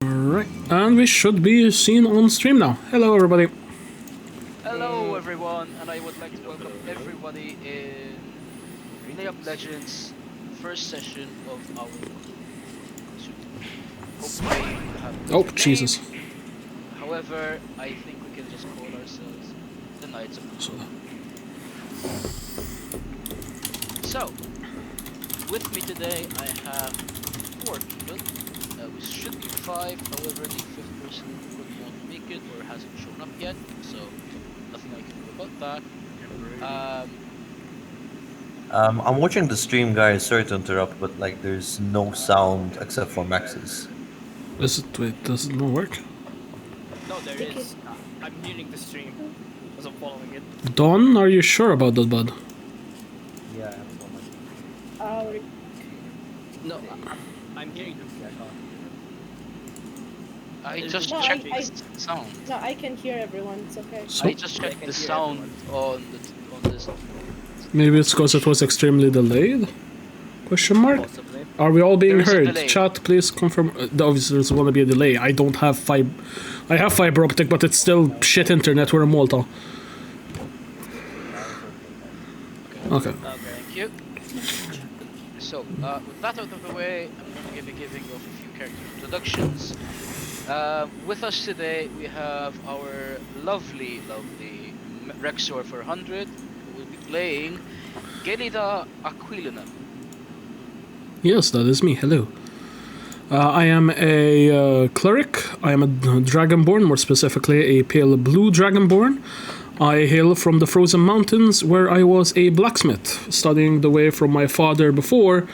Alright, and we should be seen on stream now. Hello, everybody. Hello, everyone, and I would like to welcome everybody in PlayUp Legends first session of our soon. Hopefully we'll have a Oh, different name. Jesus. However, I think we can just call ourselves the Knights of So, Kusum. So, with me today I have four people. We should be five, however the fifth person could not make it or hasn't shown up yet, so nothing I can do about that. Um, I'm watching the stream, guys. Sorry to interrupt, but like, there's no sound except for Max's. wait, does it not work? No, there Okay. is. I'm hearing the stream as I'm following it. Don, are you sure about that, bud? Yeah, I have so much. Uh, No, I'm hearing. I just No, checked I- the sound. no, I can hear everyone. It's okay. So, I just checked the sound on this. maybe it's because it was extremely delayed? Question mark? Possibly. Are we all being There is a heard? delay. Chat, please confirm. Obviously, there's going to be a delay. I don't have I have fiber optic, but it's still shit internet. We're in Malta. Okay. Thank you. So, with that out of the way, I'm going to be giving off a few character introductions. With us today, we have our lovely Rexor 400, who will be playing Gelida Aquilina. Yes, that is me. Hello. I am a cleric. I am a dragonborn, more specifically a pale blue dragonborn. I hail from the frozen mountains where I was a blacksmith, studying the way from my father before,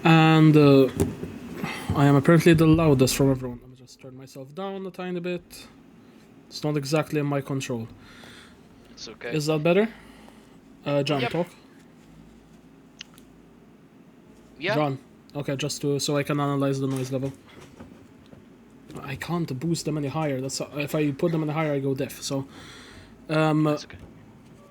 and I am apparently the loudest from everyone. Let me just turn myself down a tiny bit. It's not exactly in my control. It's okay. Is that better? John, Yep. talk. Yeah. John. Okay, just so I can analyze the noise level. I can't boost them any higher. That's if I put them any higher, I go deaf. So, That's okay.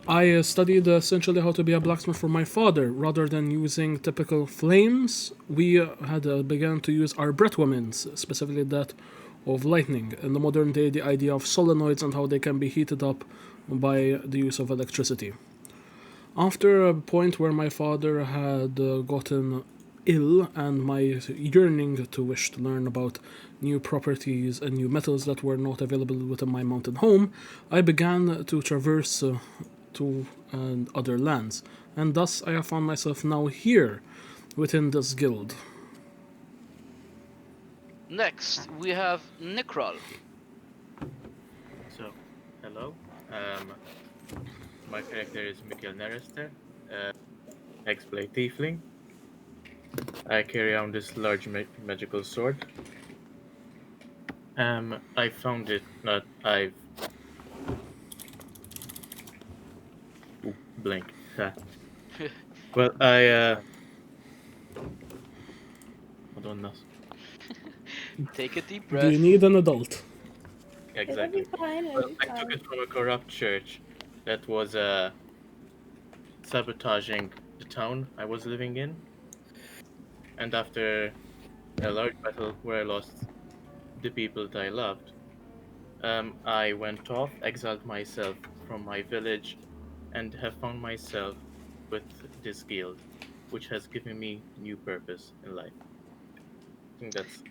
I studied essentially how to be a blacksmith for my father. Rather than using typical flames, we had began to use our breath womens, specifically that of lightning. In the modern day, the idea of solenoids and how they can be heated up by the use of electricity. After a point where my father had gotten ill and my yearning to wish to learn about new properties and new metals that were not available within my mountain home, I began to traverse to other lands, and thus I have found myself now here within this guild. Next, we have Nikral. So, hello. My character is Mikhail Nerester, X-Blade Tiefling. I carry around this large magical sword. I found it, not I've... Ooh, blank. Well, hold on now. Take a deep Do breath. you need an adult? Exactly. It'll be fine. Well, I took it from a corrupt church that was sabotaging the town I was living in. And after a large battle where I lost the people that I loved, I went off, exiled myself from my village, and have found myself with this guild, which has given me new purpose in life. I think that's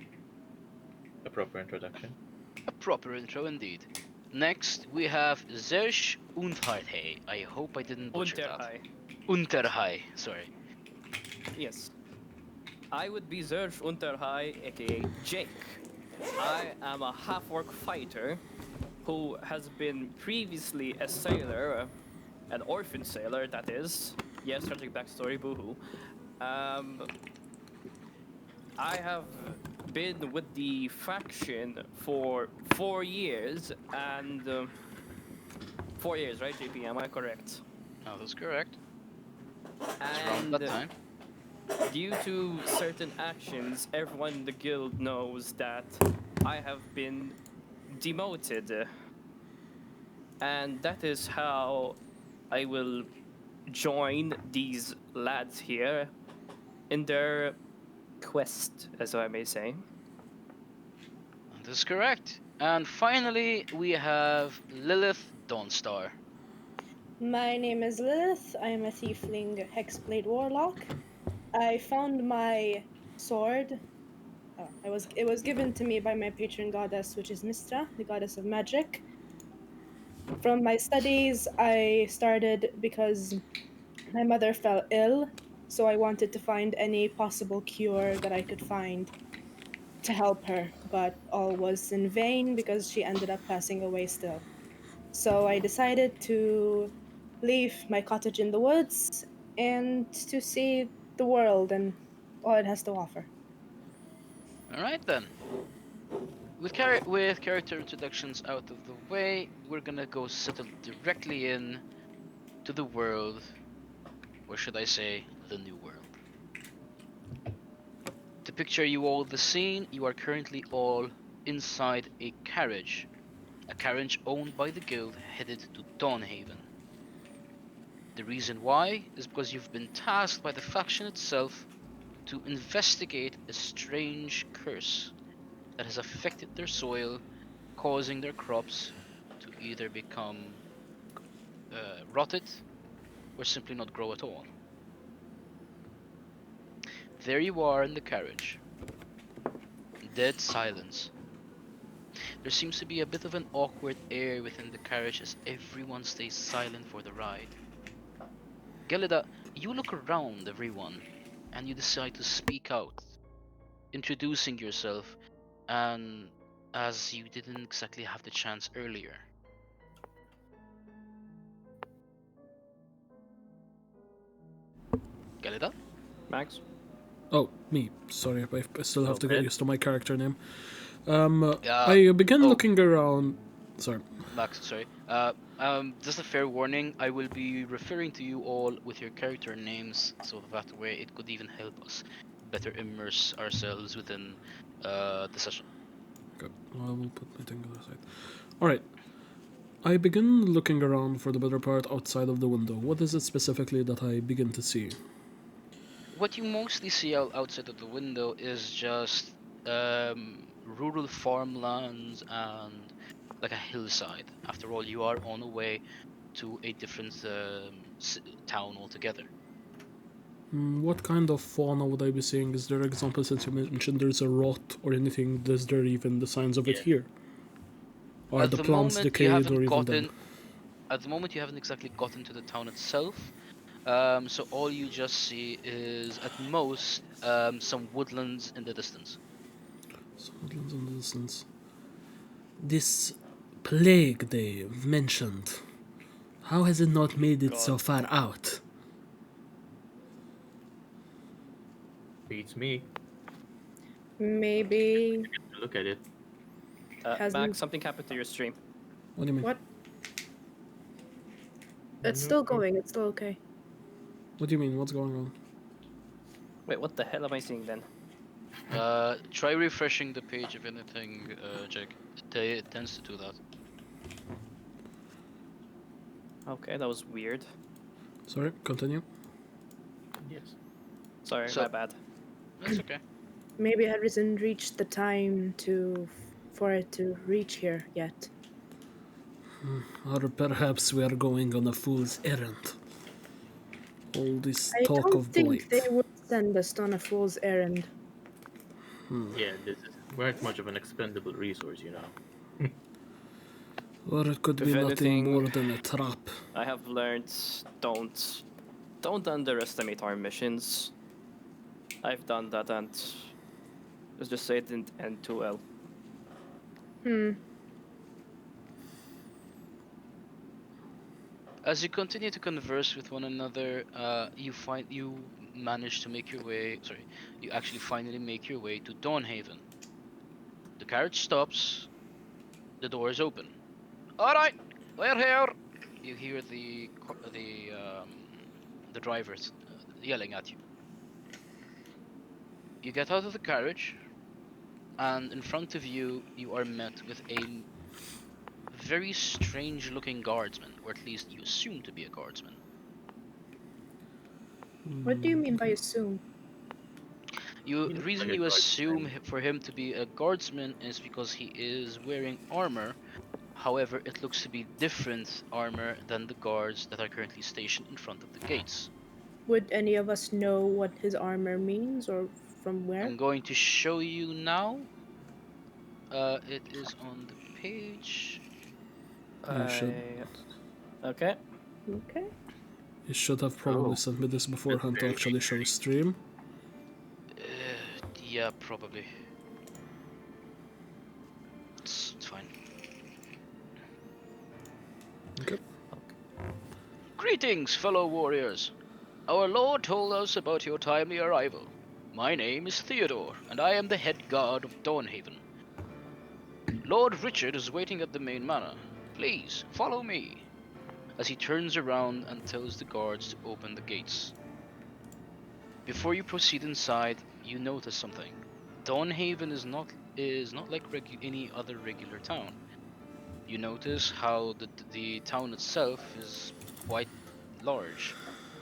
a proper introduction. A proper intro indeed. Next, we have Zersh Unterhai. I hope I didn't butcher that. Unterhai. Unterhai, sorry. Yes. I would be Zerf Unterhai, aka Jake. I am a half-orc fighter who has been previously a sailor, an orphan sailor, that is. Yes, tragic backstory, boohoo. I have been with the faction for 4 years, and 4 years, right, JP? Am I correct? No, that's correct. It's around that time. Due to certain actions, everyone in the guild knows that I have been demoted. And that is how I will join these lads here in their quest, as I may say. That is correct. And finally, we have Lilith Dawnstar. My name is Lilith. I am a tiefling hexblade warlock. I found my sword. It was given to me by my patron goddess, which is Mistra, the goddess of magic. From my studies, I started because my mother fell ill, so I wanted to find any possible cure that I could find to help her, but all was in vain because she ended up passing away still. So I decided to leave my cottage in the woods and to see the world and all it has to offer. All right then. With character introductions out of the way, we're gonna go settle directly in to the world, or should I say, the new world. To picture you all the scene, you are currently all inside a carriage owned by the guild headed to Dawnhaven. The reason why is because you've been tasked by the faction itself to investigate a strange curse that has affected their soil, causing their crops to either become rotted or simply not grow at all. There you are in the carriage. Dead silence. There seems to be a bit of an awkward air within the carriage as everyone stays silent for the ride. Gelida, you look around everyone and you decide to speak out, introducing yourself, and as you didn't exactly have the chance earlier. Gelida? Max? Oh, me. Sorry, I still have So to get red. used to my character name. Yeah. I began Oh, looking around. Sorry. Max, sorry. Just a fair warning, I will be referring to you all with your character names, so that way it could even help us better immerse ourselves within the session. Good. I will put my thing aside. Alright. I begin looking around for the better part outside of the window. What is it specifically that I begin to see? What you mostly see outside of the window is just rural farmlands and like a hillside. After all, you are on a way to a different town altogether. What kind of fauna would I be seeing? Is there examples since you mentioned there's a rot or anything? Is there even the signs of it Yeah. here? Are At the the plants moment, you decayed or haven't even dead? gotten. At the moment, you haven't exactly gotten to the town itself. So all you just see is, at most, some woodlands in the distance. Some woodlands in the distance. This plague they mentioned, how has it not made it so God. far out? Beats me. Maybe Look at it. hasn't Max, something happened to your stream. What do you mean? what? It's still going. It's still okay. What do you mean? What's going on? Wait, what the hell am I seeing then? Try refreshing the page if anything, Jake. It tends to do that. Okay, that was weird. Sorry, continue. Yes. Sorry, So- my bad. That's okay. Maybe it hasn't reached the time for it to reach here yet. Or perhaps we are going on a fool's errand. All this I talk don't of think they blight. would send us on a fool's errand. Yeah, this is we're much of an expendable resource, you know. Or it could be If nothing anything- more than a trap. I have learned don't underestimate our missions. I've done that and let's just say it didn't end too well. As you continue to converse with one another, you manage to make your way. Sorry, you actually finally make your way to Dawnhaven. The carriage stops. The door is open. All right, we're here. You hear the drivers yelling at you. You get out of the carriage, and in front of you, you are met with a very strange-looking guardsman, or at least you assume to be a guardsman. What do you mean by assume? The looks reason like a you guardsman. assume for him to be a guardsman is because he is wearing armor However, it looks to be different armor than the guards that are currently stationed in front of the gates. Would any of us know what his armor means or from where? I'm going to show you now. It is on the page. You should. Okay. Okay. You should have probably Oh. sent me this beforehand to actually show stream. Yeah, probably. It's fine. Okay. Greetings, fellow warriors. Our lord told us about your timely arrival. My name is Theodore, and I am the head guard of Dawnhaven. Lord Richard is waiting at the main manor. Please, follow me. As he turns around and tells the guards to open the gates. Before you proceed inside, you notice something. Dawnhaven is not like any other regular town. You notice how the town itself is quite large,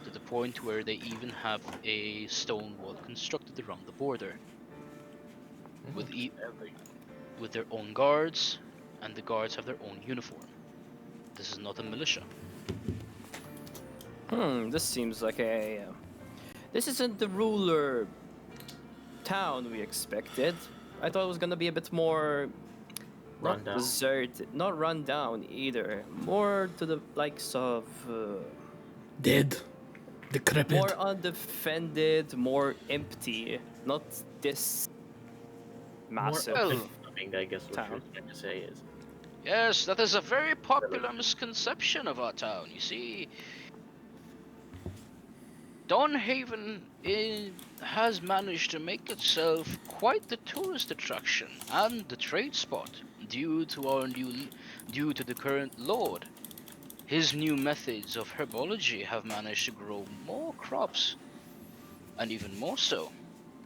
to the point where they even have a stone wall constructed around the border, with with their own guards, and the guards have their own uniform. This is not a militia. This seems like a. This isn't the ruler town we expected. I thought it was gonna be a bit more. Not Rundown. deserted, not run down either. More to the likes of. Dead. Decrepit. More undefended, more empty. Not this. Massive. More Well, upcoming, I guess what town. you're trying to say is. Yes, that is a very popular misconception of our town. You see, Dawnhaven has managed to make itself quite the tourist attraction and the trade spot due to the current lord. His new methods of herbology have managed to grow more crops, and even more so,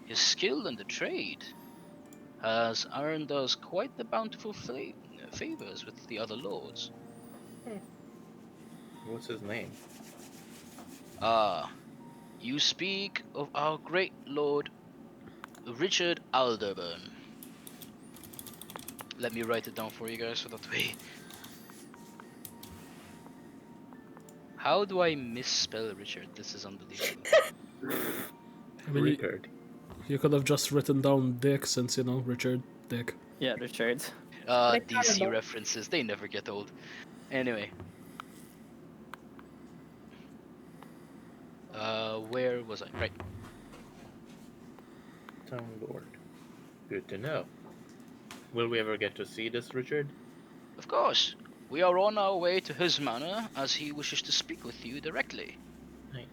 his skill in the trade has earned us quite the bountiful favors with the other lords. What's his name? Ah, you speak of our great lord Richard Alderburn. Let me write it down for you guys so that way. How do I misspell Richard? This is unbelievable. I mean, Richard. you could have just written down Dick since, Richard Dick. Yeah, Richard. DC Ricardo. references, they never get old. Anyway. Where was I? Right. Town Lord. Good to know. Will we ever get to see this Richard? Of course. We are on our way to his manor as he wishes to speak with you directly. Nice.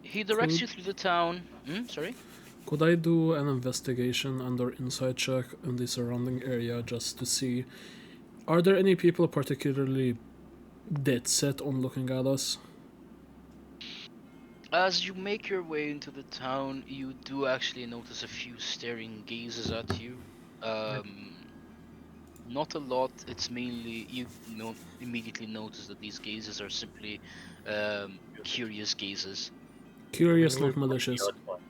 He directs Cool. you through the town. Sorry? Could I do an investigation and/or insight check in the surrounding area just to see, are there any people particularly dead set on looking at us? As you make your way into the town, you do actually notice a few staring gazes at you. Not a lot. It's mainly immediately notice that these gazes are simply curious gazes. Curious, we're not quite malicious. the odd bunch.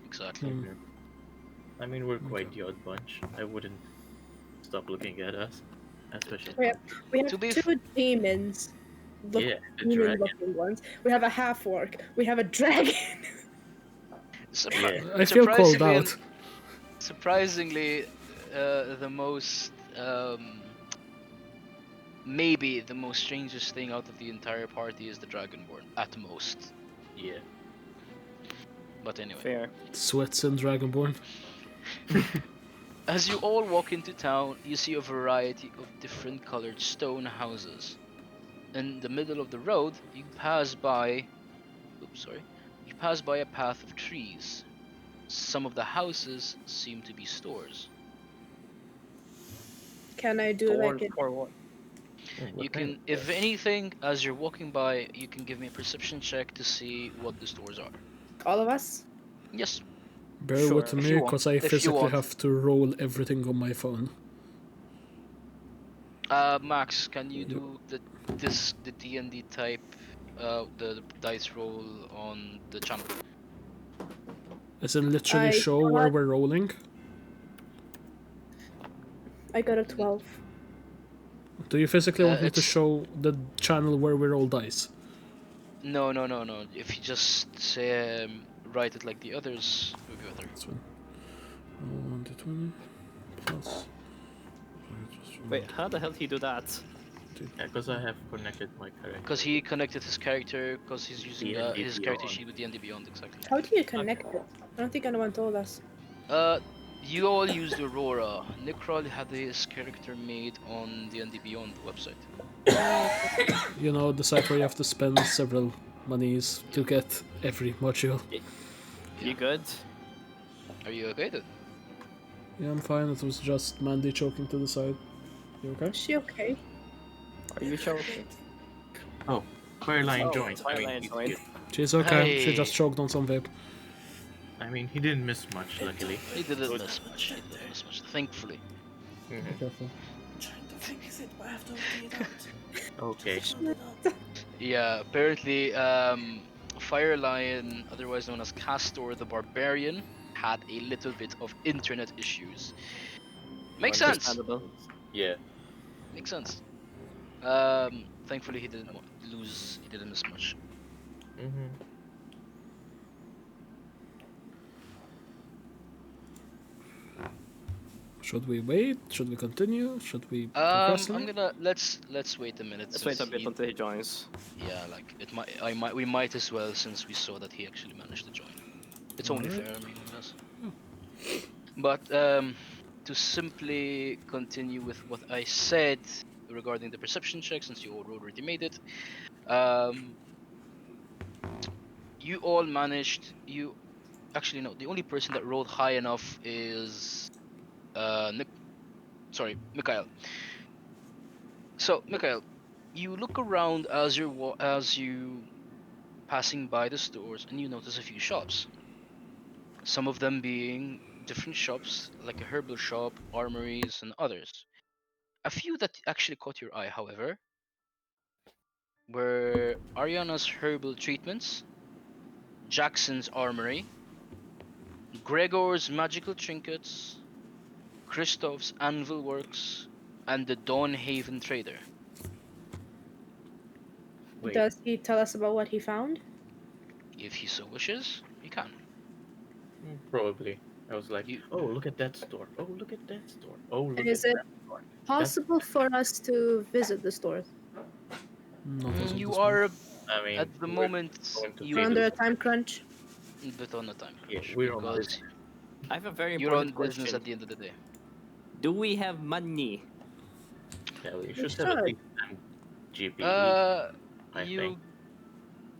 Exactly. Hmm. I mean, we're quite the odd bunch. I wouldn't stop looking at us, especially. We have To be two demons. Yeah, the Demon dragon. looking ones. We have a half orc. We have a dragon. Yeah. I feel called out. Surprisingly, the most maybe the most strangest thing out of the entire party is the Dragonborn, at most. Yeah. But anyway, Fair. Sweats and Dragonborn. as you all walk into town, you see a variety of different colored stone houses. In the middle of the road, you pass by. You pass by a path of trees. Some of the houses seem to be stores. Can I do like it? Or what? You can, if anything, as you're walking by, you can give me a perception check to see what the stores are. All of us? Yes. Bear Sure, with if me, you want. because I If you physically want. have to roll everything on my phone. Max, can you do the D&D type, the dice roll on the channel? As in literally I show where thought- we're rolling. I got a 12. Do you physically want me to it's- show the channel where we roll dice? No. If you just say write it like the others, it would be better. That's fine. 1d20 plus. Wait, how the hell did he do that? Yeah, because I have connected my character. Because he connected his character, because he's using D&D his character Beyond. sheet with D&D Beyond, exactly. How do you connect it? I don't think anyone told us. You all used Aurora. Nickrol had his character made on D&D Beyond website. You know, the site where you have to spend several monies to get every module. You good? Are you okay then? Yeah, I'm fine. It was just Mandy choking to the side. You okay? Is she okay? Are you choking? Oh, Fireline Oh, joined. Fireline he's joined. cute. She's okay. She Hey. just choked on some vape. I mean, he didn't miss much, luckily. He didn't Good. miss much. He didn't miss much, thankfully. Be Mhm. careful. Okay. Yeah, apparently, Fire Lion, otherwise known as Castor the Barbarian, had a little bit of internet issues. Makes sense. Understandable. Yeah. Makes sense. Thankfully he didn't lose. He didn't miss much. Mm-hmm. Should we wait? Should we continue? Should we I'm procrastinate? gonna let's wait a minute. Let's wait a since bit he- until he joins. Yeah, like it might we might as well, since we saw that he actually managed to join. It's only Alright. fair, I mean, I guess. But to simply continue with what I said regarding the perception check, since you all already made it, you all managed. You actually no, the only person that rolled high enough is Mikhail. So Mikhail, you look around as as you passing by the stores, and you notice a few shops. Some of them being different shops, like a herbal shop, armories, and others. A few that actually caught your eye, however, were Ariana's herbal treatments, Jackson's armory, Gregor's magical trinkets, Christoph's anvil works, and the Dawnhaven trader. Wait. Does he tell us about what he found? If he so wishes, he can. Probably. I was like, You- oh, look at that store. Oh, look at that store. Oh, look And at is it that store. possible for us to visit the stores? Not as of You this are I mean, at the we're moment going to you We're visit- under a time crunch. a bit on the time Yeah, crunch we're on because business. I have a very you're on important business question. at the end of the day. Do we have money? Yeah, we We should have at should. least 10 GPE. I You think.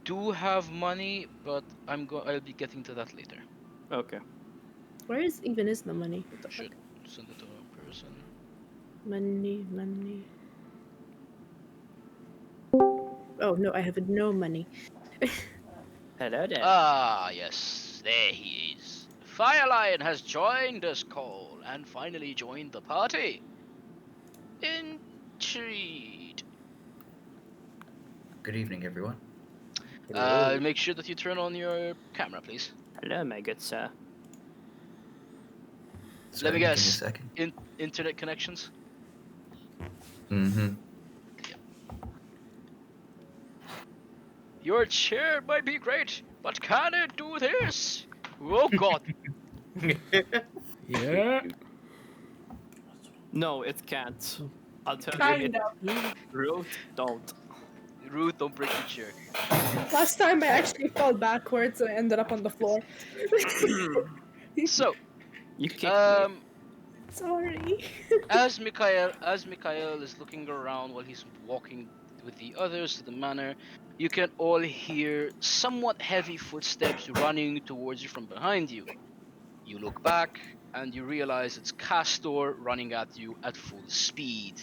do have money, but I'll be getting to that later. Okay. Where even is the money? What the fuck? Should send it to a person. Money, money. Oh no, I have no money. Hello there. Ah, yes, there he is. Fire Lion has joined us, Cole, and finally joined the party. Intrigued. Good evening, everyone. Make sure that you turn on your camera, please. Hello, my good sir. Sorry, me give me a guess. second. Internet connections. Mm-hmm. Your chair might be great, but can it do this? Oh God! Yeah. No, it can't. I'll tell you. Kind It, of. Ruth, don't. Ruth, don't break the chair. Last time I actually fell backwards and I ended up on the floor. So, You kicked me. Sorry. as Mikhail is looking around while he's walking with the others to the manor, you can all hear somewhat heavy footsteps running towards you from behind you. You look back and you realize it's Castor running at you at full speed.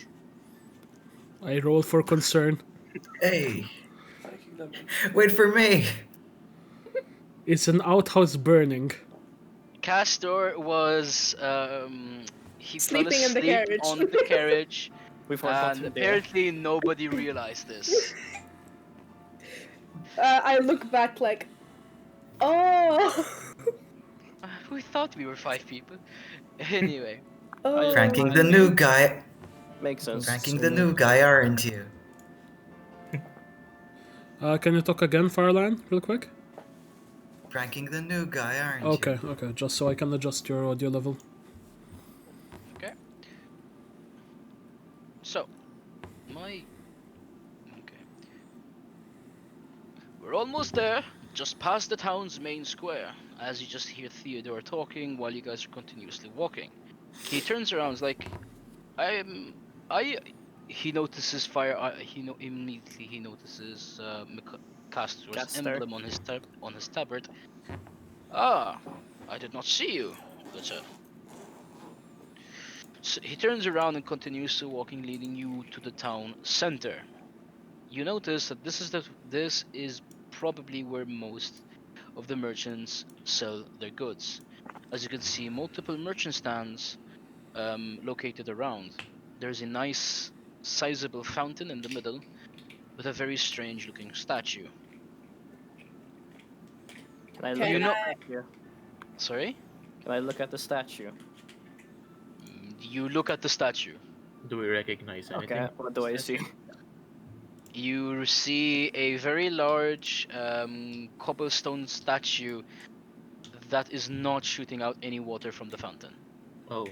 I roll for concern. Hey! Wait for me! It's an outhouse burning. Castor was he Sleeping fell in the asleep carriage. on the carriage, We forgot and him there. apparently nobody realized this. I look back like, oh. We thought we were 5 people. Anyway, I just Oh, Pranking the remind new you. guy. Makes sense. Pranking the new guy, aren't you? Can you talk again, Fireline, real quick? Pranking the new guy, aren't Okay, you? okay, just so I can adjust your audio level. Okay. So, my okay. We're almost there, just past the town's main square, as you just hear Theodore talking while you guys are continuously walking. He turns around, is like, I'm. I. He notices fire. Immediately he notices Castor's Caster. emblem on his tabard. Ah, I did not see you. But so he turns around and continues to walking, leading you to the town center. You notice that this is probably where most of the merchants sell their goods. As you can see, multiple merchant stands located around. There's a nice, sizable fountain in the middle with a very strange looking statue. Can I look You can at the know. I? statue? Sorry? Can I look at the statue? You look at the statue. Do we recognize anything Okay, about what the do I see? statue? You see a very large cobblestone statue that is not shooting out any water from the fountain. Oh,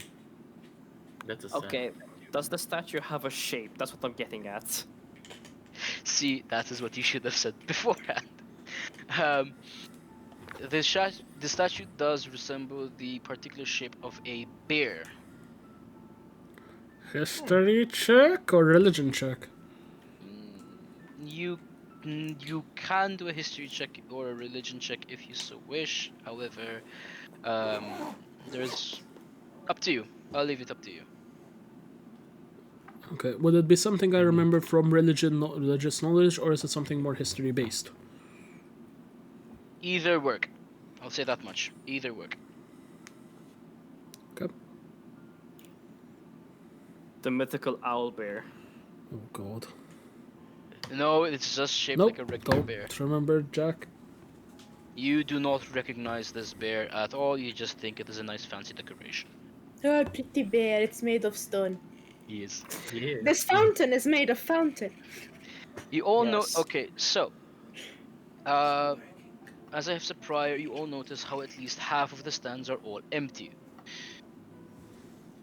that's a sad Okay, statue. does the statue have a shape? That's what I'm getting at. See, that is what you should have said beforehand. Um, the statue does resemble the particular shape of a bear. History check or religion check? You you can do a history check or a religion check if you so wish. However, there's up to you. I'll leave it up to you. Okay, would it be something I I mean, remember from religious knowledge, or is it something more history based? Either work. I'll say that much. Either work. Okay. The mythical owl bear. Oh god. No, it's just shaped Nope. like a regular Don't bear. remember, Jack. You do not recognize this bear at all. You just think it is a nice fancy decoration. Oh, pretty bear. It's made of stone. He is. yeah. This fountain is made of fountain. You all know. Yes. Okay, so uh, as I have said prior, you all notice how at least half of the stands are all empty.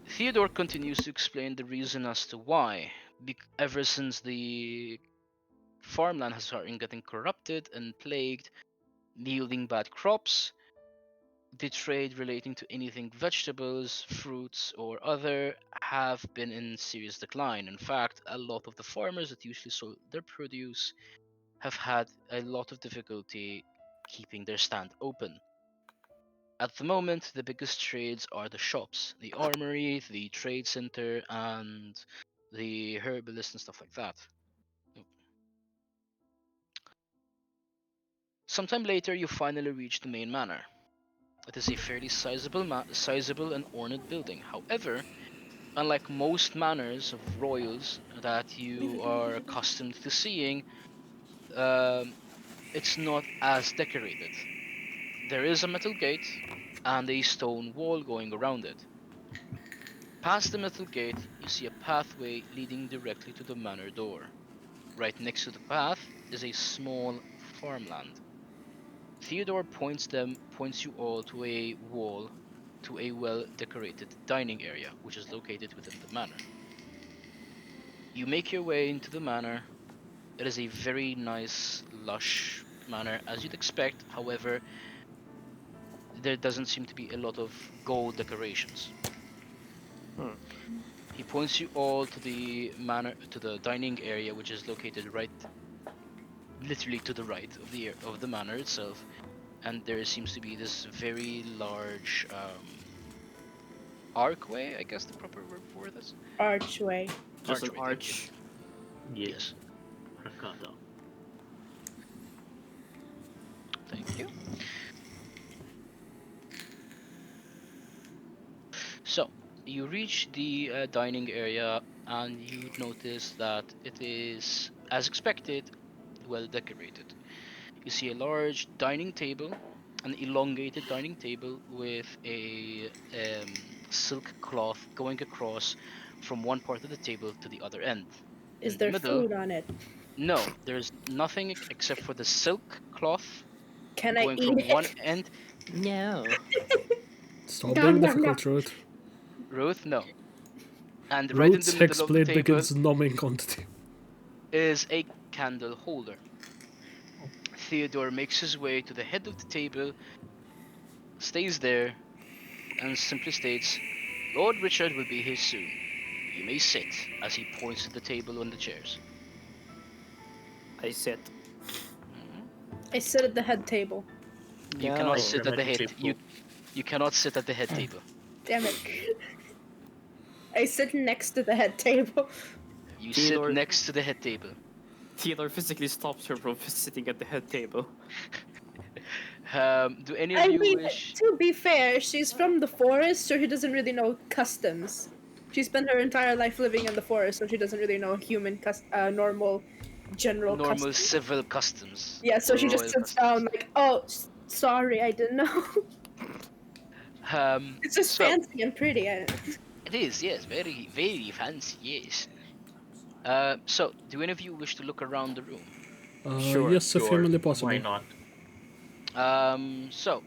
Theodore continues to explain the reason as to why. Ever since the farmland has started getting corrupted and plagued, yielding bad crops, the trade relating to anything vegetables, fruits, or other have been in serious decline. In fact, a lot of the farmers that usually sold their produce have had a lot of difficulty keeping their stand open. At the moment, the biggest trades are the shops, the armory, the trade center, and the herbalist and stuff like that. Sometime later, you finally reach the main manor. It is a fairly sizable and ornate building. However, unlike most manors of royals that you are accustomed to seeing, um, it's not as decorated. There is a metal gate and a stone wall going around it. Past the metal gate, you see a pathway leading directly to the manor door. Right next to the path is a small farmland. Theodore points you all to a wall to a well-decorated dining area, which is located within the manor. You make your way into the manor. It is a very nice, lush manor, as you'd expect. However, there doesn't seem to be a lot of gold decorations. Hmm. He points you all to the manor, to the dining area, which is located literally to the right of the manor itself. And there seems to be this very large archway, I guess the proper word for this. Archway. Just an Archway, thank you. arch. Yeah. Yes, Arcata. thank you. So, you reach the dining area and you notice that it is, as expected, well decorated. You see a large dining table, an elongated dining table with a silk cloth going across from one part of the table to the other end. Is In the there middle, food on it? no, there's nothing except for the silk cloth Can I going eat from one it? end. No. Stop Nom being nom nom. difficult, Ruth. Ruth, no. And right in the Ruth's middle of the hexblade table begins numbing onto you. is a candle holder. Theodore makes his way to the head of the table, stays there, and simply states, Lord Richard will be here soon. You may sit, as he points to the table and the chairs. I sit. Mhm. I sit at the head table. You cannot I No. sit at the head. dramatically poop. You cannot sit at the head table. Damn it. I sit next to the head table. You sit Theodore- next to the head table. Theodore physically stops her from sitting at the head table. Do any of I you mean, wish? to be fair, she's from the forest, so she doesn't really know customs. She spent her entire life living in the forest, so she doesn't really know human normal, general Normal customs. civil customs. Yeah, so Or she just royal sits customs. down like, oh, sorry, I didn't know. It's just So fancy and pretty. it is, yes, very, very fancy, yes. So do any of you wish to look around the room? Sure. Yes, if Sure, humanly why possible. not? So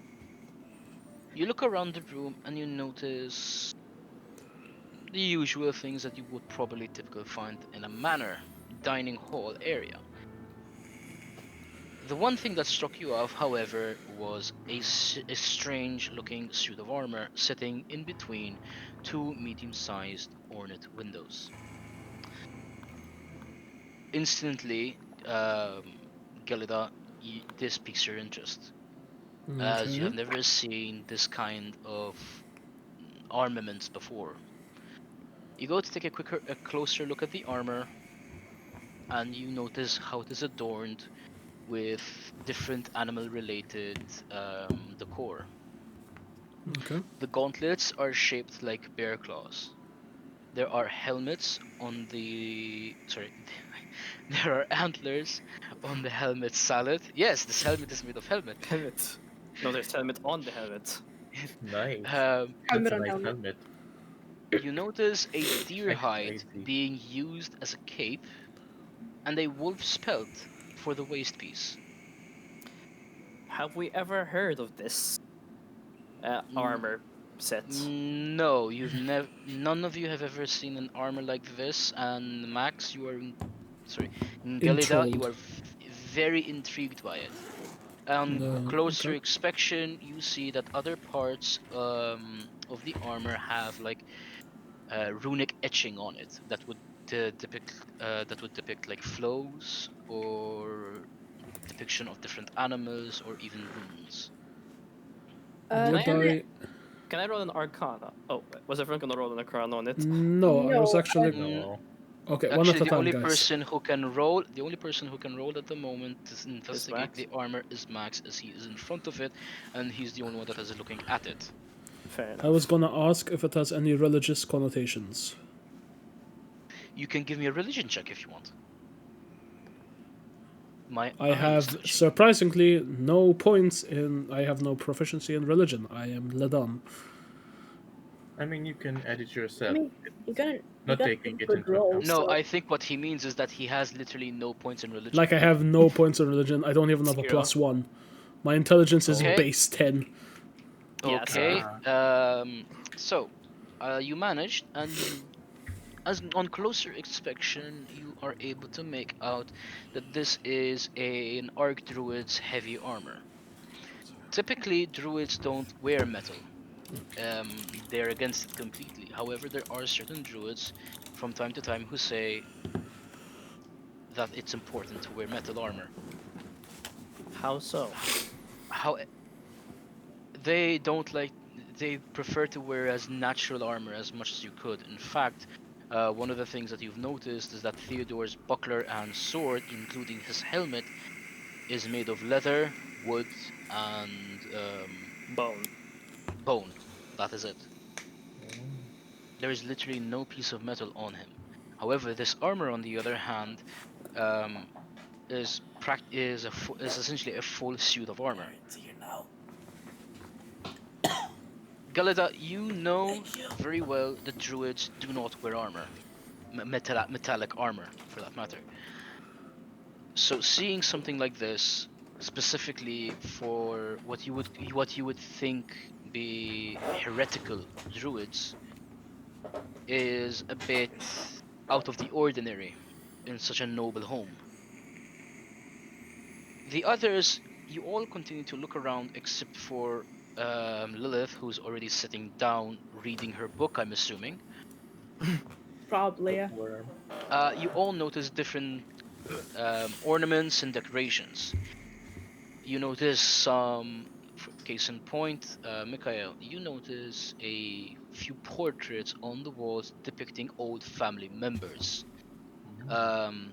you look around the room and you notice the usual things that you would probably typically find in a manor dining hall area. The one thing that struck you off, however, was a strange looking suit of armor sitting in between two medium sized ornate windows. Instantly, Gelida, this piques your interest, as you Okay. have never seen this kind of armaments before. You go to take a closer look at the armor, and you notice how it is adorned with different animal-related decor. Okay. The gauntlets are shaped like bear claws. There are helmets on the sorry, there are antlers on the helmet salad. Yes, this helmet is made of helmet. Helmet. No, there's helmet on the helmet. Nice. Um, That's Helmet a on nice helmet. helmet. you notice a deer hide XYZ. being used as a cape and a wolf's pelt for the waist piece. Have we ever heard of this armor set? No, you've never. None of you have ever seen an armor like this. And Max, you are, sorry, Galida, you Enthralled. are very intrigued by it. On closer Okay. inspection, you see that other parts of the armor have like runic etching on it that would depict like flows or depiction of different animals or even runes. Would Can I? Can I roll an Arcana? Oh, was everyone gonna roll an Arcana on it? No, I was No, actually. No. Okay, one Actually, at a time, guys. the only person who can roll at the moment to investigate Max? the armor is Max, as he is in front of it, and he's the only one that is looking at it. Fair enough. I was gonna ask if it has any religious connotations. You can give me a religion check if you want. My I eye is have twitching. surprisingly no points in. I have no proficiency in religion. I am Ledan. I mean, you can edit I yourself. mean, you got Not a taking it good into roll. account. No, So I think what he means is that he has literally no points in religion. Like I have no points in religion. I don't even have a Zero. +1. My intelligence is Okay. base 10. Yeah, Okay. same. So, you managed, and as on closer inspection, you are able to make out that this is an Arc Druid's heavy armor. Typically, Druids don't wear metal. They're against it completely. However, there are certain Druids from time to time who say that it's important to wear metal armor. How so? How they don't like they prefer to wear as natural armor as much as you could. In fact, one of the things that you've noticed is that Theodore's buckler and sword, including his helmet, is made of leather, wood, and Bone. bone. That is it. There is literally no piece of metal on him. However, this armor, on the other hand, um, is essentially a full suit of armor. Galida, you know very well that druids do not wear armor, metallic armor for that matter. So seeing something like this, specifically for what you would think be heretical druids, is a bit out of the ordinary in such a noble home. The others, you all continue to look around except for Lilith, who's already sitting down reading her book, I'm assuming. Probably, yeah. Bookworm. You all notice different ornaments and decorations. You notice some, case in point, Mikhail, you notice a few portraits on the walls depicting old family members. Um,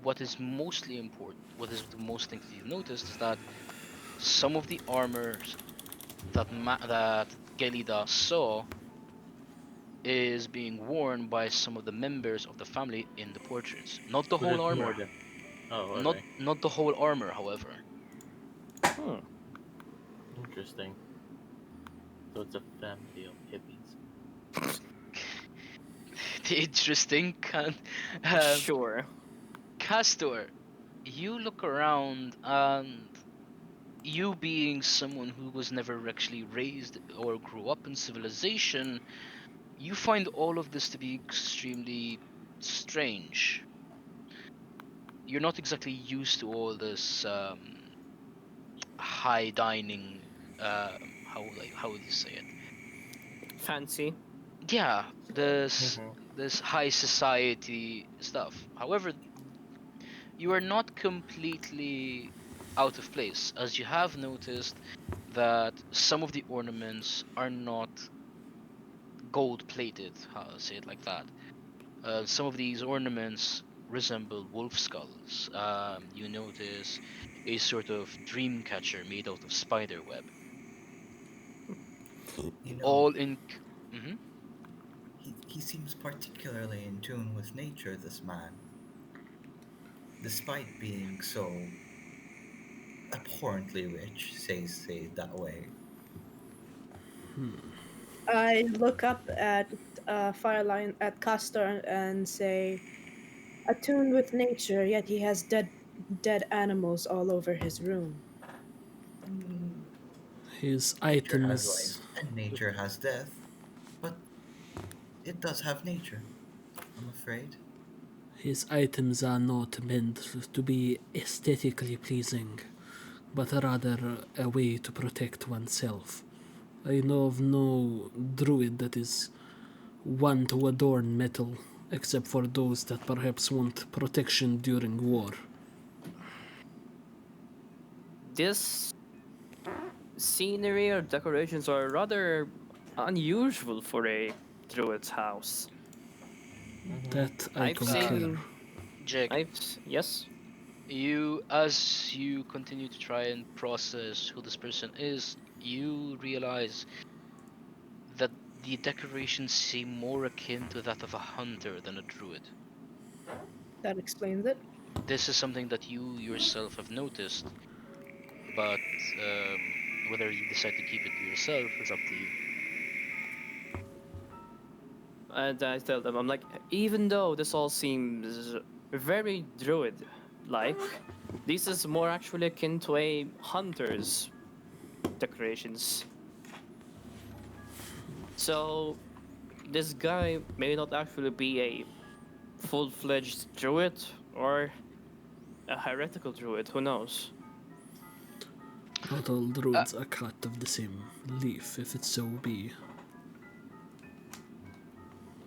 what is mostly important, what is the most thing that you've noticed is that some of the armors that Gelida saw is being worn by some of the members of the family in the portraits. Not the Could whole it be armor. more than? Oh, Not alright. not the whole armor, however. Hmm. Interesting. So it's a family of hippies. The interesting Sure. Castor, you look around and you being someone who was never actually raised or grew up in civilization, you find all of this to be extremely strange. You're not exactly used to all this high dining, how would you say it? Fancy. Yeah, this Mm-hmm. this high society stuff. However, you are not completely out of place, as you have noticed that some of the ornaments are not gold plated, how to say it like that. Some of these ornaments resemble wolf skulls. You notice a sort of dream catcher made out of spider web. You know, All in. Mhm. he seems particularly in tune with nature, this man, despite being so abhorrently rich, say it that way. I look up at Fireline at Castor and say, attuned with nature, yet he has dead animals all over his room. His Nature has items, life and nature has death, but it does have nature, I'm afraid. his items are not meant to be aesthetically pleasing, but rather a way to protect oneself. I know of no druid that is one to adorn metal, except for those that perhaps want protection during war. This scenery or decorations are rather unusual for a druid's house. Mm-hmm. That I I've concur. seen. Jake, Yes. as you continue to try and process who this person is, you realize that the decorations seem more akin to that of a hunter than a druid. That explains it. This is something that you yourself have noticed, but whether you decide to keep it to yourself is up to you. And I tell them, I'm like, even though this all seems very druid like, this is more actually akin to a hunter's decorations. So, this guy may not actually be a full fledged druid or a heretical druid, who knows? Not all Uh, druids are cut of the same leaf, if it so be.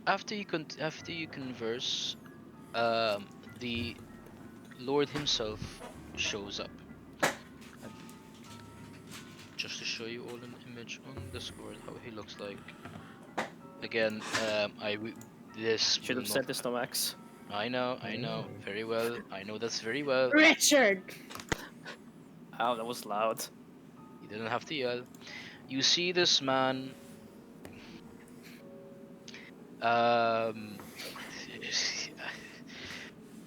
after you converse, um, the Lord himself shows up. And just to show you all an image on Discord, how he looks like. Again, this Should will have not. said this to Max. I know very well. I know that's very well. Richard! Oh, that was loud. You didn't have to yell. You see this man. Um,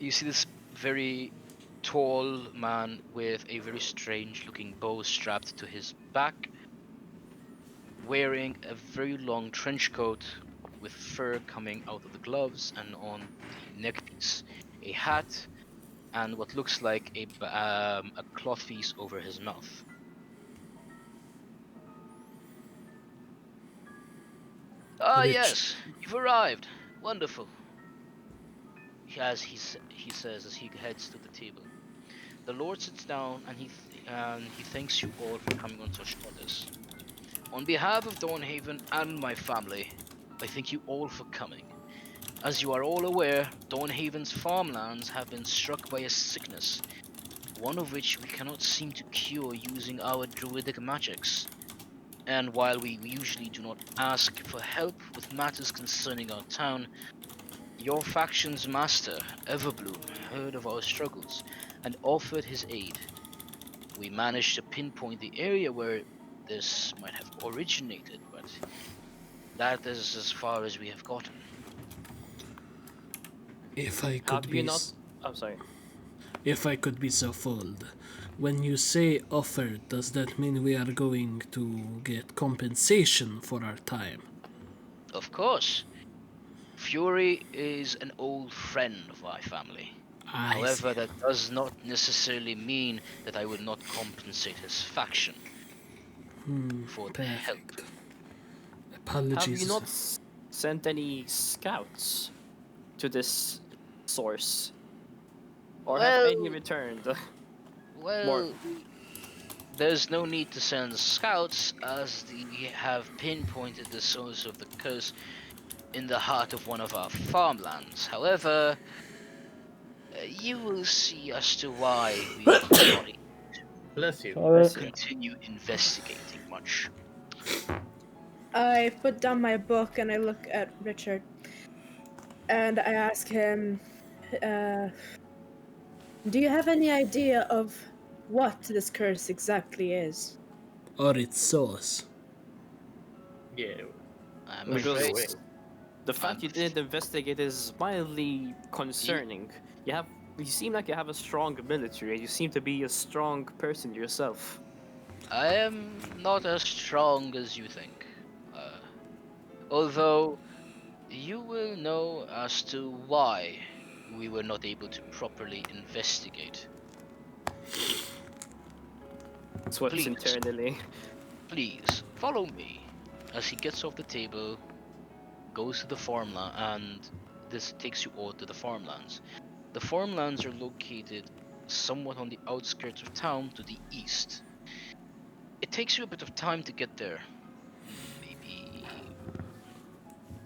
you see this very tall man with a very strange looking bow strapped to his back. wearing a very long trench coat with fur coming out of the gloves and on the neckpiece, a hat, and what looks like a cloth piece over his mouth. Ah, Rich. yes, you've arrived. Wonderful. He says as he heads to the table. The Lord sits down and he thanks you all for coming on such notice. On behalf of Dawnhaven and my family, I thank you all for coming. As you are all aware, Dawnhaven's farmlands have been struck by a sickness, one of which we cannot seem to cure using our druidic magics. And while we usually do not ask for help with matters concerning our town, your faction's master, Everbloom, heard of our struggles and offered his aid. We managed to pinpoint the area where this might have originated, but that is as far as we have gotten. If I Have could you be, not? I'm sorry. if I could be so bold, when you say offered, does that mean we are going to get compensation for our time? Of course, Fury is an old friend of my family. I see. However, that does not necessarily mean that I would not compensate his faction for the help. Perfect. Have you Apologies. not sent any scouts to this source, or have any Well, returned? More. well, there's no need to send scouts as we have pinpointed the source of the curse in the heart of one of our farmlands. However, you will see as to why we were not able Bless you. I to see. continue investigating much. I put down my book and I look at Richard and I ask him, uh, do you have any idea of what this curse exactly is? Or its source. Yeah. I'm We should afraid. wait. The fact you didn't investigate is mildly concerning. You seem like you have a strong military, and you seem to be a strong person yourself. I am not as strong as you think. Although you will know as to why we were not able to properly investigate. Sweats Please, internally. please, follow me. As he gets off the table, goes to the farmland, and this takes you all to the farmlands. The farmlands are located somewhat on the outskirts of town to the east. It takes you a bit of time to get there.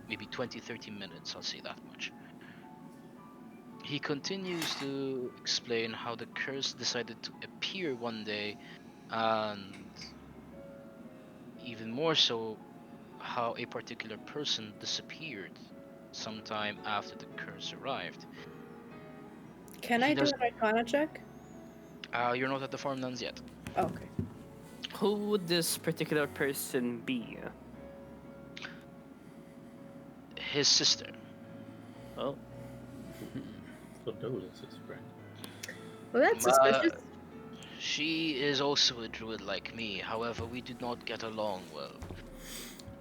Maybe 20-30 minutes, I'll say that much. He continues to explain how the curse decided to appear one day, and even more so, how a particular person disappeared sometime after the curse arrived. Can He I do does. an Arcana check? You're not at the farmlands yet. Okay. Who would this particular person be? His sister. Well, Condolences, friend. Well, that's Uh, suspicious. she is also a druid like me. However, we did not get along well.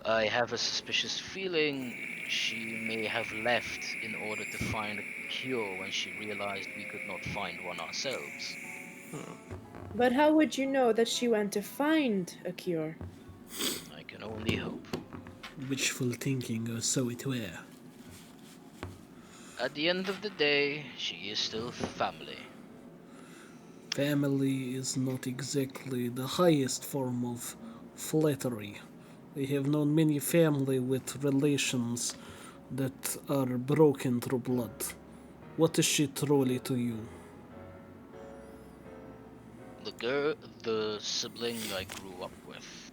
I have a suspicious feeling she may have left in order to find a cure when she realized we could not find one ourselves. But how would you know that she went to find a cure? I can only hope. Wishful thinking, or so it were. At the end of the day, she is still family. Family is not exactly the highest form of flattery. I have known many family with relations that are broken through blood. What is she truly to you? The sibling I grew up with,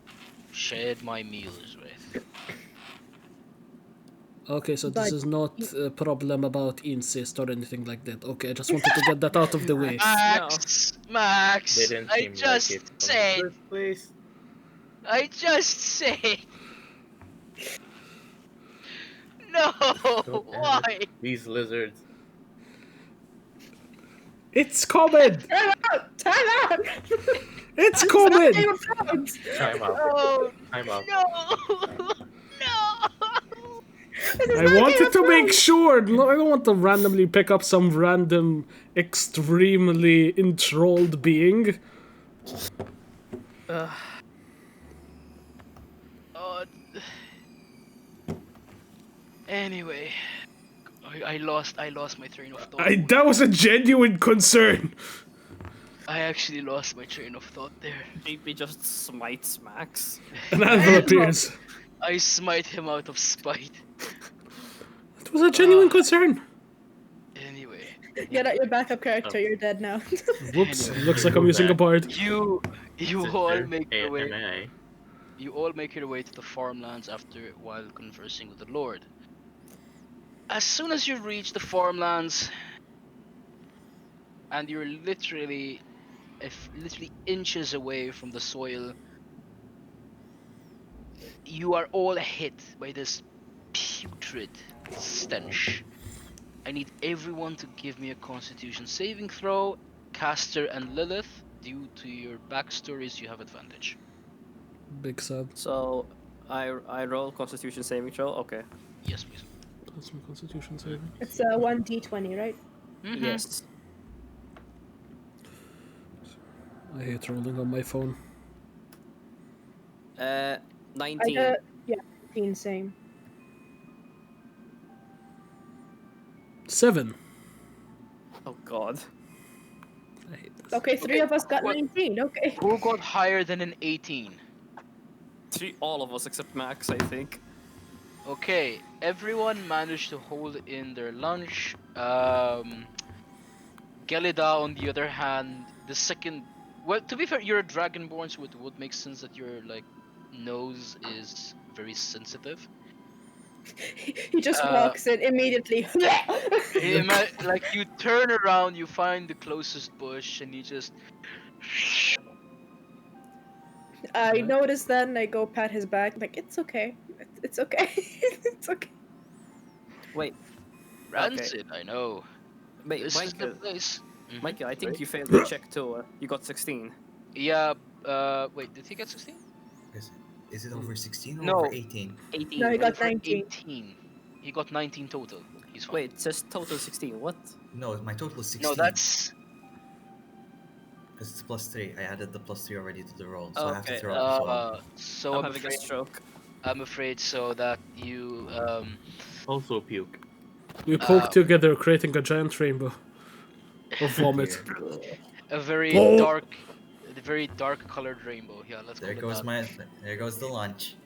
shared my meals with. Okay, so this But is not a problem about incest or anything like that. Okay, I just wanted to get that out of the way. No. They Max, didn't I seem like just it from the said, first place. I just said, no, God damn it. why? These lizards. It's coming! Time out! Time out! It's Game coming! of Thrones! Time out. Oh Time out. no! This is I not Game wanted of to make Thrones! sure. No, I don't want to randomly pick up some random, extremely enthralled being. Oh, anyway, I lost my train of thought. That was a genuine concern. I actually lost my train of thought there. JP just smites Max. An anvil appears. I smite him out of spite. It was a genuine concern. Anyway, Get out your backup character, you're dead now. Whoops. Anyway. Looks like I'm using a bard. you all Sister, make your way. AMA. You all make your way to the farmlands after while conversing with the Lord. As soon as you reach the farmlands, and you're literally inches away from the soil, you are all hit by this putrid stench. I need everyone to give me a Constitution saving throw. Caster and Lilith, due to your backstories, you have advantage. Big sad. So, I roll Constitution saving throw. Okay. Yes, please. That's my constitution saving. It's a 1d20, right? Mm-hmm. Yes. I hate rolling on my phone. 19. Yeah, 15, same. 7. Oh god. I hate this. Okay, three of us got what- 19, okay. Who got higher than an 18? All of us except Max, I think. Okay, everyone managed to hold in their lunch. Gelida, on the other hand, the second. Well, to be fair, you're a dragonborn, so it would make sense that your nose is very sensitive. He just walks in immediately. Like you turn around, you find the closest bush, and you just. I notice that and I go pat his back, like, it's okay. It's okay. It's okay. Wait, Rancid, I know. wait, This is the Michael. place. Mhm. Michael, I think you failed the check too. You got 16. Yeah. Wait, did he get 16? Is it over 16 or No. over 18? 18. No, he got Over 19. 18. He got 19 total. He's fine. Wait, it says total 16. What? No, my total is 16. No, that's. Because it's +3. I added the +3 already to the roll, so I have to Okay, throw up as well. So I'm having a stroke. I'm afraid so that you Also puke. We poke together, creating a giant rainbow of vomit. a very Oh. very dark colored rainbow. Yeah, let's There call it goes that. there goes the lunch.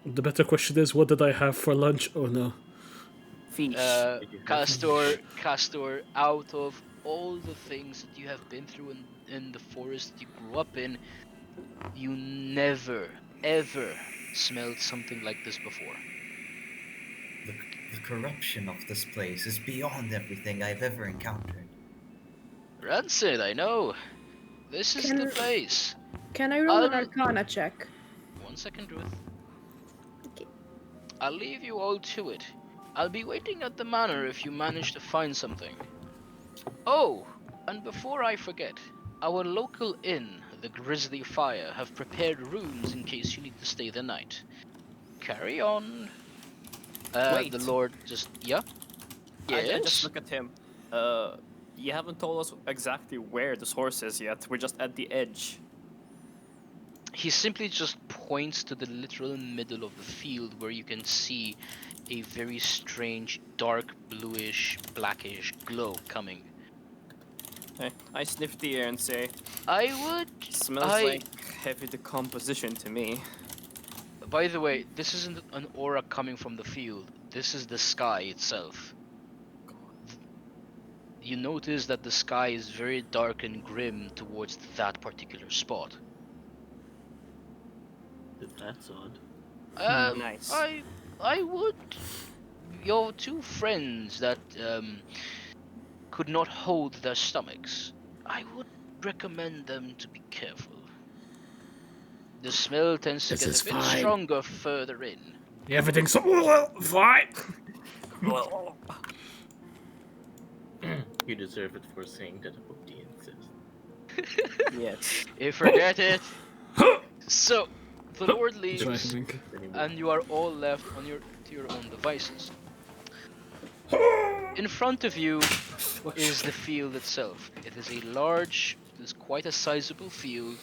The better question is, what did I have for lunch? Oh no. Fish. Castor, out of all the things that you have been through in the forest you grew up in, you never, ever smelled something like this before. The corruption of this place is beyond everything I've ever encountered. Rancid, I know. This is the Can- place. Can I roll an I'll- Arcana check? 1 second, Ruth. Okay. I'll leave you all to it. I'll be waiting at the manor if you manage to find something. Oh, and before I forget, our local inn, the Grizzly Fire, have prepared rooms in case you need to stay the night. Carry on. Wait. The Lord just... Yeah? I just look at him. You haven't told us exactly where the source is yet. We're just at the edge. He simply just points to the literal middle of the field where you can see a very strange, dark, bluish, blackish glow coming. Okay. I sniff the air and say, I would... smells like heavy decomposition to me. By the way, this isn't an aura coming from the field. This is the sky itself. You notice that the sky is very dark and grim towards that particular spot. That's odd. Nice. I would... Your two friends that could not hold their stomachs, I would recommend them to be careful. The smell tends to This get is a bit fine. stronger further in. Everything's so fine. You deserve it for saying that a book D exists. Yes. You forget it. So, the Lord That's right, leaves, Wink. Anymore. and you are all left on your own devices. In front of you is the field itself. It is quite a sizable field,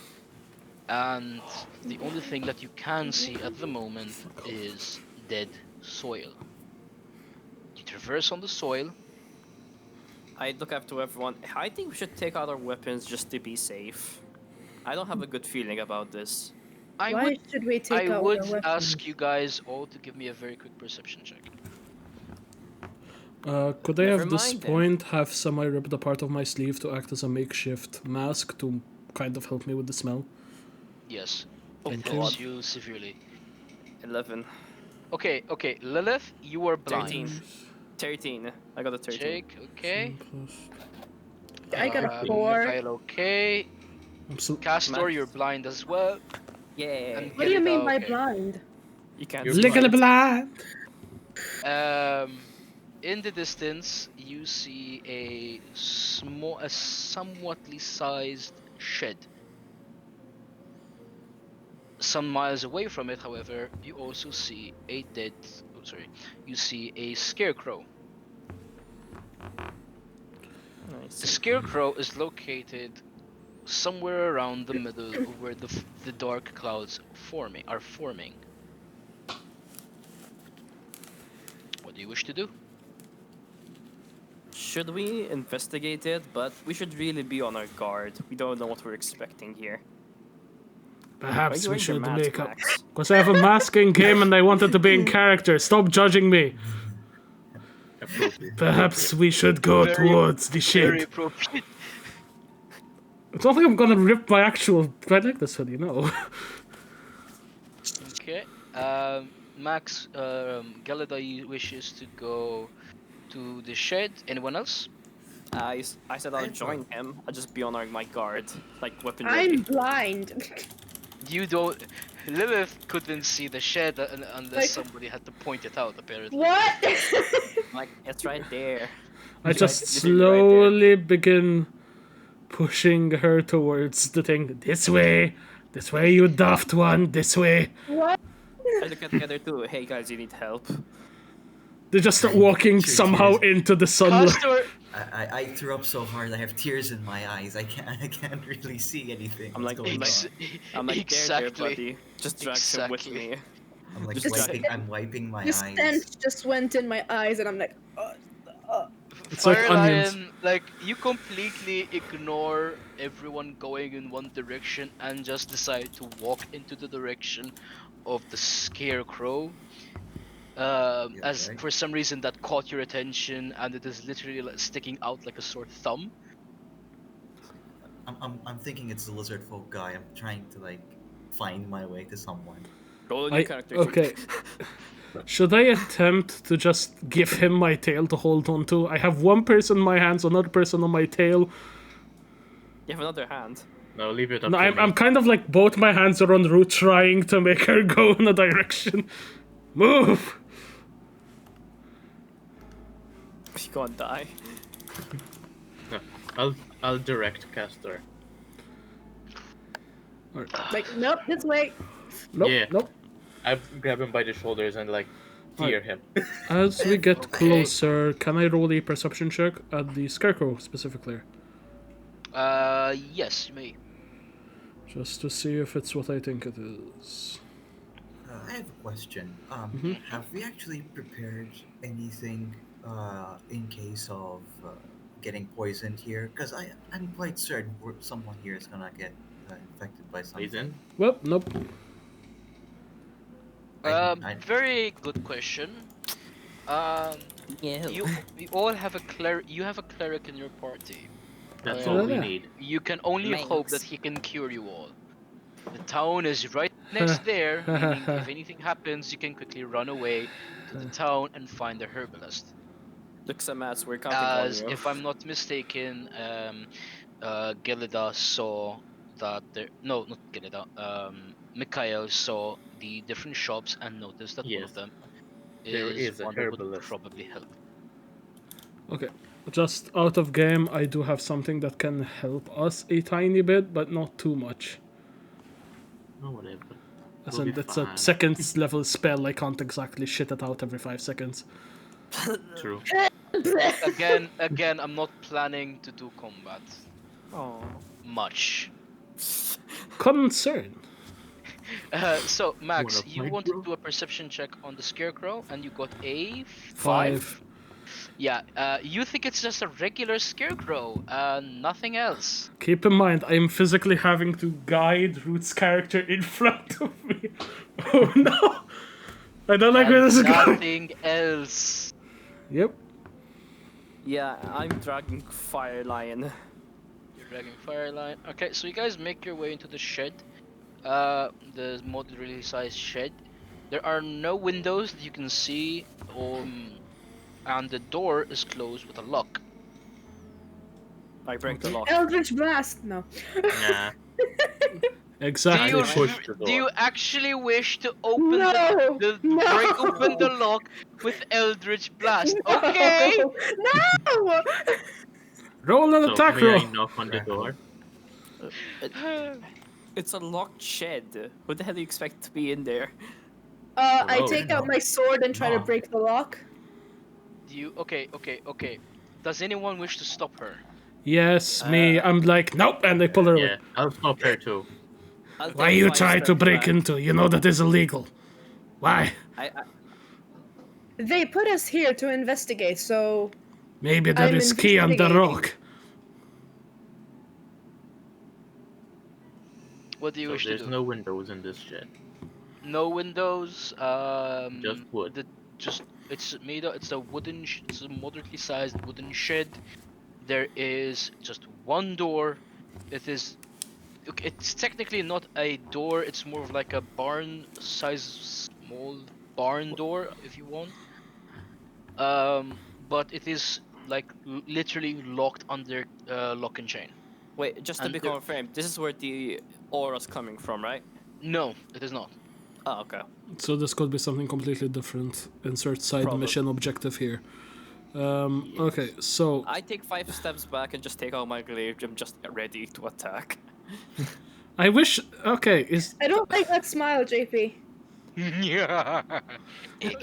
and the only thing that you can see at the moment is dead soil. You traverse on the soil. I look up to everyone. I think we should take out our weapons just to be safe. I don't have a good feeling about this. I Why would should we I take out would our weapons? ask you guys all to give me a very quick perception check. Could I Never at this mind then. point have semi-ripped a part of my sleeve to act as a makeshift mask to kind of help me with the smell? Yes, Oh it God. helps you severely. 11. Okay, Lilith, you are blind. 13. 13. I got a 13. Jake, okay. I got a Plus... 4. Mikhail, okay. I'm so... Castor, Math. you're blind as well. Yay. And What do you mean Gelida, by okay. blind? You can't You're see Legally shit. blind! In the distance, you see a somewhatly sized shed. Some miles away from it, however, you also see a dead. Oh, sorry. You see a scarecrow. The Nice. scarecrow is located somewhere around the middle of where the dark clouds are forming. What do you wish to do? Should we investigate it? But we should really be on our guard. We don't know what we're expecting here. Why are Perhaps you we wearing your should mask, make up. Max? Because I have a masking game and I wanted to be in character. Stop judging me. Appropriate. Perhaps we should go Very- towards the Very shed. appropriate. It's not like I'm gonna rip my actual. I like this hoodie, no. Okay. Max, Gelida wishes to go to the shed. Anyone else? I said I'll I'd join go. him. I'll just be on my guard, like weapon I'm ready. blind. You don't. Lilith couldn't see the shed unless Like- somebody had to point it out. Apparently. What? Like it's right there. I It's just right- literally right there. slowly begin pushing her towards the thing. This way, you daft one. This way. What? I look at the other two. Hey guys, you need help. They just start walking Sure, somehow cheers. into the sunlight. Castor, I threw up so hard I have tears in my eyes. I can't really see anything. I'm What's like- going ex- on? I'm like, exactly. there, buddy. Just drag him with Exactly. me. I'm like Just wiping. I'm wiping my The eyes. stench just went in my eyes, and I'm like, It's like Fire onions. Lion, like you completely ignore everyone going in one direction and just decide to walk into the direction of the scarecrow. As right. for some reason that caught your attention, and it is literally like sticking out like a sore thumb. I'm thinking it's the lizard folk guy. I'm trying to like find my way to someone. Roll a new character. sheet. Okay. Should I attempt to just give him my tail to hold on to? I have one person in my hands, another person on my tail. You have another hand. No, leave it up No, to I'm me. kind of like both my hands are on route trying to make her go in a direction. Move! She gonna die. No, I'll direct Castor. like, nope, this way. Nope, Yeah. nope. I grab him by the shoulders and like tear him. As we get Okay. closer, can I roll a perception check at the scarecrow specifically? Yes, you may. Just to see if it's what I think it is. I have a question. Mm-hmm. Have we actually prepared anything in case of getting poisoned here? Because I'm quite certain someone here is gonna get infected by something. Poison? Well, nope. Very good question. Yeah. You all have you have a cleric in your party. That's Oh, all we yeah. need. You can only Thanks. hope that he can cure you all. The town is right next there, meaning if anything happens, you can quickly run away to the town and find a herbalist. Looks at Mats, we're counting As on you. if I'm not mistaken, Gelida saw that there. No, not Gelida. Mikhail saw the different shops and noticed that one Yes. of them There is a one that would herbalist. probably help. Okay, just out of game, I do have something that can help us a tiny bit, but not too much. No, whatever. As We'll in, be it's a fine. second level spell. I can't exactly shit it out every 5 seconds. True. Again, I'm not planning to do combat Oh. much. Concern. So Max, Wanna you fight, want to bro? do a perception check on the scarecrow, and you got a 5. Yeah, you think it's just a regular scarecrow, nothing else. Keep in mind, I'm physically having to guide Root's character in front of me. Oh no! I don't like where this is going. Nothing else. Yep. Yeah, I'm dragging Fire Lion. You're dragging Fireline. Okay, so you guys make your way into the shed. The moderately sized shed. There are no windows that you can see, and the door is closed with a lock. I break the lock. Eldritch Blast! No. Nah. Exactly. Do you push the do you door. actually wish to open No! No! break open the lock with Eldritch Blast? No! Okay. No! Roll an So attack may I roll. knock on the door? It's a locked shed. What the hell do you expect to be in there? I Oh, take no. out my sword and try to No. break the lock. Okay. Does anyone wish to stop her? Yes, me. I'm like, nope, and I pull her away. Yeah, I'll stop her too. I'll Why take you 5 try to steps break back. into? You know that is illegal. Why? I They put us here to investigate, so Maybe there I'm is key on the investigating. rock. What do you So wish to there's do? no windows in this shed. No windows. Just wood. It's a it's a moderately sized wooden shed. There is just one door. It's technically not a door. It's more of like a barn size, small barn door, if you want. But it is like literally locked under lock and chain. wait, just to And be there- confirmed, this is where the aura's coming from, right? No, it is not. Oh, okay. So this could be something completely different. Insert side Probably. mission objective here. Okay, so I take 5 steps back and just take out my glaive. I'm just ready to attack. I wish. Okay, is I don't like that smile, JP. Yeah.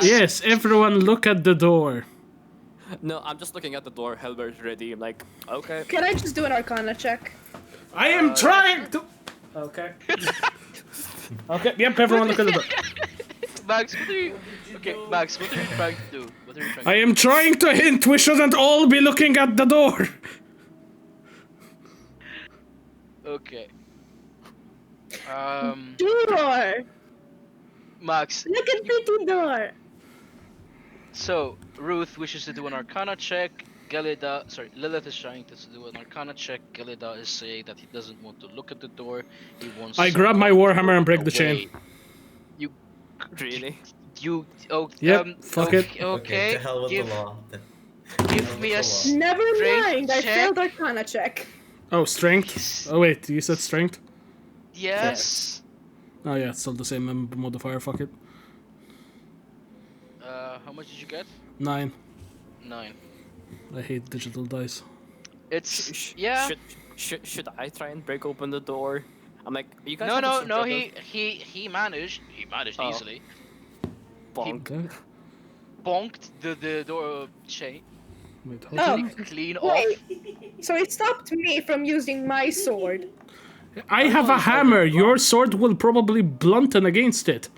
yes. Everyone, look at the door. No, I'm just looking at the door. Helbert's ready. I'm like, okay. Can I just do an Arcana check? I am trying to. Okay. Okay. Yep. Everyone, look at the door. Max, what are you? Okay, Max, what are you trying to do? What are you trying to I am trying to hint we shouldn't all be looking at the door. do? Okay. Door! Max. Look at the door! So Ruth wishes to do an Arcana check. Lilith is trying to do an Arcana check. Gelida is saying that he doesn't want to look at the door. He wants. I grab my someone to warhammer and look break the chain. away. You. Really? You. Oh. Yep, fuck it. Okay. to hell with give the law. give me a. Never Strength mind, I check. failed Arcana check. Oh, strength. Oh wait, you said strength. Yes. Oh yeah, it's still the same modifier. Fuck it. How much did you get? 9. 9. I hate digital dice. It's yeah. Should I try and break open the door? I'm like, you guys. No, have no, this no. together? He managed. He managed Oh. easily. Bonk. Okay. Bonked the door chain Wait, hold Oh. on. clean Wait, off. so it stopped me from using my sword. I have a hammer. Your sword will probably blunten against it.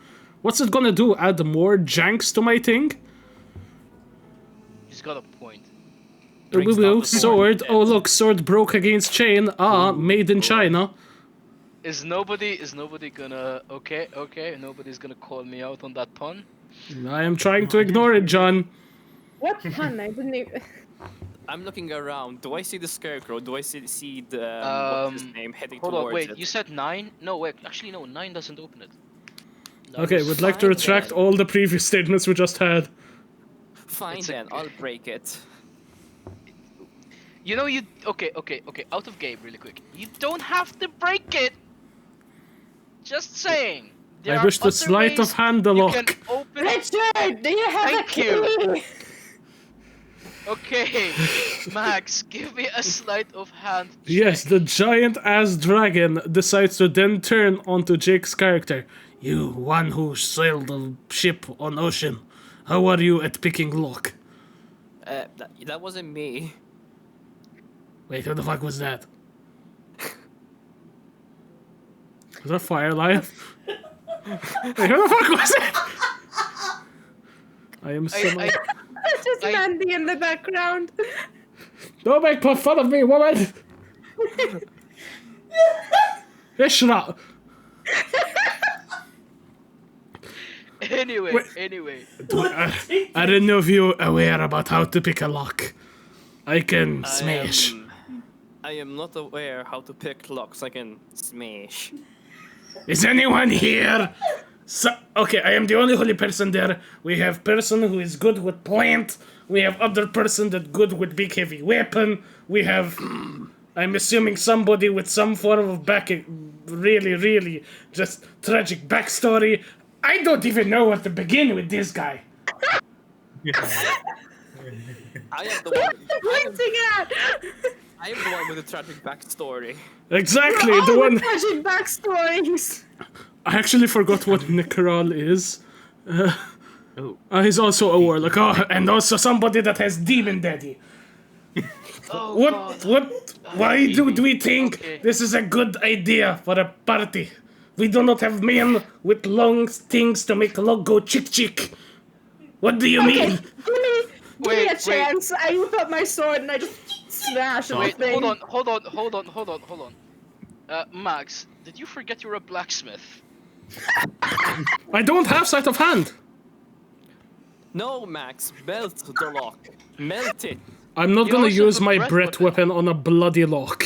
What's it gonna do? Add more janks to my thing? He's got a point. Brings down the Sword. sword. Oh look, sword broke against chain. Ah, made in China. Is nobody gonna okay? Nobody's gonna call me out on that pun. I am trying to ignore it, John. What pun? I didn't even... I'm looking around. Do I see the scarecrow? Do I see the what's his name heading Hold towards on, wait. it? You said 9? No, wait. Actually, no. 9 doesn't open it. Okay, would like to fine retract then. all the previous statements we just had. Fine It's a- then, I'll break it. You know you. Okay. Out of game, really quick. You don't have to break it. Just saying. There I are wish the other sleight of ways hand the you lock. can open it. Richard, do you have Thank a you. key? Okay, Max, give me a sleight of hand check. Yes, the giant ass dragon decides to then turn onto Jake's character. You, one who sailed the ship on ocean, how are you at picking lock? That wasn't me. Wait, who the fuck was that? Was that Firelight? Wait, who the fuck was it? I am so I, Just I- Mandy in the background. Don't make fun of me, woman! Ishra! anyway, Wait. anyway. I don't know if you're aware about how to pick a lock. I can smash. I am not aware how to pick locks. I can smash. Is anyone here? Okay, I am the only holy person there. We have person who is good with plant. We have other person that good with big heavy weapon. We have, I'm assuming somebody with some form of really just tragic backstory. I don't even know what to begin with this guy. I am the one. Pointing at. I am the one with the tragic backstory. Exactly, All the one. tragic backstories. I actually forgot what Nikral is. Oh. He's also a warlock. Oh, and also somebody that has demon daddy. Oh, What? God. What? Why do we think Okay. this is a good idea for a party? We do not have men with long things to make log go chick chick. What do you Okay, mean? give me Wait, a wait. chance. I whip up my sword and I just smash the Wait, thing. hold on. Max, did you forget you're a blacksmith? I don't have sight of hand. No, Max, melt the lock. Melt it. I'm not You gonna also use have a my breath breath weapon. weapon on a bloody lock.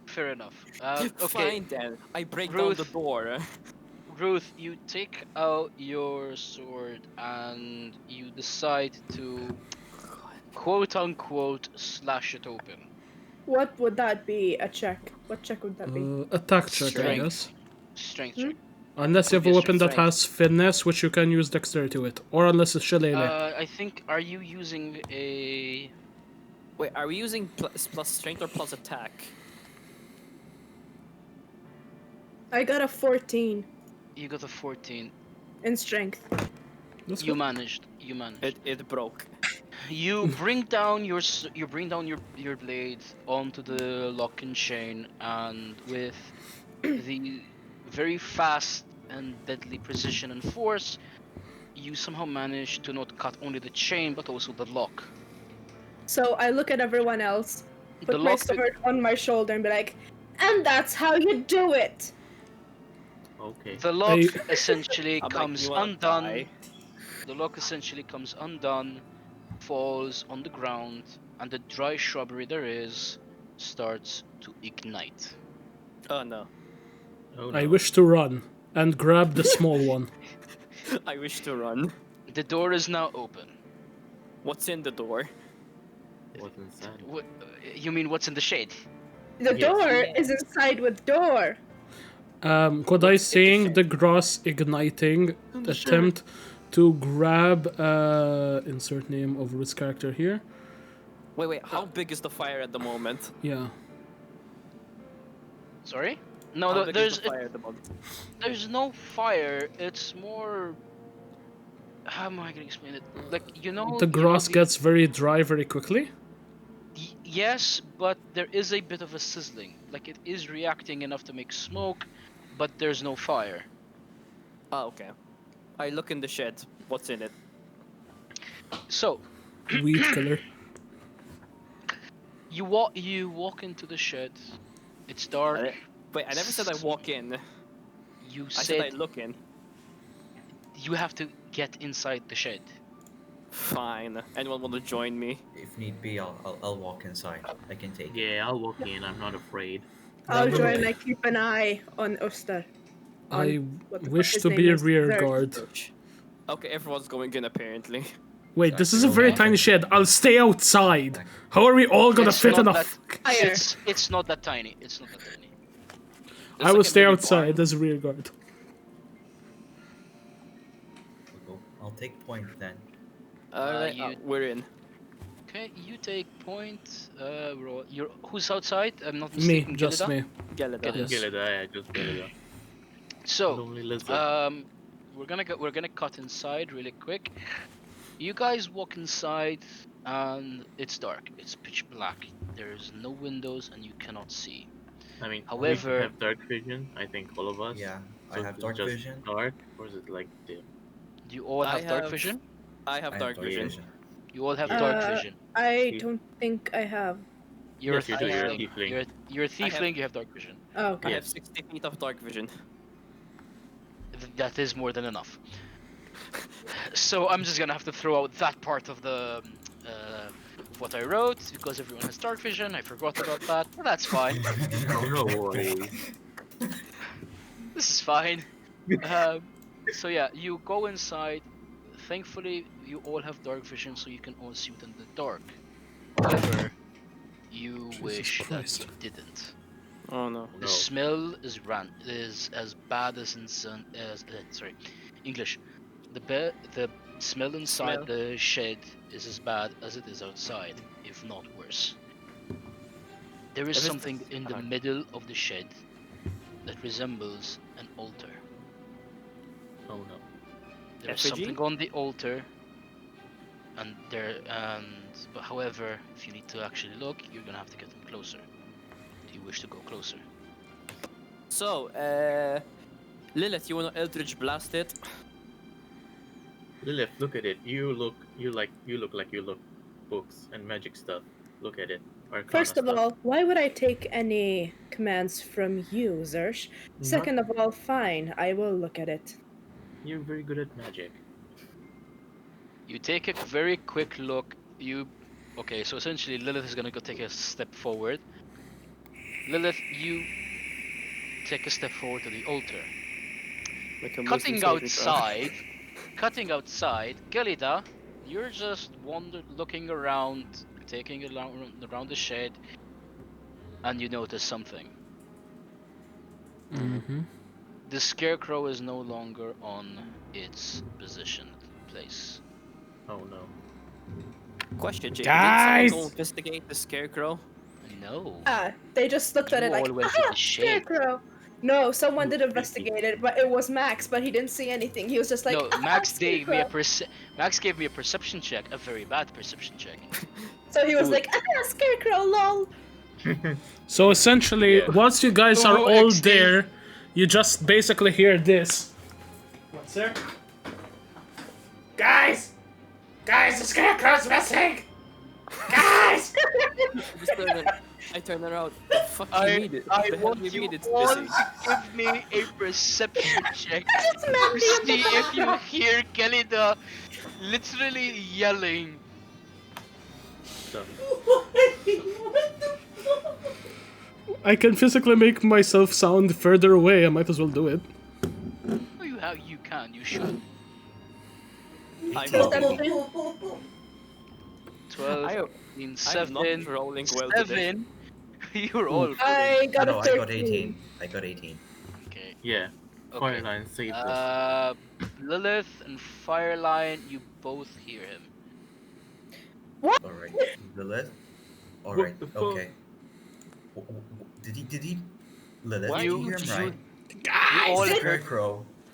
Fair enough. Okay, Fine then. I break down Ruth. the door. Ruth, you take out your sword and you decide to quote unquote slash it open. What would that be? A check. What check would that be? Attack check, I Strength. guess. Strength check. Unless you have a Yes, weapon that strength. has finesse, which you can use dexterity with, or unless it's shillelagh. I think, are you using a... Wait, are we using plus strength or plus attack? I got a 14 You got a 14. in strength. That's You good. managed. It broke. You bring down your blade onto the lock and chain, and with the very fast and deadly precision and force, you somehow manage to not cut only the chain but also the lock. So I look at everyone else, The put my lock. sword on my shoulder, and be like, "And that's how you do it." Okay. The lock They- essentially I'm like, comes "You wanna undone. die?" The lock essentially comes undone, falls on the ground, and the dry shrubbery there is starts to ignite. Oh no. Oh, no. I wish to run and grab the small one. I wish to run. The door is now open. What's in the door? What's inside? What, you mean what's in the shade? The Yes. door is inside with door. Could I sing the grass igniting attempt to grab insert name of Ruth's character here? Wait, how big is the fire at the moment? Yeah. Sorry? No, How big there's is the fire at the moment? there's no fire. It's more. How am I gonna explain it? Like The you know, grass the- gets very dry very quickly. Yes, but there is a bit of a sizzling. Like it is reacting enough to make smoke, but there's no fire. Oh, okay. I look in the shed. What's in it? So Weed killer. you walk into the shed. It's dark. Wait, I never said I walk in. You I said I said look in. you have to get inside the shed. Fine. Anyone want to join me? If need be, I'll walk inside. I can take it. Yeah, I'll walk in. I'm not afraid. I'll will join. be- I keep an eye on Uster. I what the fuck wish his to name be a is. rear There. guard. Okay, everyone's going in apparently. Wait, this is a very tiny shed. I'll stay outside. How are we all gonna It's fit in not a? that- Fire. It's not that tiny. It's not that tiny. I will stay outside as a rear guard. I'll take point then. Alright, you- we're in. Okay, you take point. You're who's outside? I'm not Me, mistaken. just Gilida? me. Gelida. Yes. Gilida, yeah, just Gilida. So, Lonely lizard. we're gonna cut inside really quick. You guys walk inside, and it's dark. It's pitch black. There's no windows, and you cannot see. I mean, we However, have dark vision. I think all of us. Yeah, I So have it's dark just vision. dark, or is it like dim? do you all I have dark have- vision? I have I dark have dark vision. vision. You all have Yeah. dark vision. I See? don't think I have. You're Yes, you a do, you're a tiefling. tiefling. You're a I have- tiefling. You have dark vision. Oh, I okay. have 60 feet of dark vision. That is more than enough. So I'm just gonna have to throw out that part of the of what I wrote because everyone has dark vision. I forgot about that, but that's fine. Oh no worries. This is fine. So yeah, you go inside. Thankfully, you all have dark vision, so you can all see in the dark. However, you Jesus wish Christ. that you didn't. Oh no. The No. smell is as bad as sorry, English. The smell inside Smell. the shed is as bad as it is outside, if not worse. There is If it's- something in the middle of the shed that resembles an altar. Oh no. There is Effigy? something on the altar, but however, if you need to actually look, you're gonna have to get them closer. Do you wish to go closer? So, Lilith, you wanna Eldritch Blast it? Lilith, look at it. You look like you look books and magic stuff. Look at it. Arcana First of stuff. all, why would I take any commands from you, Zersh? Second of all, fine, I will look at it. You're very good at magic. You take a very quick look. Okay, so essentially Lilith is gonna go take a step forward. Lilith, you take a step forward to the altar. Like a Cutting Muslim saving cutting outside, Gelida, you're just looking around, taking around the shed, and you notice something. Mm-hmm. The scarecrow is no longer on its positioned place. Oh no. Question, Jake. Guys! Did someone go investigate the scarecrow? No. They just looked at You it like, all went to aha, the shed. scarecrow! No, someone You did investigate it, but it was Max, but he didn't see anything. He was just like, No, aha, Max gave me a scarecrow. Max gave me a perception check, a very bad perception check. So he was Ooh. like, aha, scarecrow, lol! So essentially, Yeah. once you guys are Ooh, all XD. there, you just basically hear this. What's there? Guys! Guys, the scarecrow's missing! Guys! I turn around. The fuck you I mean it? I The hell want do you mean it's all busy? to give me a perception check It's to Mandy in see the if you back. hear Gelida literally yelling. Stuff. I can physically make myself sound further away, I might as well do it. Oh, you can, you should. I'm Just not, everything. 12, I- 15, I'm not 7, rolling well today. 7. You're all rolling. I got No, a I 13. got 18. I got 18. Okay. Yeah. Okay. Fireline saved us. Lilith and Fireline, you both hear him. Alright. Lilith? Alright, the fuck? okay. Did he? Lilith, What? did you hear him You- right? You all The heard.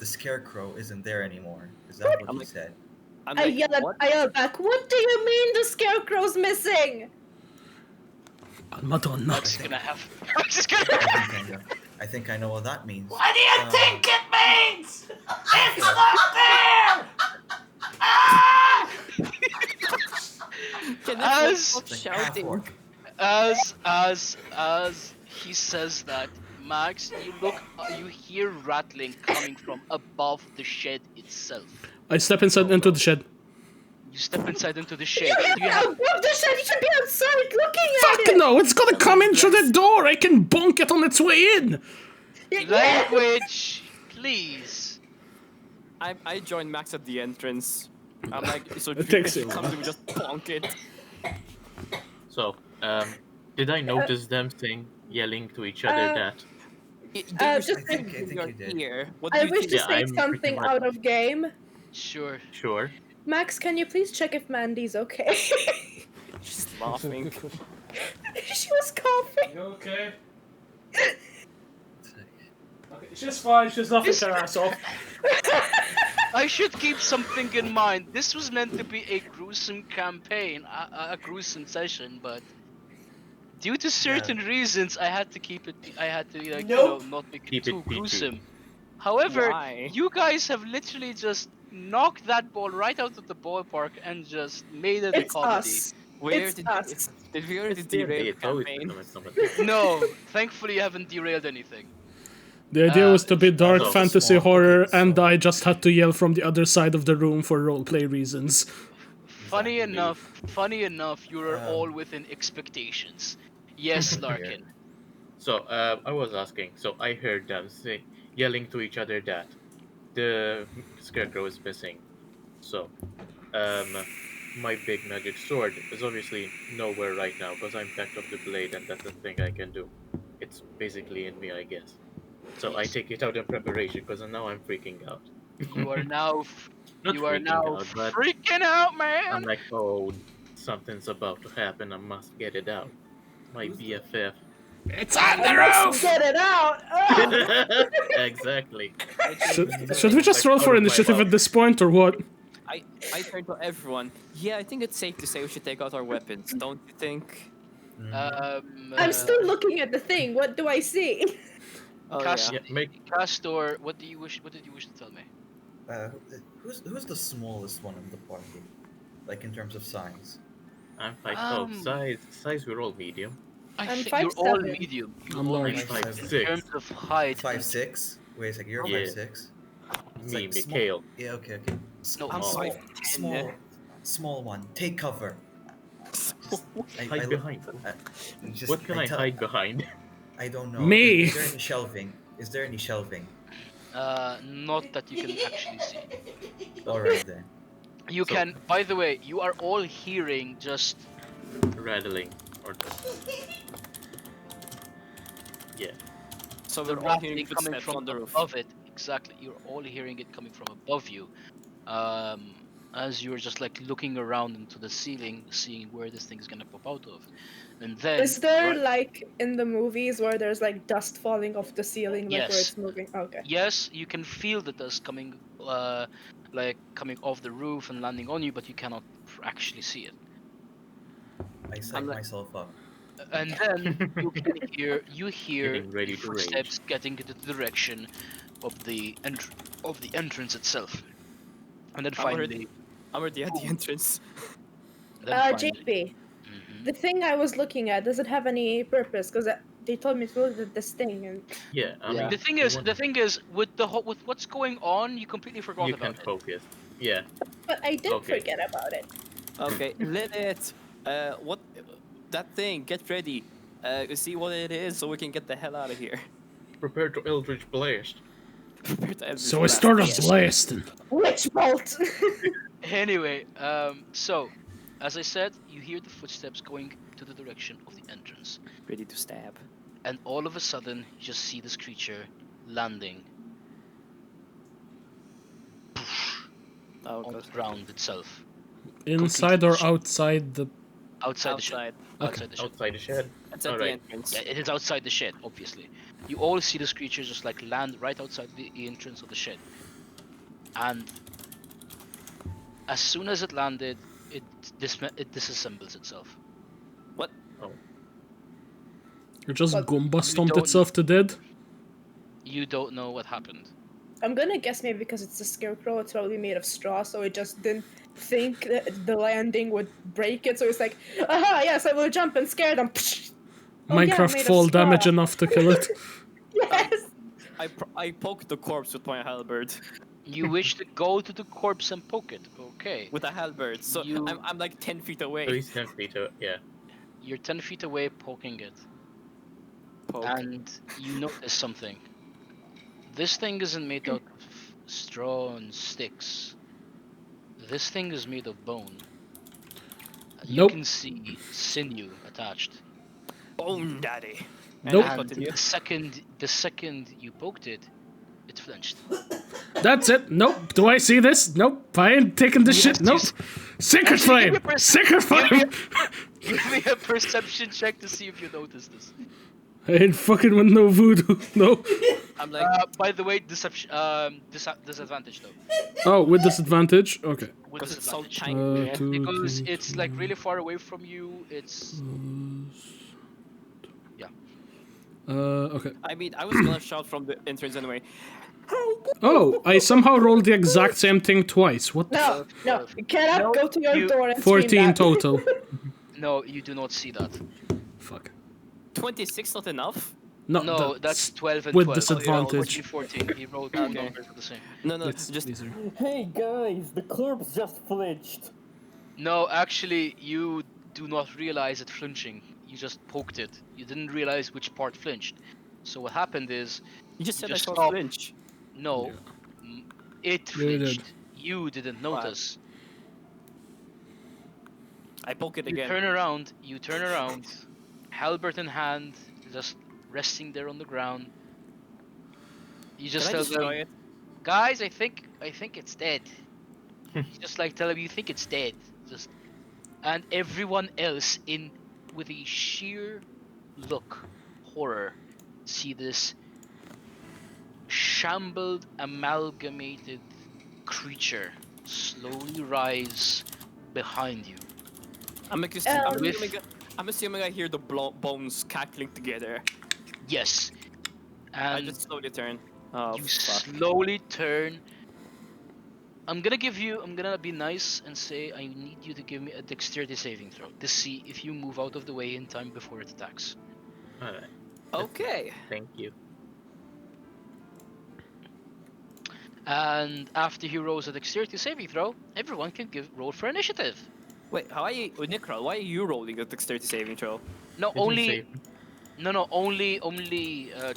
scarecrow isn't there anymore. Is that what I'm he like- said? I'm I like, yelled, what? I yelled back, what do you mean the scarecrow's missing? Madonna. Max is gonna have. Max is gonna. I think I know what that means. What do you think it means? It's not there! Can you As- stop It's like shouting? half-orc. As he says that, Max, you hear rattling coming from above the shed itself. I step inside into the shed. You step inside into the shed. You Do you have? above the shed, you should be outside looking at Fuck it! no, it's gonna come in through the door! I can bonk it on its way in! Language, please. I join Max at the entrance. I'm like, so It takes if you a comes, while. we just bonk it. So, did I notice them yelling to each other Uh, that? They were just- I think you're you did. here. What do I you wish think? to Yeah, say I'm pretty something much- out of game. Sure. Sure. Max, can you please check if Mandy's okay? She's laughing. She was coughing. Okay. She's fine. She's laughing her ass off. I should keep something in mind. This was meant to be a gruesome campaign, a gruesome session, but due to certain reasons, I had to keep it. I had to, like, not make it Keep it too PG. gruesome. However, Why? you guys have literally just knocked that ball right out of the ballpark and just made it a It's comedy. us. Where It's did us. did we already It's D&D, derail the it's always campaign? become something. No, thankfully you haven't derailed anything. The idea was to be dark no, fantasy small, horror, okay, and so- I just had to yell from the other side of the room for roleplay reasons. Funny Exactly. enough, you are all within expectations. Yes, Larkin. So, I was asking. So I heard them yelling to each other that the scarecrow is missing. So, my big magic sword is obviously nowhere right now because I'm packed of the blade, and that's the thing I can do. It's basically in me, I guess. So I Yes. take it out in preparation because now I'm freaking out. You are now, Not you are freaking now out, but freaking out, I'm man. like, oh, something's about to happen. I must get it out. My BFF. It's on the Let's roof! get it out. Ah! Exactly. Should we just roll Out for of my initiative mouth. at this point, or what? I turn to everyone. Yeah, I think it's safe to say we should take out our weapons, don't you think? I'm still looking at the thing. What do I see? Oh Cast- yeah. Yeah, Castor, what do you wish? What did you wish to tell me? Who's the smallest one in the party? Like in terms of size? I'm 5'12". Um, Size we're all medium. I I'm think you're all 5'7". medium. You're I'm all large. medium. I'm Five- In 5'6". terms of height, 5'6"? Wait a second, you're Yeah. 5'6"? It's Me, like small- Mikhail. Yeah, okay. No, I'm Small. 5'10". Small one. Take cover. Hide behind. What can I hide behind? I don't know. Me. Is there any shelving? Is there any shelving? not that you can actually see. Alright then. You So- can. By the way, you are all hearing just Rattling. Or yeah. So the we're all hearing rattling coming footsteps from on the roof. above it. Exactly, you're all hearing it coming from above you. As you're just like looking around into the ceiling, seeing where this thing is gonna pop out of, and then Is there right- like in the movies where there's like dust falling off the ceiling, like where Yes. it's moving? Okay. yes, you can feel the dust coming, like coming off the roof and landing on you, but you cannot actually see it. I psych like- myself up. And then you hear Getting ready the to rage. footsteps getting into the direction of the entrance itself, and then I'm finally, already at the entrance. JP, Mhm. the thing I was looking at, does it have any purpose? Because they told me to look at this thing, and Yeah. I Yeah. mean, The thing is, with with what's going on, you completely forgot you about can it. focus. Yeah. but I did Okay. forget about it. Okay, Lilith, what? That thing, get ready. See what it is so we can get the hell out of here. Prepare to Eldritch Blast. Prepare to end this So we blast. started Yes. blasting. Witch bolt. Anyway, so as I said, you hear the footsteps going to the direction of the entrance, Ready to stab. and all of a sudden, you just see this creature landing Oh on god. the ground itself, Inside or outside the. outside the shed. Outside. Outside the shed. Outside the shed. It's at the Alright. entrance. Yeah, it is outside the shed, obviously. You all see this creature just like land right outside the entrance of the shed. And as soon as it landed, it disassembles itself. What? It just But Goomba stomped don't- itself to dead. You don't know what happened. I'm gonna guess maybe because it's a scarecrow, it's probably made of straw, so it just didn't think that the landing would break it. So it's like, aha, yes, I will jump and scare them. Oh, yeah, Minecraft made of fall straw. damage enough to kill it. Yes. I poked the corpse with my halberd. You wish to go to the corpse and poke it. Okay. With a halberd. So You- I'm like 10 feet So away. he's 10 feet. Yeah. You're 10 feet away poking it. Poke. And you notice something. This thing isn't made out of straw and sticks. This thing is made of bone. You Nope. can see sinew attached. Bone daddy. Nope. I And continue. the second you poked it, it flinched. That's it. Nope. Do I see this? Nope. I ain't taking this Yes, shit. Nope. you Secret Actually, flame. give me a Secret give me flame. Give me a perception check to see if you notice this. I ain't fucking with no voodoo. No. I'm like, By the way, deception, disadvantage though. Oh, with disadvantage. Okay. With because it's so disadvantage. tiny. Two, Because three, it's like really far away from you. It's yeah. Okay. I mean, I was gonna shout from the entrance anyway. Oh, I somehow rolled the exact same thing twice. What the No, no, you cannot No, go to your you- door and scream 14 that. total. No, you do not see that. Fuck. 26 not enough? No, No, that's 12 and with 12. disadvantage. 14. He rolled two Okay. numbers at the same. No, It's just easier. Hey guys, the corpse just flinched. No, actually, you do not realize it flinching. You just poked it. You didn't realize which part flinched. So what happened is, you just said I just saw stop. flinch. no, it You did. flinched. You didn't notice. I poke it You again. turn around. You turn around. Halbert in hand, just resting there on the ground. You just Can I tell destroy them, it? guys, I think it's dead. You just like tell them you think it's dead. Just and everyone else in with a sheer look horror see this shambled amalgamated creature slowly rise behind you. I'm assuming I hear the bones cackling together. Yes, I and just slowly turn. Oh, you fuck. slowly turn. I'm gonna be nice and say I need you to give me a dexterity saving throw to see if you move out of the way in time before it attacks. All right. Okay. Thank you. And after he rolls a dexterity saving throw, everyone can roll for initiative. Wait, how are you, Nikral? Why are you rolling a dexterity saving throw? No, Did you save? only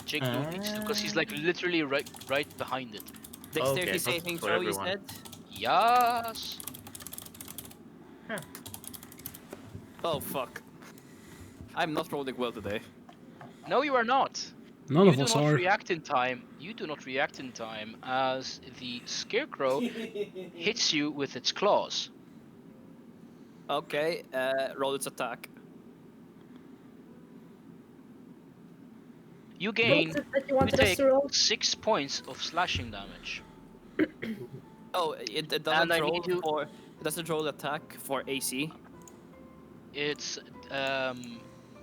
Jake don't needs to because he's like literally right behind it. Dexterity Okay, saving for throw, you everyone. said? Yes. Oh, fuck. I'm not rolling well today. No, you are not. None You of do us not are. react in time. You do not react in time as the scarecrow hits you with its claws. Okay, roll its attack. You gain. What's it that you You wanted us take to roll? 6 points of slashing damage. Oh, it And doesn't I roll need you. for... It doesn't roll attack for AC. It's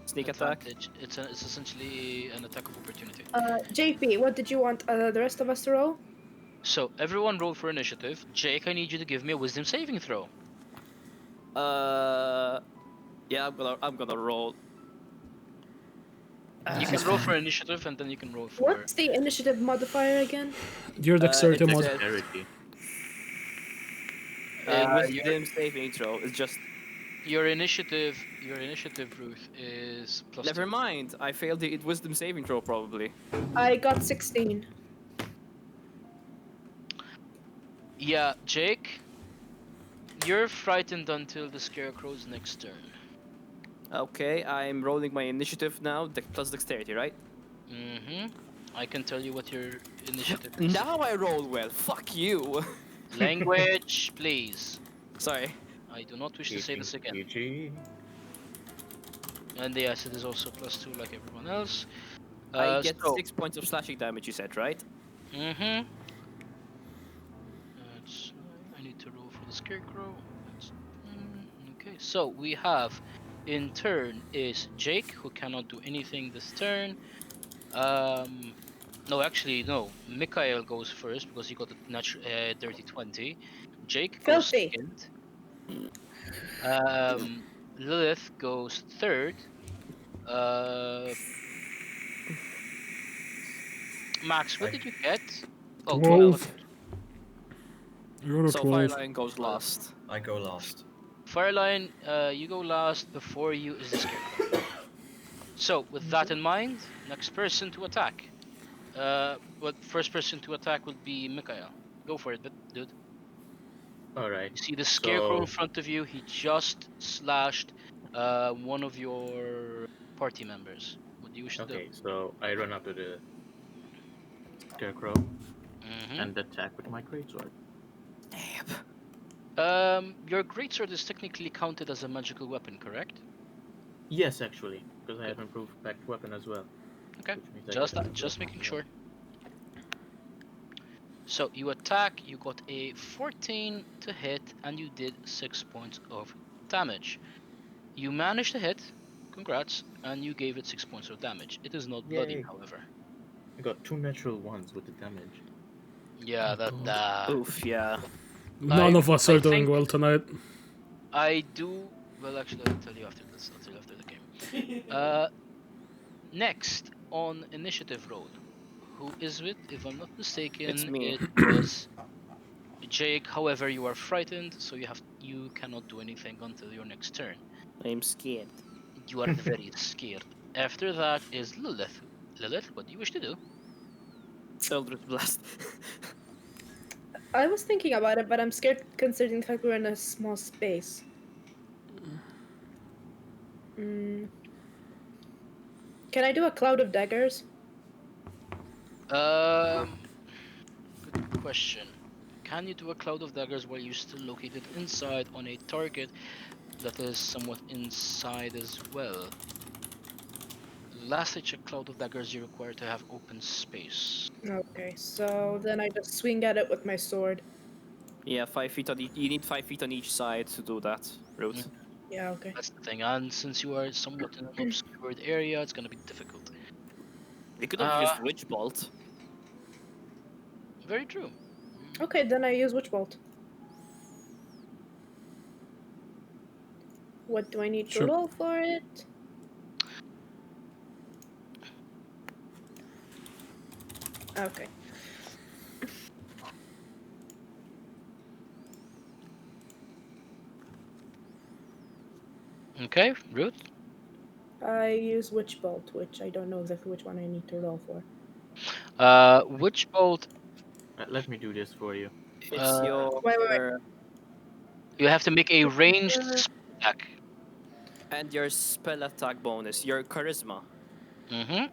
Sneak attack. advantage. It's essentially an attack of opportunity. JP, what did you want the rest of us to roll? So everyone roll for initiative. Jake, I need you to give me a wisdom saving throw. Yeah, I'm gonna roll. You can roll for initiative and then you can roll for. What's the initiative modifier again? Your dexterity it's mod. a- Dexterity. Wisdom saving throw. It's just... Your initiative, Ruth, is plus Never 2. mind. I failed the wisdom saving throw probably. I got 16. Yeah, Jake, you're frightened until the scarecrow's next turn. Okay, I'm rolling my initiative now. Plus dexterity, right? Mm-hmm. I can tell you what your initiative is. Now I roll well. Fuck you. Language, please. Sorry. I do not wish to say this again. GG. And yes, it is also plus 2 like everyone else. I get so, 6 points of slashing damage. You said, right? Mm-hmm. I need to roll for the scarecrow. Okay, so we have in turn is Jake, who cannot do anything this turn. No, actually, no. Mikhail goes first because he got a dirty 20. Jake goes Filthy. second. Lilith goes third. Max, what did you get? Oh, 12. You're a So 12. Fireline goes last. I go last. Fireline, you go last. Before you is the scarecrow. So, with that in mind, next person to attack. First person to attack would be Mikhail. Go for it, dude. All right. You see the scarecrow in So- front of you. He just slashed one of your party members. What do you wish to do? Okay, so I run up to the scarecrow Mhm. and attack with my greatsword. Your greatsword is technically counted as a magical weapon, correct? Yes, actually, because I have improved packed weapon as well. Okay, Which means I just get improved just weapon making as well. sure. So you attack, you got a 14 to hit, and you did 6 points of damage. You managed to hit, congrats, and you gave it 6 points of damage. It is not bloody, Yay! however. I got 2 natural 1s with the damage. Yeah, that God. Oof, yeah. None of us I are doing think well tonight. I do. Well, actually, I'll tell you after this. I'll tell you after the game. Next on initiative roll, who is it? If I'm not It's mistaken, me. it was Jake. However, you are frightened, so you cannot do anything until your next turn. I'm scared. You are very scared. After that is Lilith. Lilith, what do you wish to do? Eldritch Blast. I was thinking about it, but I'm scared considering the fact we're in a small space. Mm. Can I do a cloud of daggers? Um, Good question. Can you do a cloud of daggers while you're still located inside on a target that is somewhat inside as well? Last I checked, cloud of daggers you require to have open space. Okay, so then I just swing at it with my sword. Yeah, 5 feet on each. You need 5 feet on each side to do that route. Mm, Yeah, okay. That's the thing, and since you are somewhat in an obscured area, it's gonna be difficult. We could have Uh, used Witch Bolt. Very true. Okay, then I use Witch Bolt. What do I need to Sure. roll for it? Okay. Okay, Ruth. I use Witch Bolt, which I don't know exactly which one I need to roll for. Witch bolt. Let me do this for you. It's Uh, your Wait. you have to make a ranged attack. and your spell attack bonus, your charisma. Mm-hmm.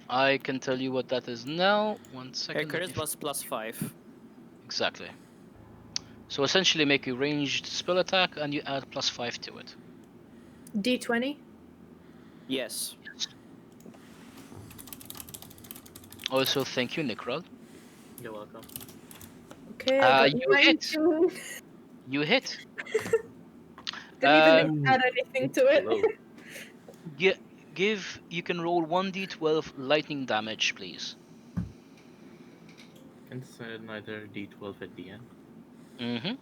I can tell you what that is now. One Your second. Let me. charisma's +5. Exactly. So essentially, make a ranged spell attack, and you add +5 to it. D20? Yes. Also, thank you, Nikrod. You're welcome. Okay, I got You hit. 19. You hit. Didn't even Um, add anything to it. Hello. give. You can roll 1d12 lightning damage, please. And send another D12 at the end. Mm-hmm.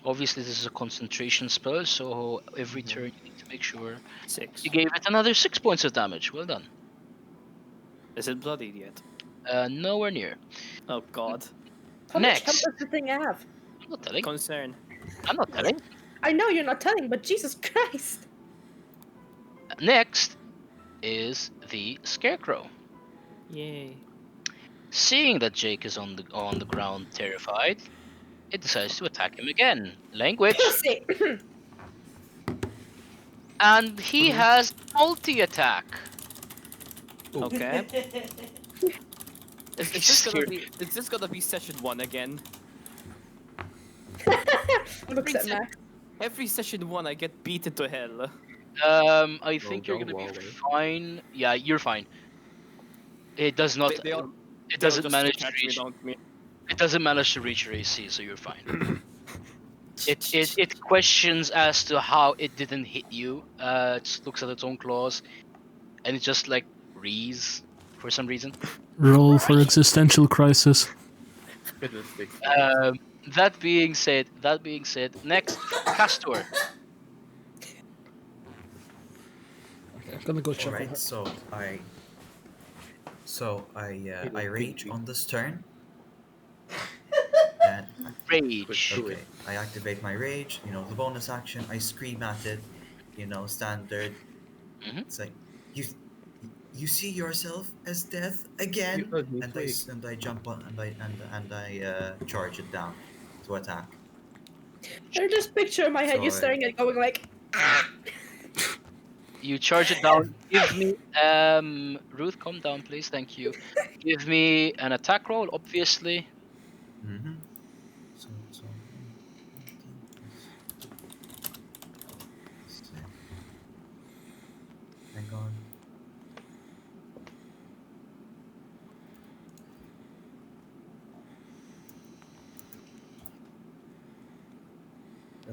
Obviously, this is a concentration spell, so every Mhm. turn you need to make sure 6. you gave it another 6 points of damage. Well done. Is it bloodied yet? Nowhere near. Oh god. How much health Next. does the thing have? I'm not telling. Concern. I'm not telling. I know you're not telling, but Jesus Christ! Next is the Scarecrow. Yay. Seeing that Jake is on the ground, terrified, it decides to attack him again. Language, Pussy! and he has multi-attack. Okay. Is this Scared. gonna be session 1 again? Looks at se- Max. Every session 1 I get beaten to hell. I No, think you're don't gonna be worry. fine. Yeah, you're fine. It does not. They all It they all doesn't just manage to catch me, reach. don't me. It doesn't manage to reach your AC, so you're fine. It questions as to how it didn't hit you. It just looks at its own claws, and it just like breathes for some reason. Roll for existential crisis. Fiddlesticks, guys. Um, that being said, next Castor. Okay, I'm gonna go check on her. Alright, I It'll rage be on this turn. And Rage. Do it. okay, I activate my rage, the bonus action, I scream at it, standard. Mhm. It's like you you see yourself as death You again, ugly and twig. I jump on and I charge it down to attack. I just picture in my head So you staring at it going like, ah! You charge it down. Give me Ruth, calm down, please. Thank you. Give me an attack roll, obviously. mm-hmm. So 19 plus 2 plus 7.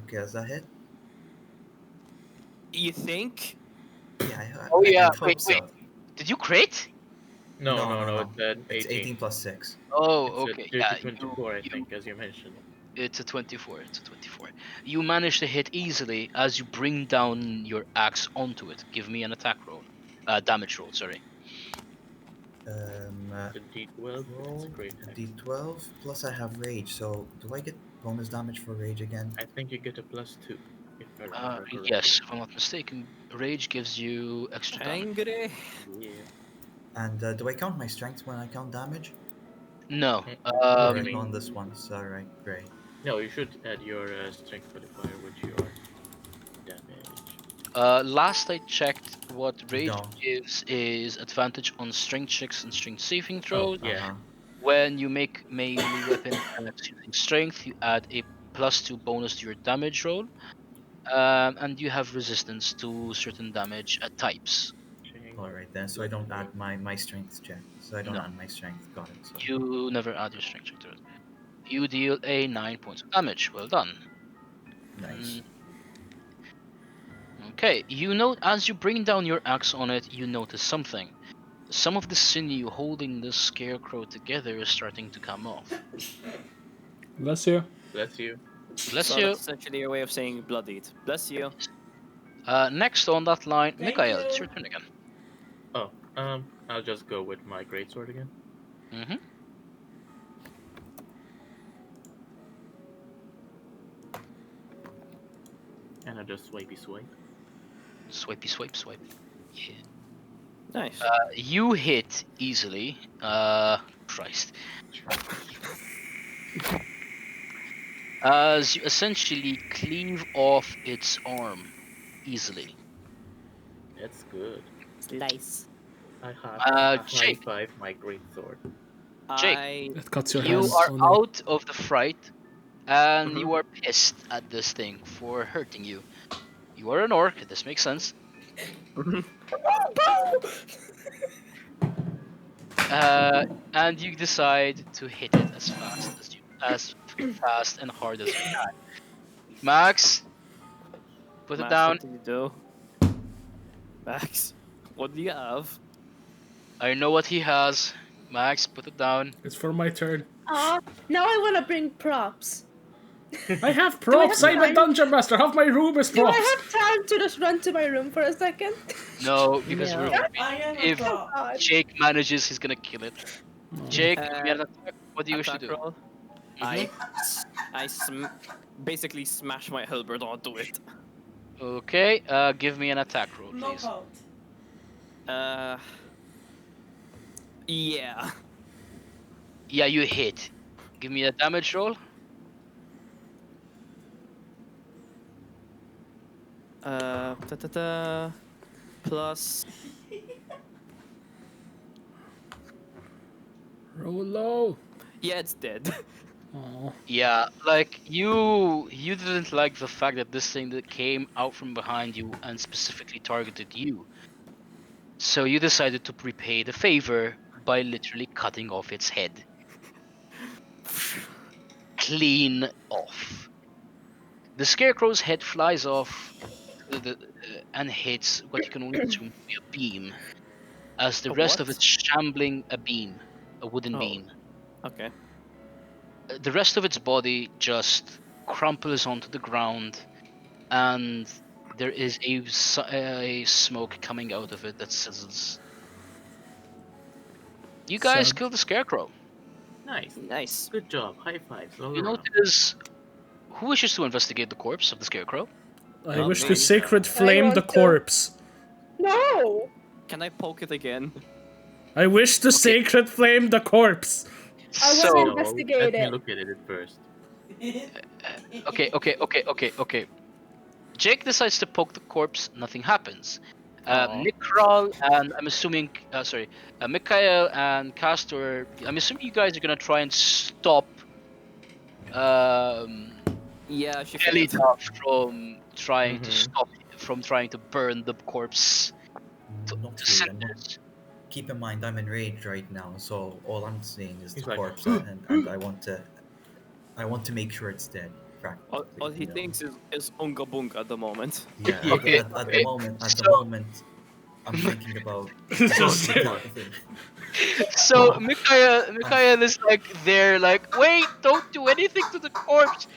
Okay, is that hit? You think? Yeah, Oh yeah, I hope wait. so. Did you crit? No, No, no, no, no. no. It's an It's 18. 18 plus 6. Oh, It's a okay. dirty Yeah, 24, I you think, as you mentioned. it's a 24. It's a 24. You manage to hit easily as you bring down your axe onto it. Give me an attack roll. Damage roll, sorry. It's a D12. It's a Roll great a axe. d12 plus I have rage. So do I get bonus damage for rage again? I think you get a +2, if I remember correctly. Yes, if I'm not mistaken, rage gives you extra damage. Angry? Yeah. And do I count my strength when I count damage? No. All I right, mean, not on this one. So, all right, great. no, you should add your strength modifier with your damage. Last I checked, what You rage don't. gives is advantage on strength checks and strength saving Oh, throws. yeah. Uh-huh. When you make melee weapon attacks using strength, you add a +2 bonus to your damage roll, and you have resistance to certain damage types. Ching, All right then. So I don't Bloodborne. add my strength check. So I don't No, add my strength. Got it. So you never add your strength check to it. You deal a 9 points of damage. Well done. nice. Okay, you note as you bring down your axe on it, you notice something. Some of the sinew holding the scarecrow together is starting to come off. Bless you. Bless you. Bless So you. that's essentially your way of saying bloodied. Bless you. Next on that line, Mikhail, it's your turn again. Oh, I'll just go with my greatsword again. Mm-hmm. And I'll just swipey swipe. Swipey swipe swipe. Yeah. Nice. You hit easily. Christ. As you essentially cleave off its arm easily. That's good. Slice. I high Jake, five my greatsword. Jake, I It cuts your you hands. are Oh no. out of the fright, and Mhm. you are pissed at this thing for hurting you. You are an orc. This makes sense. And you decide to hit it as fast and hard as you can. Max, put it Max, down. what do you do? Max, what do you have? I know what he has. Max, put it down. It's for my turn. Now I want to bring props. I have Do I props. have I'm a time? dungeon master. Have my room as Do I props. have time to just run to my room for a second? No, because No. if God. Jake manages, he's gonna kill it. Jake, give me Uh, an attack. What do you wish to Attack do? roll. Basically smash my halberd onto it. Okay, give me an attack roll, please. Uh, yeah. Yeah, you hit. Give me a damage roll. Plus. Roll low. Yeah, it's dead. Oh. Yeah, like you didn't like the fact that this thing that came out from behind you and specifically targeted you. So you decided to repay the favor by literally cutting off its head. Clean off. The scarecrow's head flies off and hits what you can only assume to be a beam, as the A rest of what? it's shambling a wooden Oh. beam. Okay. The rest of its body just crumples onto the ground, and there is a smoke coming out of it that sizzles. You guys Sad. killed the scarecrow. Nice. Nice. Good job. High fives all You around. notice who wishes to investigate the corpse of the scarecrow? I Not wish me. to sacred flame want the to. corpse. No! Can I poke it again? I wish to sacred flame the corpse. I So, wanna No, investigate let me it. look at it first. okay. Jake decides to poke the corpse. Nothing happens. Aw. Mikral and Mikhail and Castor. I'm assuming you guys are gonna try and stop Yeah, she Elida failed. from trying to burn the corpse Not to really. cinders. Keep in mind, I'm enraged right now, so all I'm seeing is He's the like, corpse, and I want to make sure it's dead. practically. All he thinks is Unga Bunga at the moment. Yeah, Okay, at the okay. moment, So, I'm thinking about It's just decapitating. so Mikhail is like there, like, wait, don't do anything to the corpse.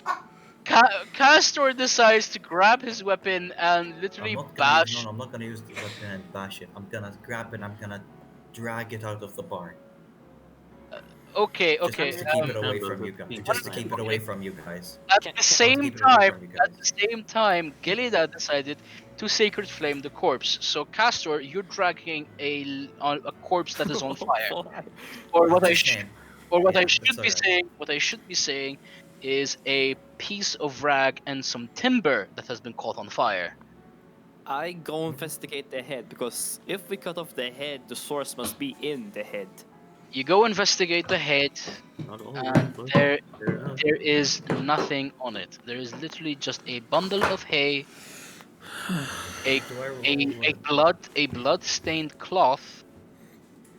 Castor decides to grab his weapon and I'm literally not gonna use no, bash. no, I'm not gonna use the weapon and bash it. I'm gonna grab it. I'm gonna drag it out of the barn. Okay, Just okay. to keep Some it away symbols from of you guys. peace, Just to man. keep it away Okay. from you guys. At Can, the can, I want to same keep it away time, from you at guys. the same time, Gelida decided to sacred flame the corpse. So Castor, you're dragging a corpse that is on fire. Why? Or what That's I his sh- name. or what I Yeah, should that's be alright. saying, what I should be saying, is a piece of rag and some timber that has been caught on fire. I go investigate the head because if we cut off the head, the source must be in the head. You go investigate the head, Not always, and but there fair enough. there is nothing on it. There is literally just a bundle of hay, a Do I roll? a blood stained cloth,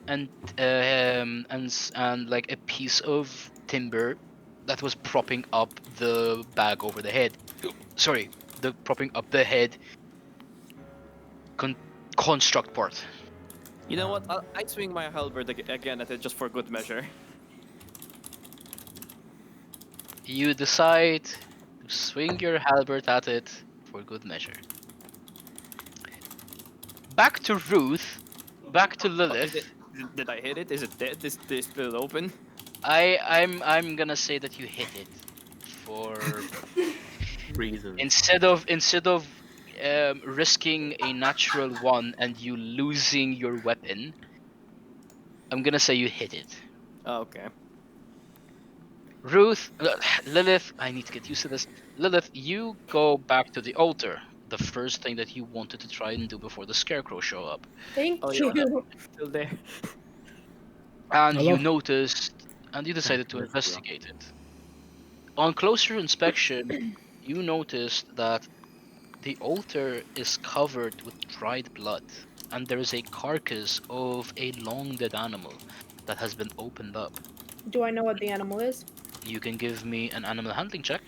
and and like a piece of timber that was propping up the bag over the head. Sorry, the propping up the head con- construct part. You know what? Um, I swing my halberd again at it just for good measure. You decide to swing your halberd at it for good measure. Back to Ruth, back to Oh, is it? Lilith. Did I hit it? Is it dead? Is this still open? I'm gonna say that you hit it for Reasons. instead of risking a natural one and you losing your weapon. I'm gonna say you hit it. Oh, okay. Ruth, Lilith, I need to get used to this. Lilith, you go back to the altar. The first thing that you wanted to try and do before the scarecrow show up. Thank Oh yeah, you. still there. And you Hello. noticed, and you decided to Thankless, bro. investigate it. On closer inspection, you noticed that the altar is covered with dried blood, and there is a carcass of a long dead animal that has been opened up. Do I know what the animal is? You can give me an animal handling check.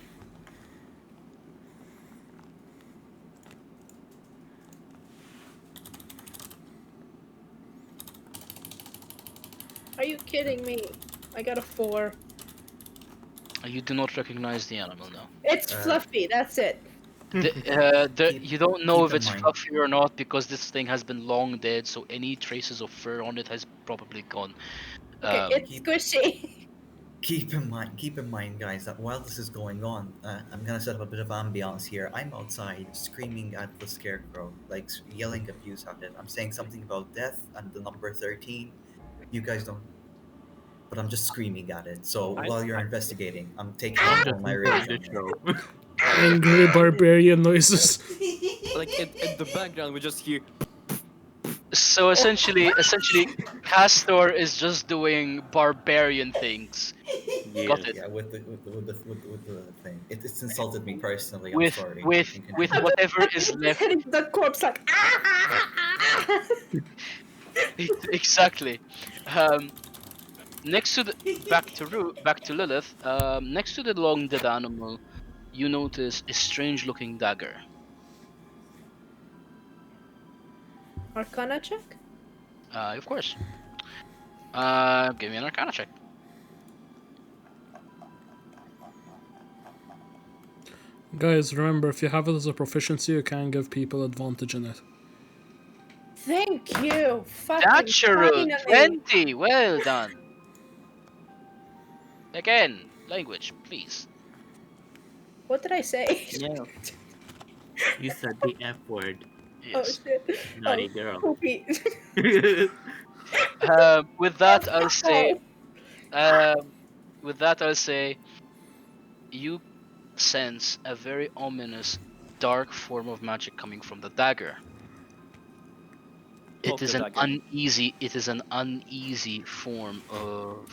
Are you kidding me? I got a 4. You do not recognize the animal, no. It's fluffy. That's it. You don't know keep if in it's mind. fluffy or not because this thing has been long dead, so any traces of fur on it has probably gone. Okay, it's Keep squishy. keep in mind, guys, that while this is going on, I'm gonna set up a bit of ambiance here. I'm outside screaming at the scarecrow, like yelling abuse at it. I'm saying something about death and the number 13. You guys don't, but I'm just screaming at it. So I, while you're I investigating, I'm taking I'm out just all my enjoying rage the on you. show. Angry barbarian noises. like in the background we just hear. So essentially, Castor is just doing barbarian things. Yeah. Got it. Yeah, with the thing. It's insulted me personally. I'm With sorry. with You can with continue. whatever is left. Hitting the corpse like Exactly. Um, next to the back to Lilith. Next to the long dead animal, you notice a strange-looking dagger. Arcana check? Of course. Give me an Arcana check. Guys, remember, if you have it as a proficiency, you can give people advantage in it. Thank you. Fucking Natural finally. 20. Well done. Again, language, please. What did I say? Yeah. You said the F word, Oh Yes. shit. naughty Oh, girl. poopy. With that, I'll say. Oh, Um, with that, I'll say. You sense a very ominous, dark form of magic coming from the dagger. It Poke is the an dagger. uneasy. It is an uneasy form of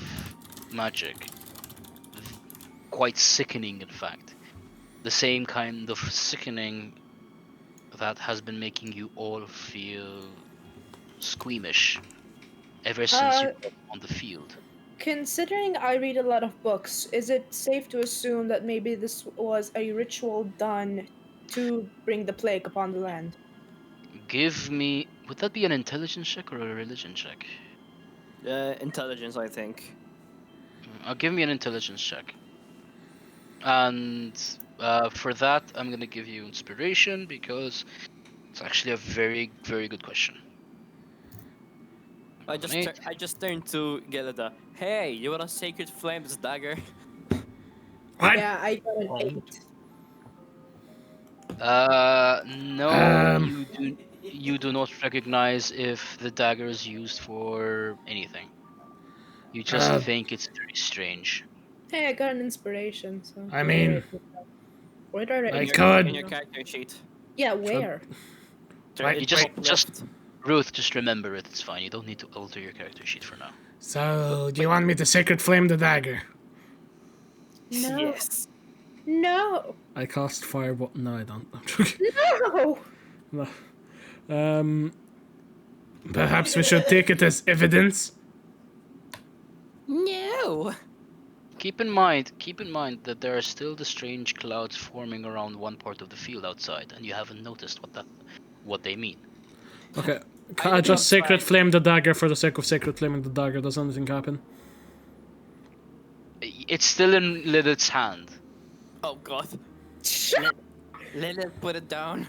magic. Quite sickening, in fact. The same kind of sickening that has been making you all feel squeamish ever since you got on the field. Considering I read a lot of books, is it safe to assume that maybe this was a ritual done to bring the plague upon the land? Give me. Would that be an intelligence check or a religion check? Intelligence, I think. Give me an intelligence check. And for that, I'm gonna give you inspiration because it's actually a very, very good question. I just Eight. I just turned to Gelida. Hey, you want a sacred flames dagger? What? Yeah, I got an Oh. 8. No, you do not recognize if the dagger is used for anything. You just Uh, think it's very strange. Hey, I got an inspiration, so. I mean, Where do I write I In inspiration? could- your character sheet. Yeah, where? Right, It's just- top just- left. Ruth, just remember it. It's fine. You don't need to alter your character sheet for now. So, do you want me to sacred flame the dagger? No. Yes. No! I cast fireball. No, I don't. I'm joking. No! Perhaps we should take it as evidence. No. Keep in mind that there are still the strange clouds forming around one part of the field outside, and you haven't noticed what they mean. Okay, I can I look just sacred outside. flame the dagger for the sake of sacred flaming the dagger? Does anything happen? It's still in Lilith's hand. Oh god. Shut Lilith, put it down.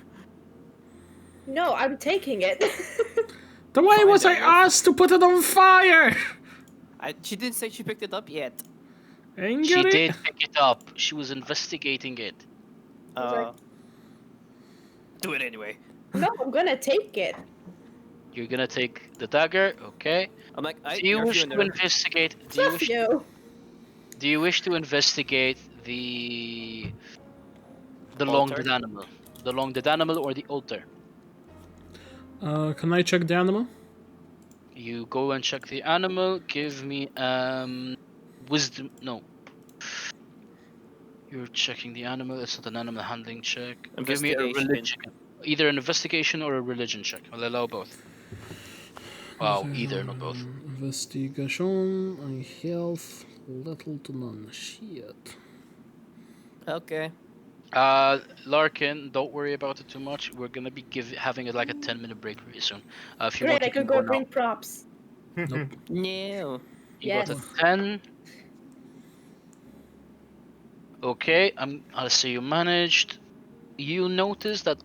No, I'm taking it. Then why Fine, was I then, Wolf. asked to put it on fire? She didn't say she picked it up yet. Angry? She did pick it up. She was investigating it. Do it anyway. No, I'm gonna take it. You're gonna take the dagger, okay? I'm like, Do you wish to investigate? Fuck you. Do you wish to investigate the Altar? long-dead animal, the long-dead animal, or the altar? Can I check the animal? You go and check the animal. Give me wisdom. No. You're checking the animal. It's not an animal handling check. Give me a Investigation. religion. Either an investigation or a religion check. I'll allow both. Wow, either, not both. Investigation. I have little to none. Shit. Okay. Larkin, don't worry about it too much. We're gonna be having like a 10-minute break very soon. If you Great, want, I you can could go now. bring props. Nope. No. You got a Yes. 10. Okay, I'll say you managed. You notice that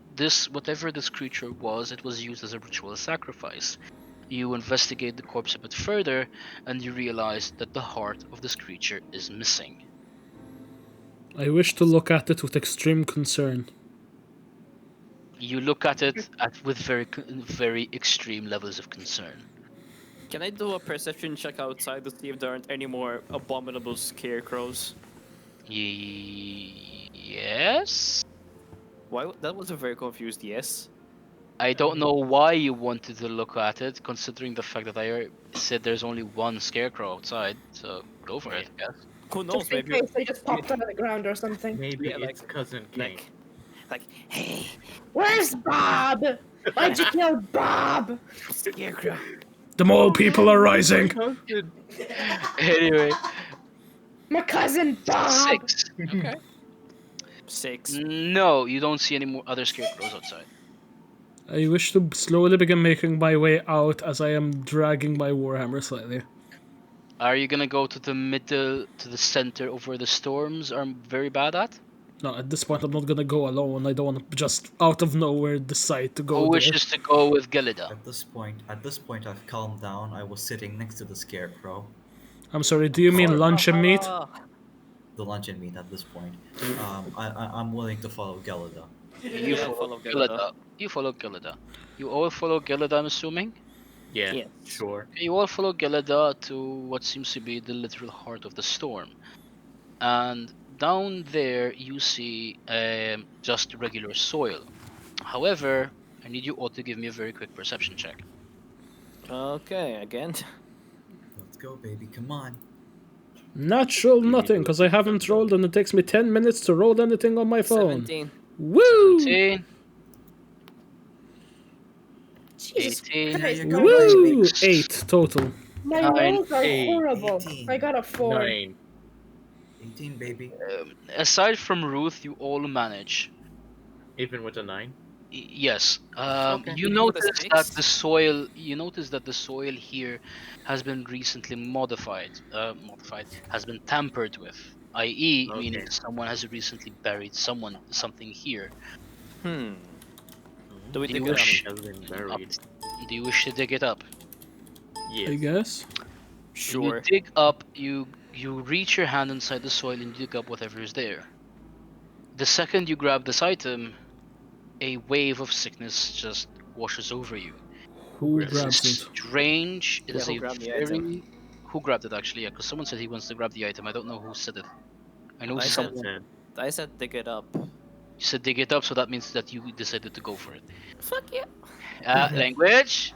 whatever this creature was, it was used as a ritual sacrifice. You investigate the corpse a bit further, and you realize that the heart of this creature is missing. I wish to look at it with extreme concern. You look at it with very extreme levels of concern. Can I do a perception check outside to see if there aren't any more abominable scarecrows? Yes? Why? That was a very confused yes. I don't know why you wanted to look at it, considering the fact that I said there's only one scarecrow outside. So go for it, I guess. Who knows? Just in Maybe. case they just popped out of the ground or something. Maybe Yeah, it's cousin King. Like, hey, Where's Bob? Why'd you kill Bob? scarecrow. The mole people are rising. Anyway, My cousin Bob. 6. Okay. 6. No, you don't see any more other scarecrows outside. I wish to slowly begin making my way out as I am dragging my warhammer slightly. Are you gonna go to the middle, to the center of where the storms are very bad at? No, at this point I'm not gonna go alone. I don't want to just out of nowhere decide to go Who there. wishes to go with Gelida? At this point, I've calmed down. I was sitting next to the scarecrow, I'm sorry, do you mean lunch and meat? the luncheon meat. At this point, I'm willing to follow Gelida. You follow Gelida. You follow Gelida. You all follow Gelida, I'm assuming? Yeah, Yes. sure. You all follow Gelida to what seems to be the literal heart of the storm. And down there you see just regular soil. However, I need you all to give me a very quick perception check. Okay, again. Let's go, baby. Come on. Natural nothing, because I haven't rolled and it takes me 10 minutes to roll anything on my phone. 17. Woo! 17, Jesus 18, Christ. There you go, Woo! baby. 8 total. My Nine. rolls are Eight. horrible. 18. I got a 4. 9. 18, baby. Aside from Ruth, you all manage. Even with a 9. Yes. Okay. You Even with a notice that the 6? soil. You notice that the soil here has been recently modified. Modified has been tampered with, i.e., meaning Okay. someone has recently buried something here. Hmm. Do we Do you dig it up? Something wish has been up? buried. Do you wish to dig it up? I Yes. guess. You Sure. dig up. You reach your hand inside the soil and you dig up whatever is there. The second you grab this item, a wave of sickness just washes over you. Who It's a grabs it? strange. It Yeah, is who a grabbed the item? very. Who grabbed it actually? Yeah, because someone said he wants to grab the item. I don't know who said it. I know I said, someone. I said dig it up. You said dig it up, so that means that you decided to go for it. Fuck yeah. Language.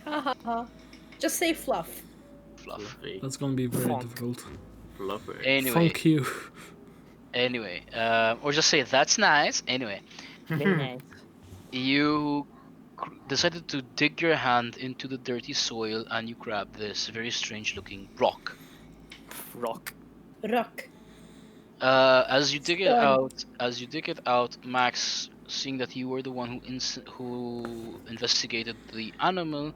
Ha ha ha. Just say fluff. Fluff. Fluffy. That's gonna be very Funk. difficult. Fluffer. Anyway. Funk you. Anyway. Or just say that's nice. Anyway. Very nice. You decided to dig your hand into the dirty soil and you grab this very strange looking rock. Rock. Rock. Stone. As you dig it out, Max, seeing that you were the one who investigated the animal,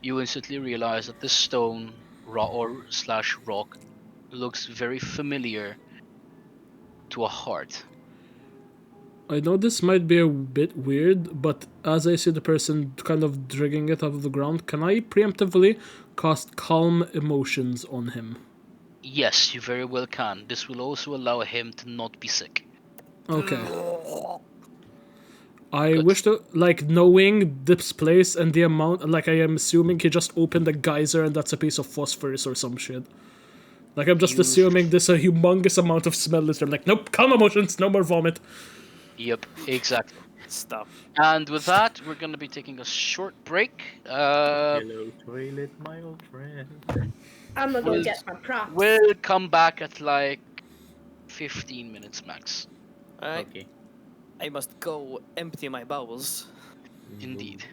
you instantly realize that this stone or slash rock looks very familiar to a heart. I know this might be a bit weird, but as I see the person kind of digging it out of the ground, can I preemptively cast Calm Emotions on him? Yes, you very well can. This will also allow him to not be sick. Okay. I Good. wish to, like, knowing this place and the amount, like, I am assuming he just opened a geyser and that's a piece of phosphorus or some shit. Like, I'm just You assuming this a humongous amount of smell is there. Like, nope, calm emotions, no more vomit. Yep, exactly. Stop. And with that, we're gonna be taking a short break. Hello, toilet, my old friend. I'm gonna go We'll get my props. we'll come back at like 15 minutes max. Alright. Okay. I must go empty my bowels. Indeed.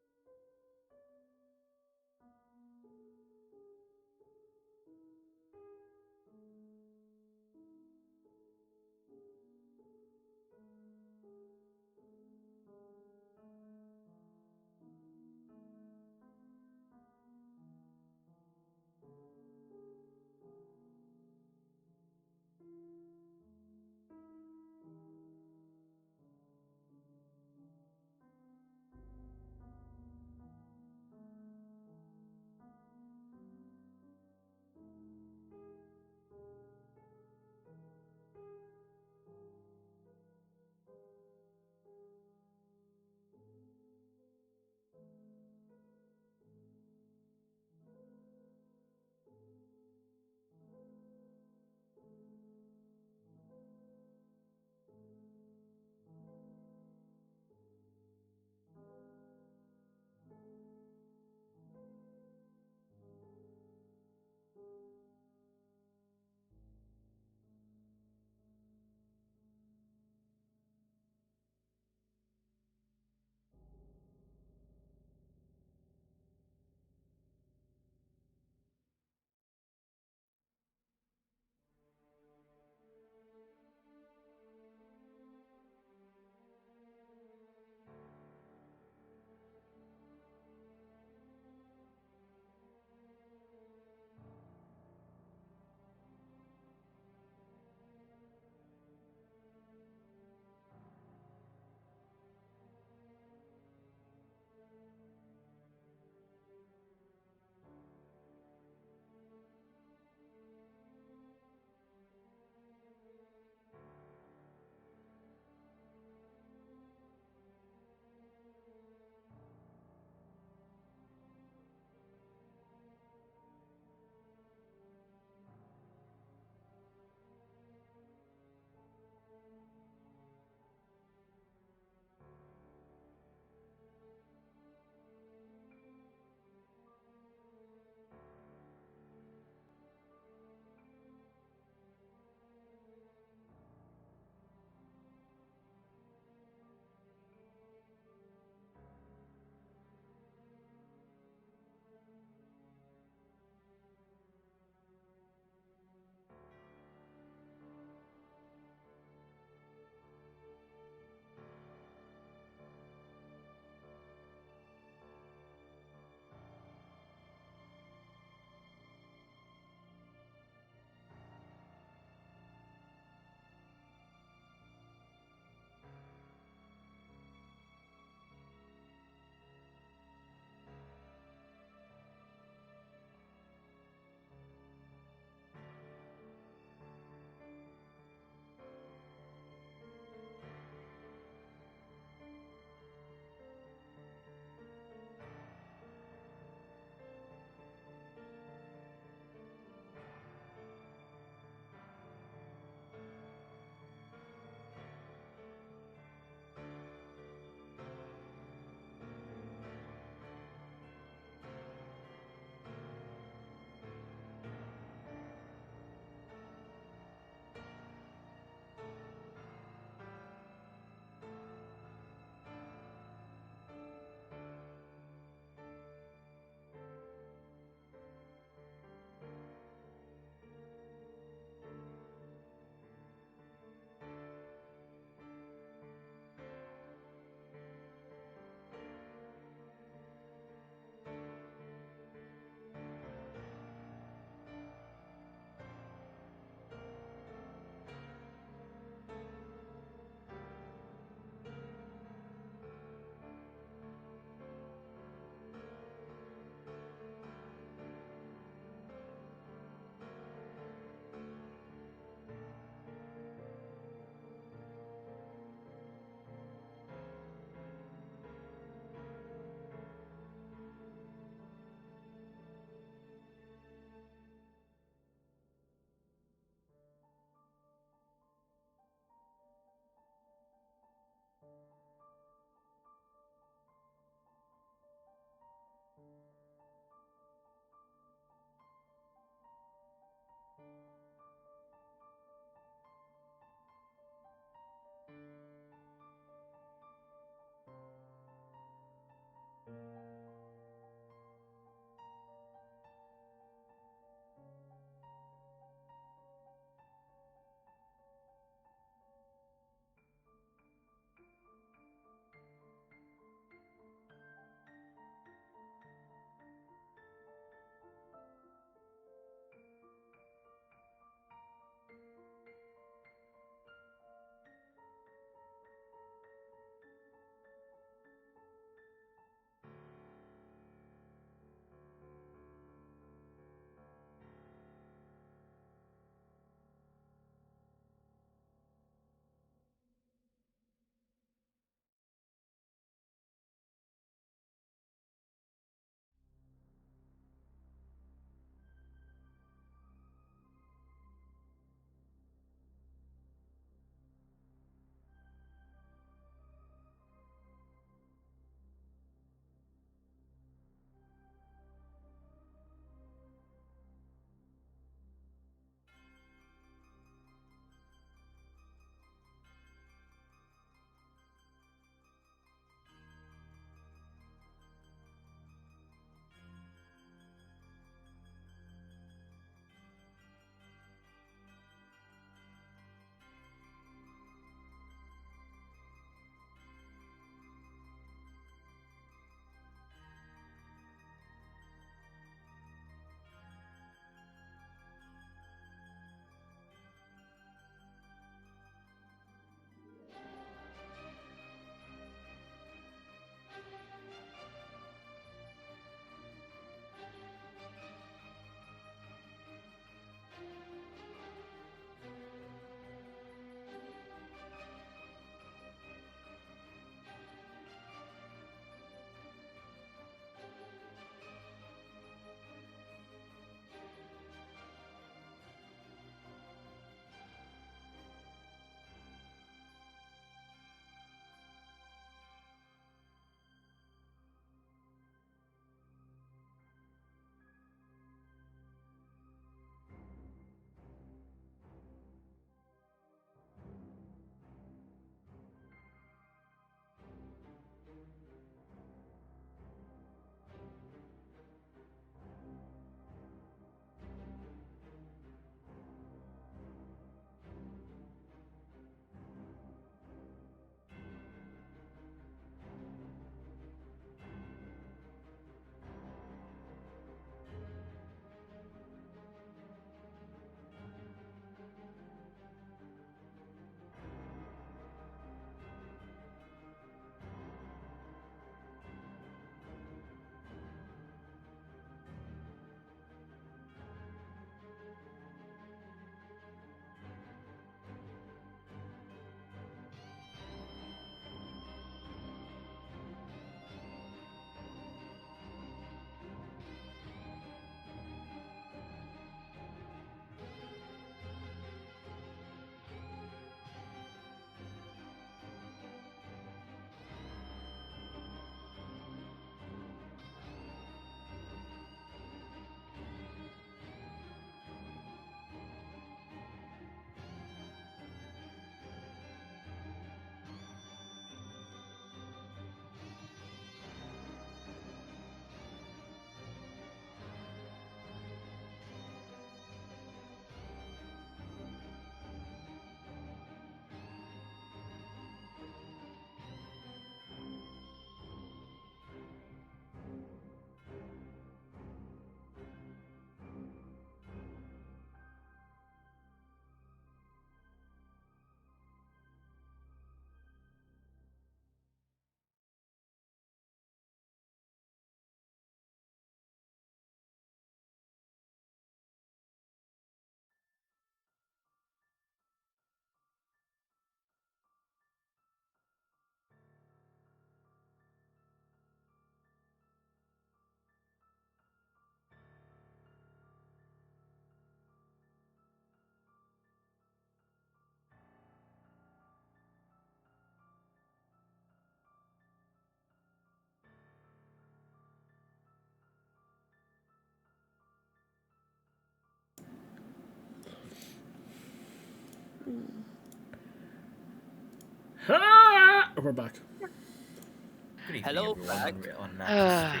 We're back. Good evening, Hello, everyone, back. on Max's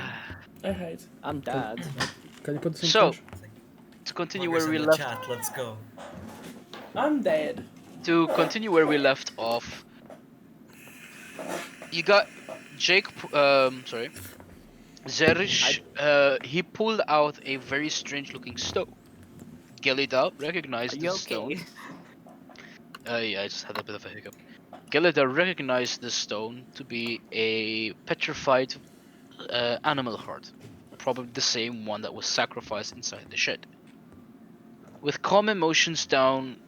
stream. Alright. I'm Dad. Can you put this in So, French? to continue Muggers where in we the left, chat, let's go. I'm dead. off, you got Jake. Sorry, Zerish. He pulled out a very strange-looking stone. Gelida recognized Are the you stone. okay? Yeah, I just had a bit of a hiccup. Gelida recognized the stone to be a petrified animal heart, probably the same one that was sacrificed inside the shed. With calm emotions down,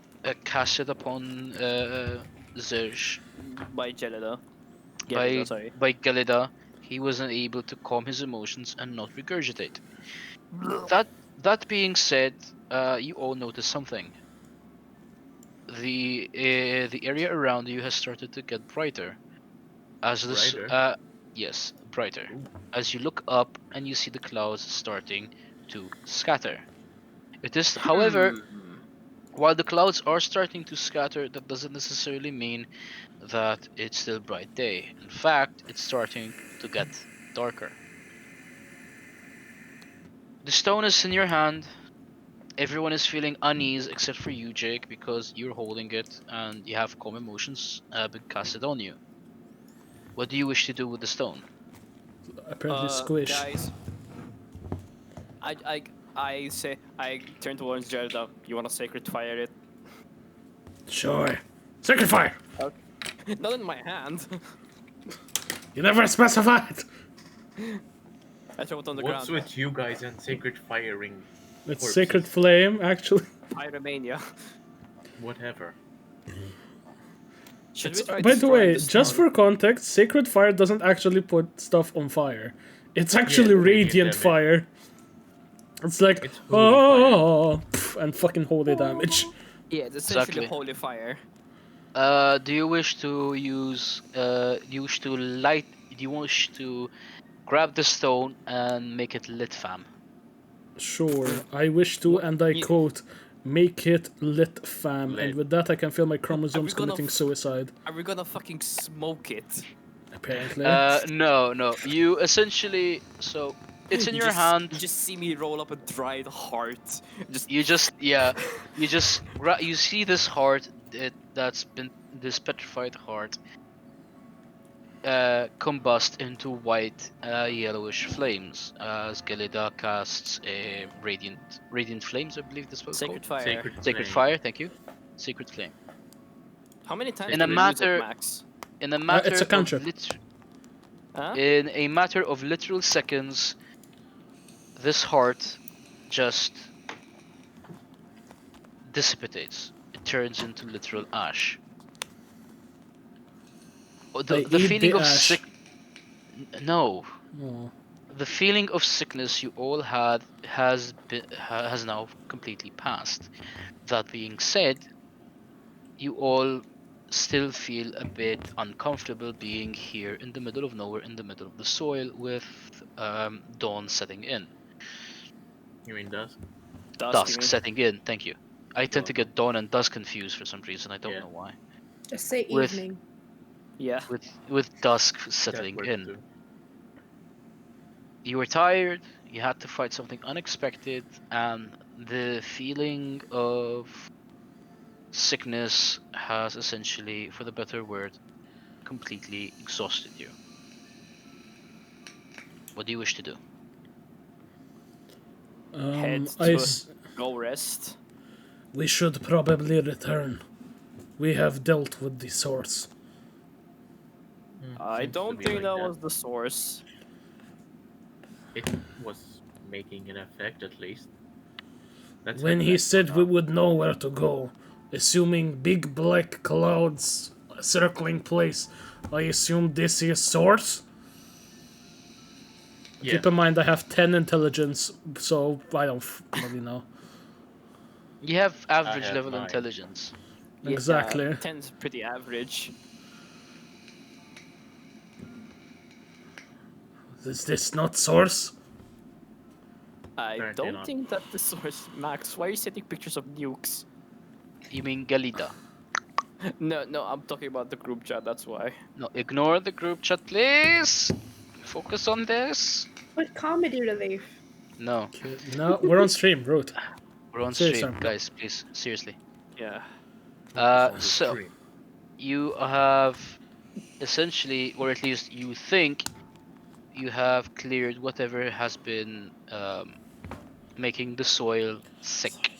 casted upon Zerj By Gelida. by Gelida, sorry. Gelida, he wasn't able to calm his emotions and not regurgitate. That being said, you all notice something. The area around you has started to get brighter. As this, Brighter? yes, brighter. As you look up and you see the clouds starting to scatter. It is, however, while the clouds are starting to scatter, that doesn't necessarily mean that it's still bright day. In fact, it's starting to get darker. The stone is in your hand. Everyone is feeling unease except for you, Jake, because you're holding it and you have calm emotions being casted on you. What do you wish to do with the stone? Apparently squish. Guys. I say, I turn towards Gelida. You wanna sacred fire it? Sure. Sacred fire! Not in my hand. You never specified! I throw it on the What's ground. with you guys and sacred firing? It's Corpses. sacred flame, actually. Pyromania. Whatever. Should we try By the destroying way, the just stone? for context, sacred fire doesn't actually put stuff on fire. It's actually radiant radiant damage. fire. It's like, It's holy oh, and fucking holy damage. Yeah, it's essentially Exactly. holy fire. Do you wish to use? Do you wish to light? Do you wish to grab the stone and make it lit, fam? Sure, I wish to, and I you- quote, make it lit, fam. And Lit. with that, I can feel my chromosomes gonna committing suicide. Are we gonna fucking smoke it? Apparently. No. You essentially, so it's in your hand. You just see me roll up a dried heart. Just You see this heart that's been this petrified heart combust into white yellowish flames as Gelida casts a radiant flames, I believe this was sacred called. fire. Sacred flame. fire, thank you. Sacred flame. How many times In do a we matter- use it, Max? In a matter it's a of cantrip. Huh? in a matter of literal seconds, this heart just dissipates. It turns into literal ash. I The eat feeling the of ash. no, Oh. the feeling of sickness you all had has now completely passed. That being said, you all still feel a bit uncomfortable being here in the middle of nowhere, in the middle of the soil, with dawn setting in. You mean dusk? Dusk mean? setting in. Thank you. I tend to welcome. get dawn and dusk confused for some reason. I don't Yeah. know why. Just say With- evening. Yeah. With dusk That settling works in. too. You were tired, you had to fight something unexpected, and the feeling of sickness has essentially, for the better word, completely exhausted you. What do you wish to do? Head I to s- go rest. we should probably return. We have dealt with the source. I Seems to don't be think like that was the source. It was making an effect at least. Let's When head he back said for we now. would know where to go, assuming big black clouds circling place, I assume this is source? Yes. Keep in mind I have 10 intelligence, so I don't really know. You have average have level 9. intelligence. Exactly. 10's pretty average. Is this not source? I Apparently don't not. think that the source. Max, why are you sending pictures of nukes? You mean Galida? No, I'm talking about the group chat. That's why. No, ignore the group chat, please. Focus on this. What comedy relief? No, Okay, no, we're on stream, Root. we're on Seriously. stream, guys. Please, seriously. Yeah. Focus on the So stream. you have essentially, or at least you think, you have cleared whatever has been making the soil sick.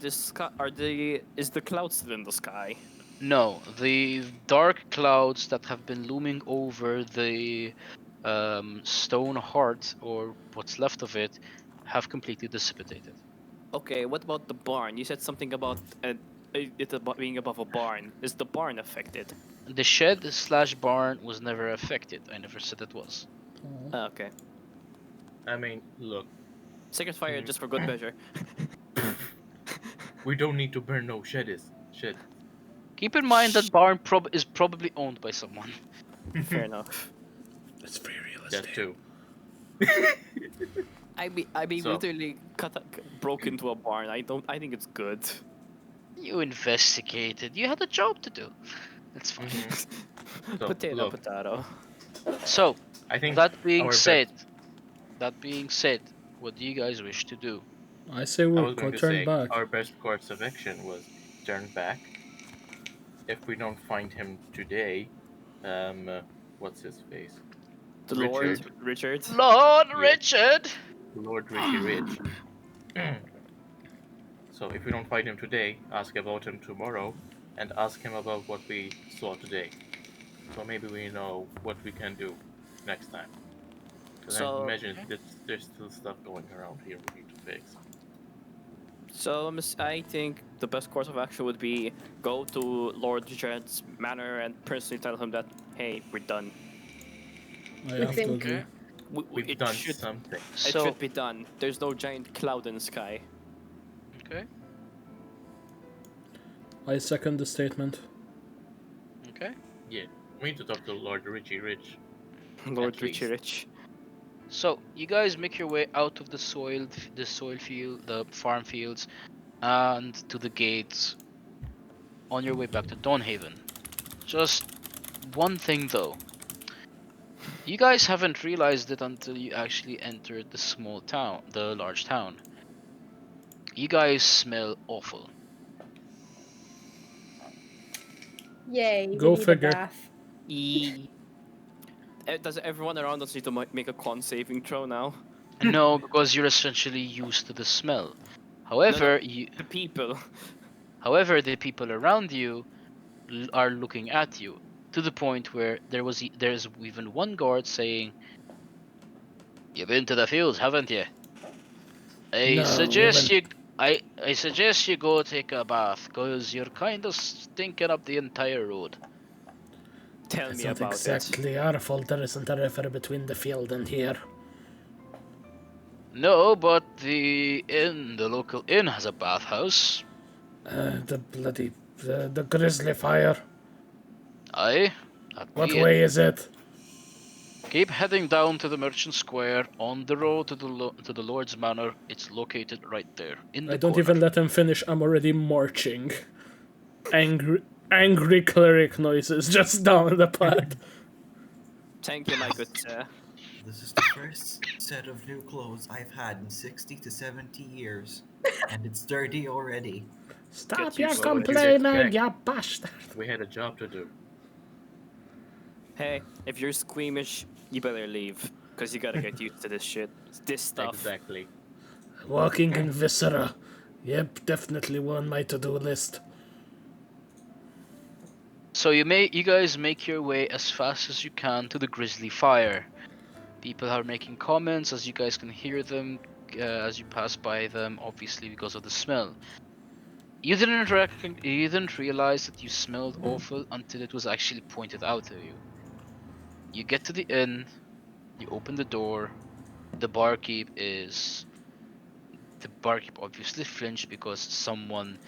Is the cloud still in the sky? No, the dark clouds that have been looming over the stone heart, or what's left of it, have completely dissipated. Okay, what about the barn? You said something about it about being above a barn. Is the barn affected? The shed/barn was never affected. I never said it was. Okay. I mean, look, Sacred fire just for good measure. we don't need to burn no shed. Keep in mind that barn is probably owned by someone. Fair enough. It's free real That estate. too. I mean, So- literally broke into a barn. I think it's good. You investigated. You had a job to do. That's fine. So, Potato, look, potato. So, I think that being our said, what do you guys wish to do? I say I we was go going to turn say back. our best course of action was turn back. If we don't find him today, what's his face? The Richard. Lord Richard. Lord Yeah. Richard! Lord Richie Rich. So if we don't find him today, ask about him tomorrow, and ask him about what we saw today. So maybe we know what we can do next time. Because So- I imagine that there's still stuff going around here we need to fix. So I think the best course of action would be go to Lord Richard's manor and personally tell him that, hey, we're done. I We have to think- agree. We've It done should something. it So, should be done. There's no giant cloud in the sky. okay, I second the statement. okay. Yeah, we need to talk to Lord Richie Rich. Lord least. Richie Rich. So you guys make your way out of the soil field, the farm fields, and to the gates. On your way back to Dawnhaven. Just one thing though. You guys haven't realized it until you actually entered the large town. You guys smell awful. Yay, we Go need figure. a bath. Does everyone around us need to make a con saving throw now? No, because you're essentially used to the smell. However, The people. however, the people around you are looking at you to the point where there's even one guard saying, "You've been to the fields, haven't you? I No, suggest we you. I suggest you go take a bath, cause you're kind of stinking up the entire road." Tell It's me not about exactly our fault there isn't a river between the field and here. No, but the local inn has a bathhouse. The bloody... The grizzly fire. Aye, that What be it. way is it? Keep heading down to the Merchant Square on the road to the Lord's Manor. It's located right there in the I don't corner. even let him finish, I'm already marching. Angry cleric noises just down the path. it. Thank you, my good sir. This is the first set of new clothes I've had in 60 to 70 years, and it's dirty already. Stop Get your used to it. complaining, Expect. you bastard. We had a job to do. Hey, if you're squeamish, you better leave. Because you gotta get used to this shit. This stuff. Exactly. Walking in viscera. Yep, definitely on my to-do list. So you guys make your way as fast as you can to the Grizzly Fire. People are making comments as you guys can hear them as you pass by them, obviously because of the smell. You didn't realize that you smelled awful until it was actually pointed out to you. You get to the inn, you open the door, the barkeep obviously flinched because someone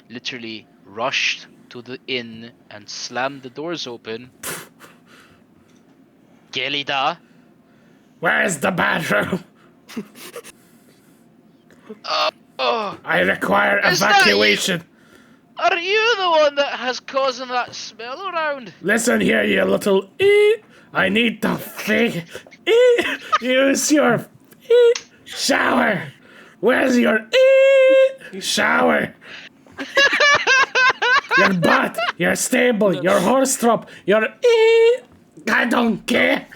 literally rushed to the inn and slammed the doors open. Gelida. Where's the bathroom? Oh, I require Is that you? evacuation. Are you the one that has causing that smell around? Listen here, you little I need to use your shower. Where's your shower? Your butt, your stable, your horse trough, your I don't care.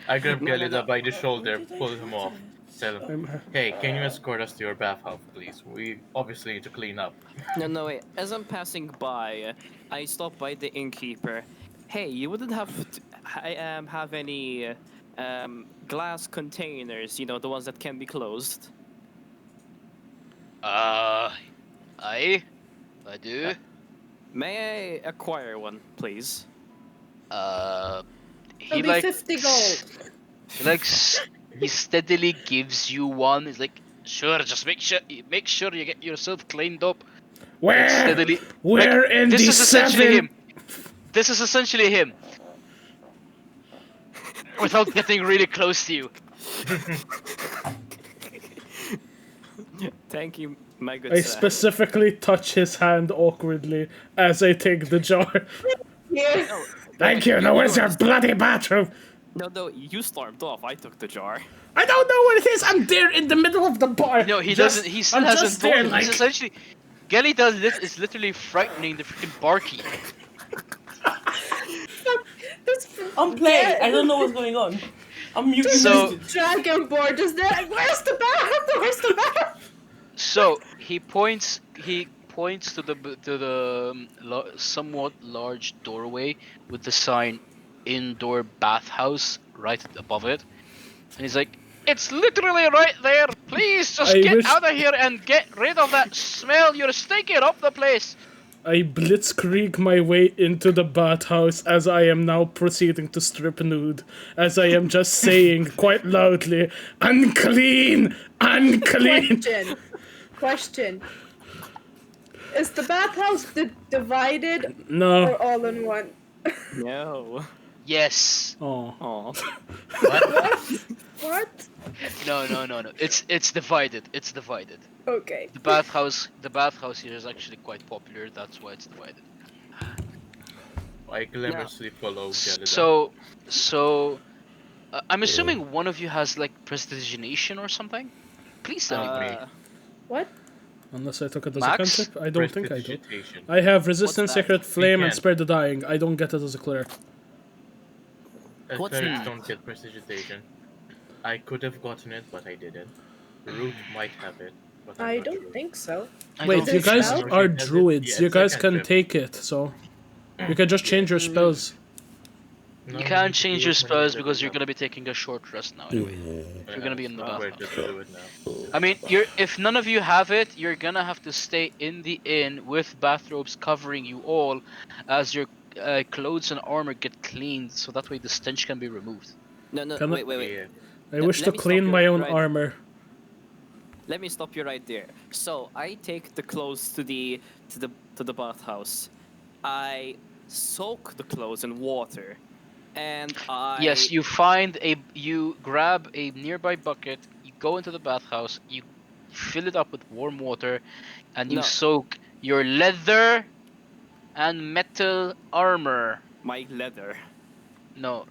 I grab No, no, Gelida no. by the shoulder, pull him off. Tell him, hey, can you escort us to your bathhouse, please? We obviously need to clean up. No, wait. As I'm passing by, I stop by the innkeeper. Hey, you wouldn't have any glass containers, the ones that can be closed. Aye, I do. May I acquire one, please? He It'll be like 50 gold. he steadily gives you one. He's like, sure, just make sure you get yourself cleaned up. Like steadily. Where Like, in this the is essentially seven? him. This is essentially him. Without getting really close to you. Thank you, my good I sir. specifically touch his hand awkwardly as I take the jar. Yeah. Thank you. Now where's your bloody bathroom? No, you stormed off. I took the jar. I don't know what it is. I'm there in the middle of the bar. No, he Just- doesn't. He still I'm hasn't just told there, him. like, He's essentially. Gelly does this is literally frightening the freaking barkeep. I'm playing. I don't know what's going on. I'm muted. So- Dragonborn just there. Like, where's the bath? Where's the bath? So he points to the somewhat large doorway with the sign "Indoor Bathhouse" right above it, and he's like, "It's literally right there. Please just I get wish- out of here and get rid of that smell. You're stinking up the place." I blitzkrieg my way into the bathhouse as I am now proceeding to strip nude, as I am just saying quite loudly, unclean, unclean. Question. Is the bathhouse divided No. or all in one? No. Yes. Oh. Oh. What? No. It's divided. It's divided. Okay. The bathhouse here is actually quite popular. That's why it's divided. I glamorously follow Gelida. So, I'm assuming one of you has like prestidigitation or something. Please tell me. Uh, What? Unless I took it as Max? a cantrip? I don't think I do. Prestidigitation. I have resistance, that? sacred flame, and can. spare the dying. I don't get it as a cleric. What's Clerics that? don't get prestidigitation. I could have gotten it, but I didn't. Root might have it, but I'm I not don't sure. think so. I Wait, don't you think guys so. spell? are Has it? druids. Yeah, You it's a guys can cantrip. take it, so you can just change your spells. No, You can't need to change do your it when spells you're because you're leveling gonna be taking a short rest now anyway. up. You're gonna be in the It's not worth bathhouse. it to do it now. I mean, if none of you have it, you're gonna have to stay in the inn with bathrobes covering you all, as your clothes and armor get cleaned, so that way the stench can be removed. no, Can I- wait. Yeah. I wish let to me stop clean you my own right- armor. Let me stop you right there. So I take the clothes to the bathhouse. I soak the clothes in water, and I Yes, you grab a nearby bucket, you go into the bathhouse, you fill it up with warm water, and you No. soak your leather and metal armor. my leather. No,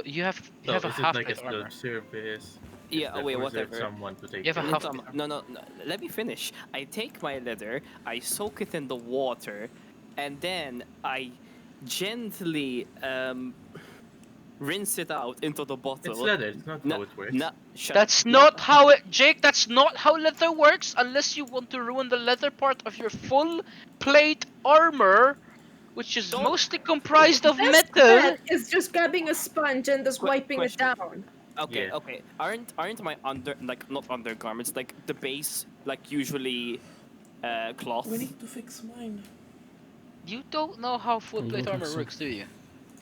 you have So a is it half like a plate armor. self-service? Yeah, Is wait, or is there whatever. someone to take You have a care half- of No, it? no. Let me finish. I take my leather, I soak it in the water, and then I gently rinse it out into the bottle. It's leather. It's not No, how it works. no, shut That's up. not how it, Jake. That's not how leather works. Unless you want to ruin the leather part of your full plate armor, which is Don't- mostly comprised of Best metal. bet is just grabbing a sponge and just wiping it question. down. Okay, Yeah. okay. Aren't my not undergarments, like the base, like usually cloth? We need to fix mine. You don't know how full I plate don't think armor so. works, do you?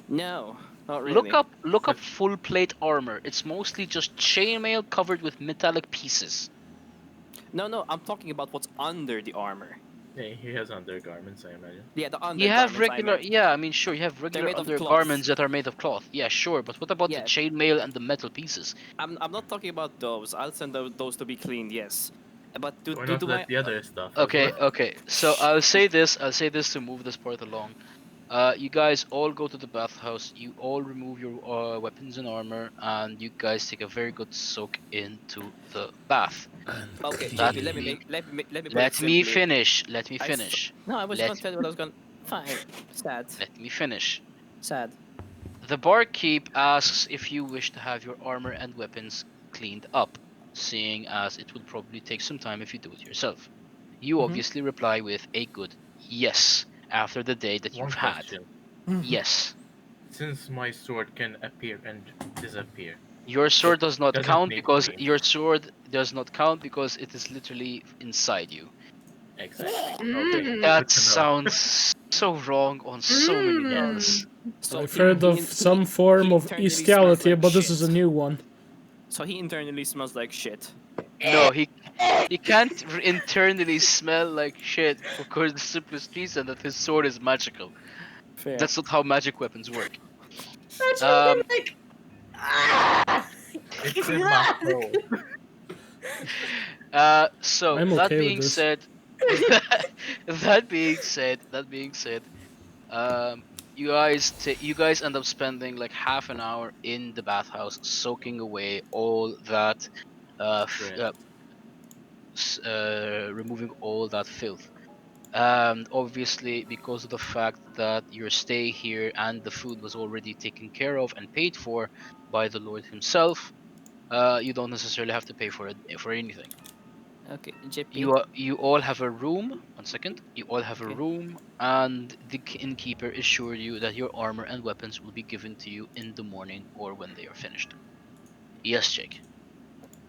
No, not really. Look up full plate armor. It's mostly just chainmail covered with metallic pieces. No, I'm talking about what's under the armor. Yeah, he has undergarments, I imagine. Yeah, the undergarments. You have I regular, meant. yeah. I mean, sure, you have regular made of cloth. undergarments that are made of cloth. Yeah, sure. But what about Yeah. the chainmail and the metal pieces? I'm not talking about those. I'll send those to be cleaned. Yes. But Why do not do let I? the other stuff as Okay, well? okay. So I'll say this. I'll say this to move this part along. You guys all go to the bathhouse. You all remove your weapons and armor, and you guys take a very good soak into the bath. Okay, That JP, let me being, make let me put it let me simply. finish. Let me I th- finish. no, I was Let gonna tell you what I was gonna. Fine, sad, let me finish. sad. The barkeep asks if you wish to have your armor and weapons cleaned up, seeing as it will probably take some time if you do it yourself. You obviously reply with a good yes after the day that One you've had. question. Yes. Since my sword can appear and disappear, Your sword does not doesn't count need because clean. your sword does not count because it is literally inside you. Exactly. Okay. Mm. That Good to know. sounds so wrong on so many levels. So I've heard of some form he of internally smells bestiality, like but this is a shit. new one. So he internally smells like shit. No, he can't internally smell like shit for the simplest reason that his sword is magical. Fair. That's not how magic weapons work. That's what Um, I'm like. Ah! It's in my soul. so I'm that okay with being this. said, that being said, um, you guys end up spending like half an hour in the bathhouse, soaking away all that, Dread. removing all that filth. Obviously, because of the fact that your stay here and the food was already taken care of and paid for by the Lord himself, you don't necessarily have to pay for it for anything. Okay, JP. You all have a room. One second. You all have a Okay. room, and the innkeeper assured you that your armor and weapons will be given to you in the morning or when they are finished. Yes, Jake.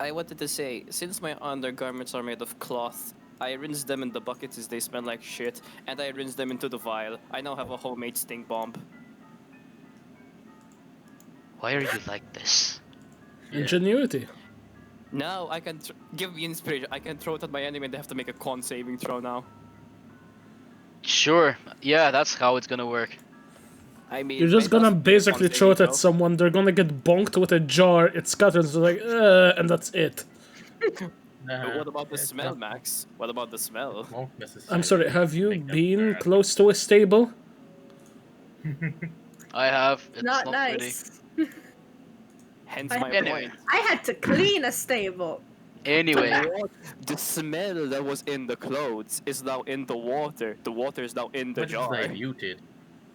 I wanted to say, since my undergarments are made of cloth, I rinse them in the buckets as they smell like shit, and I rinse them into the vial. I now have a homemade stink bomb. Why are you like this? Yeah. Ingenuity. Now I can give me inspiration. I can throw it at my enemy and they have to make a con saving throw now. Sure. Yeah, that's how it's gonna work. I mean, You're just Mentos gonna make a con basically throw saving it at throw. someone, they're gonna get bonked with a jar, it scatters, they're like, and that's it. But what about the It's smell, not, Max? What about the smell? won't I'm necessarily sorry, have you make them been bad. close to a stable? I have. It's Not not pretty. nice. Hence I, my Anyway. point. I had to clean a stable. Anyway. The smell that was in the clothes is now in the water. The water is now in the But it's jar. diluted.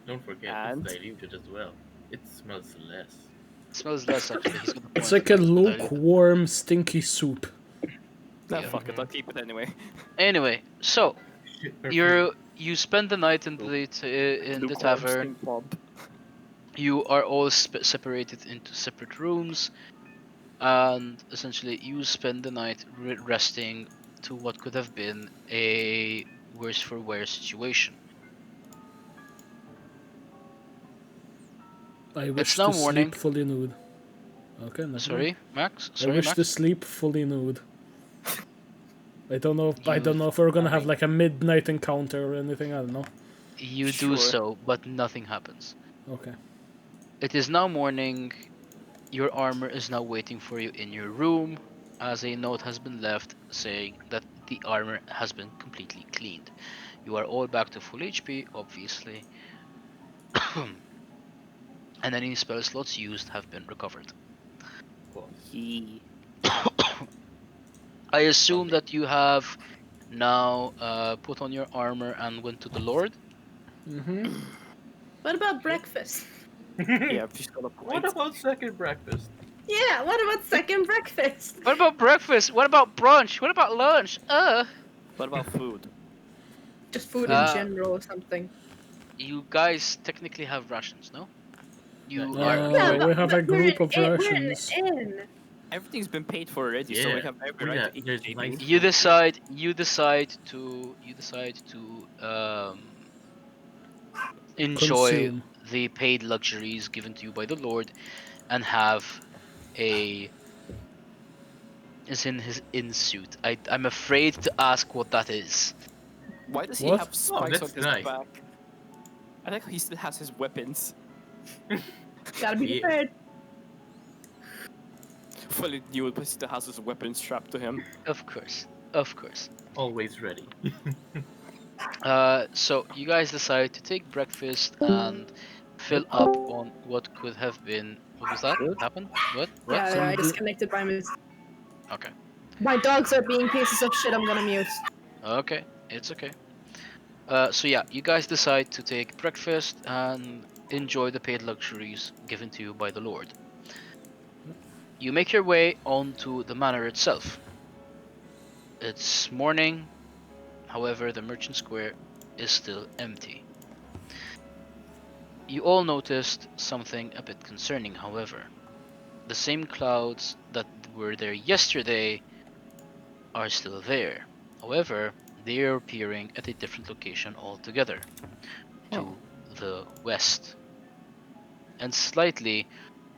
Don't forget, it's And diluted as well. It smells less. It smells less actually. He's got a It's point. like a It's been diluted. lukewarm, stinky soup. nah, Yeah. fuck it. I'll keep it anyway. Anyway, so Shit perfume. you spend the night in Oop. the Lukewarm tavern. stink bomb. You are all separated into separate rooms, and essentially you spend the night resting to what could have been a worse for wear situation. I It's wish now to sleep morning. fully nude. Okay, never mind. Sorry, Max. I Sorry, wish to Max. sleep fully nude. I don't know. I You don't know if we're gonna have Fine. like a midnight encounter or anything. I don't know. you do Sure. so, but nothing happens. Okay. It is now morning. Your armor is now waiting for you in your room, as a note has been left saying that the armor has been completely cleaned. You are all back to full HP, obviously, and any spell slots used have been recovered. Of course. He. I assume Lovely. that you have now put on your armor and went to the Lord. What about Okay. breakfast? Yeah, she's got a What point. about second breakfast? Yeah, what about second breakfast? What about breakfast? What about brunch? What about lunch? What about food? Just food in Uh, general or something. you guys technically have rations, no? You Yeah. are Yeah, you're We have a we're group of we're an rations. inn. Everything's been paid for already, so we Yeah. have every Oh right yeah, to eat there's JP. nice you food here. decide to enjoy Consume. the paid luxuries given to you by the Lord and have a is in his in suit. I'm afraid to ask what that is. Why does he What? have Oh, spikes on that's his nice. back? I think he still has his weapons. Gotta be Yeah. prepared. Fully knew it, but he still has his weapons strapped to him. Of course. Of course. Always ready. So you guys decide to take breakfast and fill up on what could have been. What was that? What happened? What? What? Yeah, Some I bl- disconnected by mistake. Okay. My dogs are being pieces of shit. I'm gonna mute. Okay. It's okay. So yeah, you guys decide to take breakfast and enjoy the paid luxuries given to you by the Lord. You make your way onto the manor itself. It's morning, however, the merchant square is still empty. You all noticed something a bit concerning, however. The same clouds that were there yesterday are still there. However, they are appearing at a different location altogether, to the west, and slightly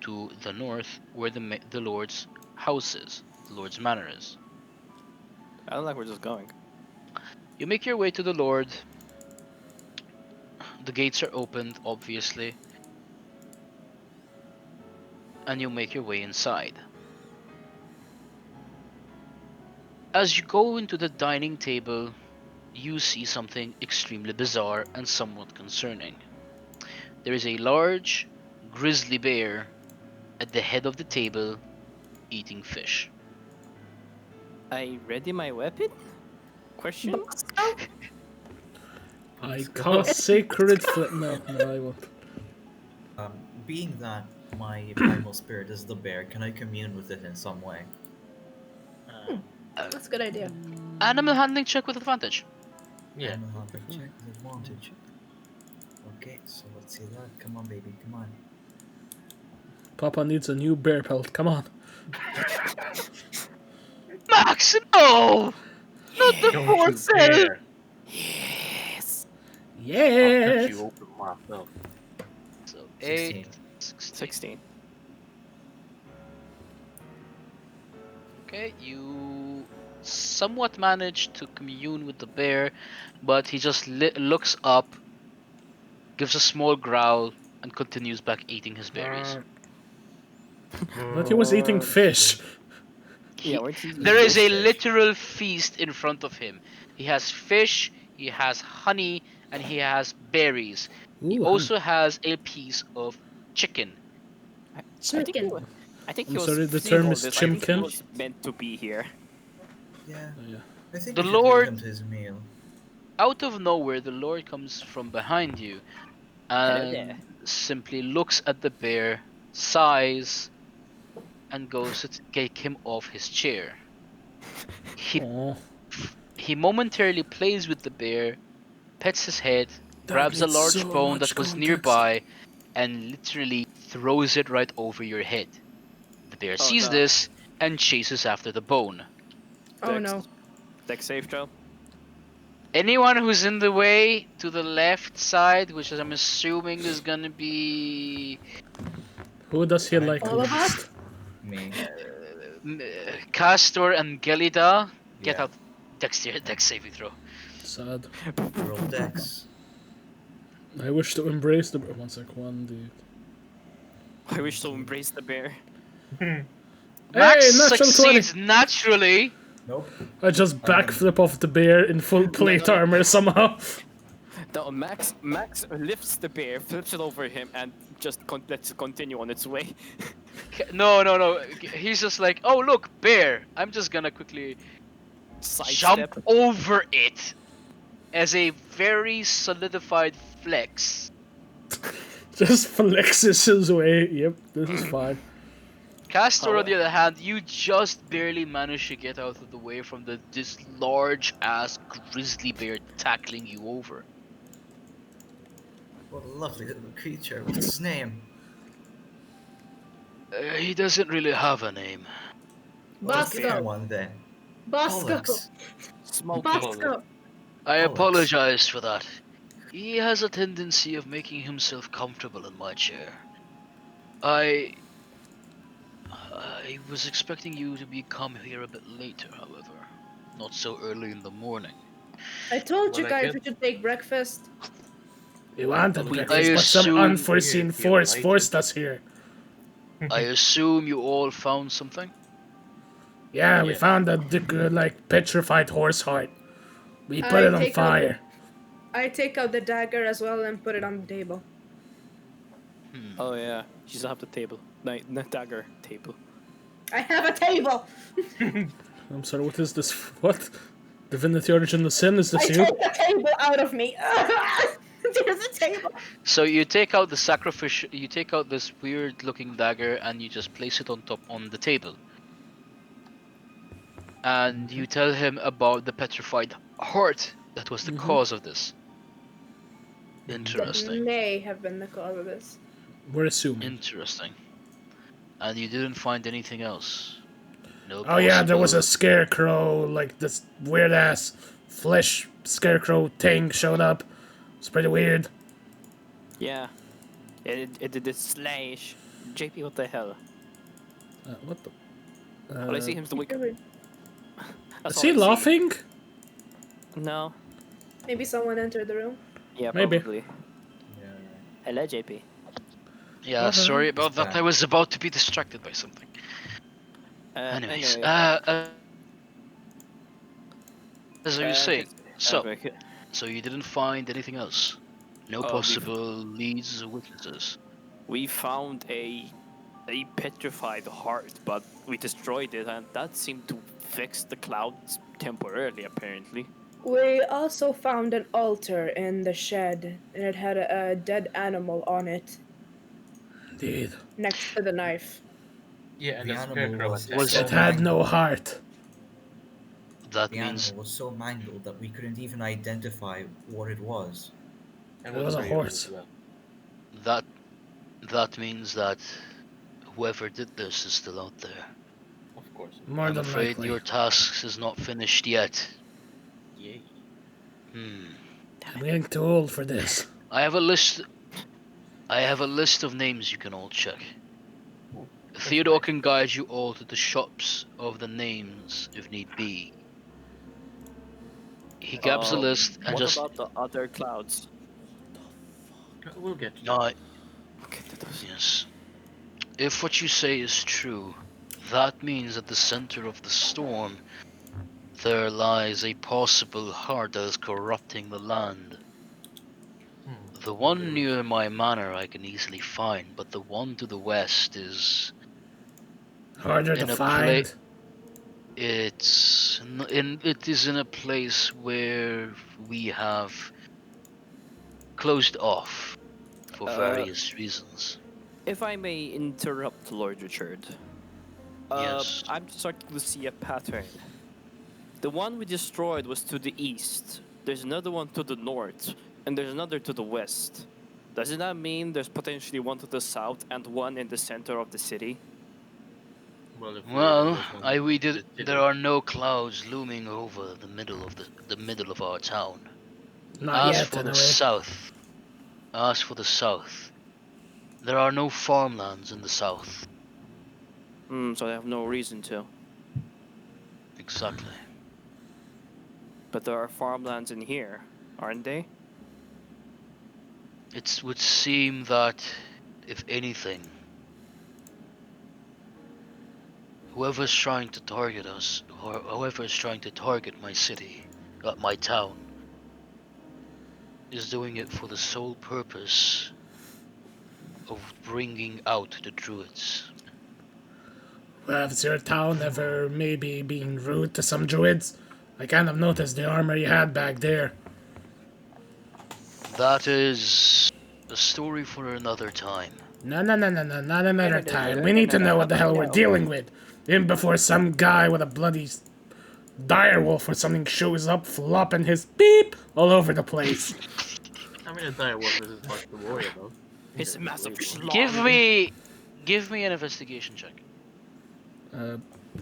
to the north, where the Lord's house is, the Lord's manor is. I don't like we're just going. You make your way to the Lord. The gates are opened, obviously, and you make your way inside. As you go into the dining table, you see something extremely bizarre and somewhat concerning. There is a large, grizzly bear at the head of the table eating fish. I ready my weapon? Question? I Let's go. cast sacred flame. No, I won't. Being that my primal spirit is the bear, can I commune with it in some way? Um, That's a good idea. Animal handling check with advantage. yeah. I'm gonna have to check with advantage. Okay, so let's see that. Come on, baby, come on. Papa needs a new bear pelt. Come on. Max, no! Not the Don't fourth you cell! dare! I'll cut Yes. you open myself. So 16. 8, 16. 16. Okay, you somewhat manage to commune with the bear, but he just looks up, gives a small growl, and continues back eating his berries. I thought he was eating fish. Yeah, weren't you There is a fish. literal feast in front of him. He has fish, he has honey, and he has berries. He Ooh, also has a piece of chicken. I think Chicken. I think I'm he was sorry, the seeing term all is this. I think he chimkin? was meant to be here. Yeah, Yeah. I think The we should leave him Lord, to his meal. out of nowhere, the Lord comes from behind you Hello there. and simply looks at the bear, sighs, and goes to take him off his chair. He Aw. he momentarily plays with the bear, pets his head, That grabs a needs large so bone much that was context. nearby, and literally throws it right over your head. The bear Oh sees no. this and chases after the bone. Oh Dex. no. Dex safe, Joe? Anyone who's in the way to the left side, which I'm assuming is gonna be Who does he like All of us? least? Me. Castor and Gelida, get Yeah. out. Dex saving throw. Sad. Roll Dex. I wish to embrace the. One sec, one dude. I wish to embrace the bear. Max natural 20. succeeds naturally. Nope. I just I'm gonna- backflip off the bear in full plate armor somehow. No, Max lifts the bear, flips it over him, and just lets it continue on its way. No. He's just like, oh look, bear. I'm just gonna quickly jump Sidestep. over it as a very solidified flex. Just flexes his way. Yep, this is fine. Castor, on the other hand, you just barely manage to get out of the way from this large ass grizzly bear tackling you over. What a lovely little creature. What's his name? He doesn't really have a name. Well, give him Bosco. one then. Bosco. Bollocks. Smoke Bosco. I Bollocks. apologize for that. He has a tendency of making himself comfortable in my chair. I was expecting you to come here a bit later, however. Not so early in the morning. I told you Well, I guys guess- we should take breakfast. We wanted We breakfast, but some assume- unforeseen Weird, force delighted. forced us here. I assume you all found something? Yeah, we Yeah. found a like petrified horse heart. We put I it on take out fire. I take out the dagger as well and put it on the table. Hmm. Oh yeah, you still have the table. Not dagger table. I have a table. I'm sorry, what is this? What? Divinity Original Sin? Is I this take you? the table out of me. There's a table. So you take out the sacrificial. You take out this weird-looking dagger and you just place it on top on the table. And you tell him about the petrified heart that was the cause of this. That Interesting. may have been the cause of this. We're assuming. Interesting. And you didn't find anything else. No Oh yeah, there was a possible. scarecrow, like this weird ass flesh scarecrow thing showed up. It's pretty weird. Yeah, it did this slash. JP, what the hell? What the? All I see him is the wig. That's Is all he I see. laughing? No. Maybe someone entered the room. Yeah, Maybe. probably. Yeah. Hello, JP. Yeah, sorry about that. I was about to be distracted by something. Anyways, Anyway, as I was saying, so okay. you didn't find anything else. No Oh, possible leads or witnesses. We found a petrified heart, but we destroyed it, and that seemed to fix the clouds temporarily, apparently. We also found an altar in the shed, and it had a dead animal on it Indeed. next to the knife. Yeah, and The the animal scarecrow was attacked so It had no mangled. heart. That The means animal was so mangled that we couldn't even identify what it was. and It was was a very old horse. as well. that means that whoever did this is still out there. Of course. More I'm than afraid likely. your task is not finished yet. Yay. I'm getting too old for this. I have a list. Of names you can all check. Theodore can guide you all to the shops of the names if need be. He grabs a list and What just about the other clouds? We'll get to no. that. Okay, Yes. If what you say is true, that means at the center of the storm there lies a possible heart that is corrupting the land. The one near my manor I can easily find, but the one to the west is Harder to in a place. find. It is in a place where we have closed off for various reasons. If I may interrupt, Lord Richard. Yes. I'm starting to see a pattern. The one we destroyed was to the east. There's another one to the north, and there's another to the west. Doesn't that mean there's potentially one to the south and one in the center of the city? Well, if Well, we did. there are no clouds looming over the middle of the middle of our town. Not As yet, for the anyway. south, there are no farmlands in the south. So I have no reason to. Exactly. But there are farmlands in here, aren't they? It would seem that, if anything, whoever's trying to target us, or whoever's trying to target my city, my town, is doing it for the sole purpose of bringing out the druids. Well, has your town ever maybe been rude to some druids? I kind of noticed the armor you had back there. That is a story for another time. No, not another time. We need to know what the hell we're dealing with. Even before some guy with a bloody direwolf or something shows up flopping his beep all over the place. I mean, a direwolf isn't much to worry about. It's a massive schlong. Give me an investigation check.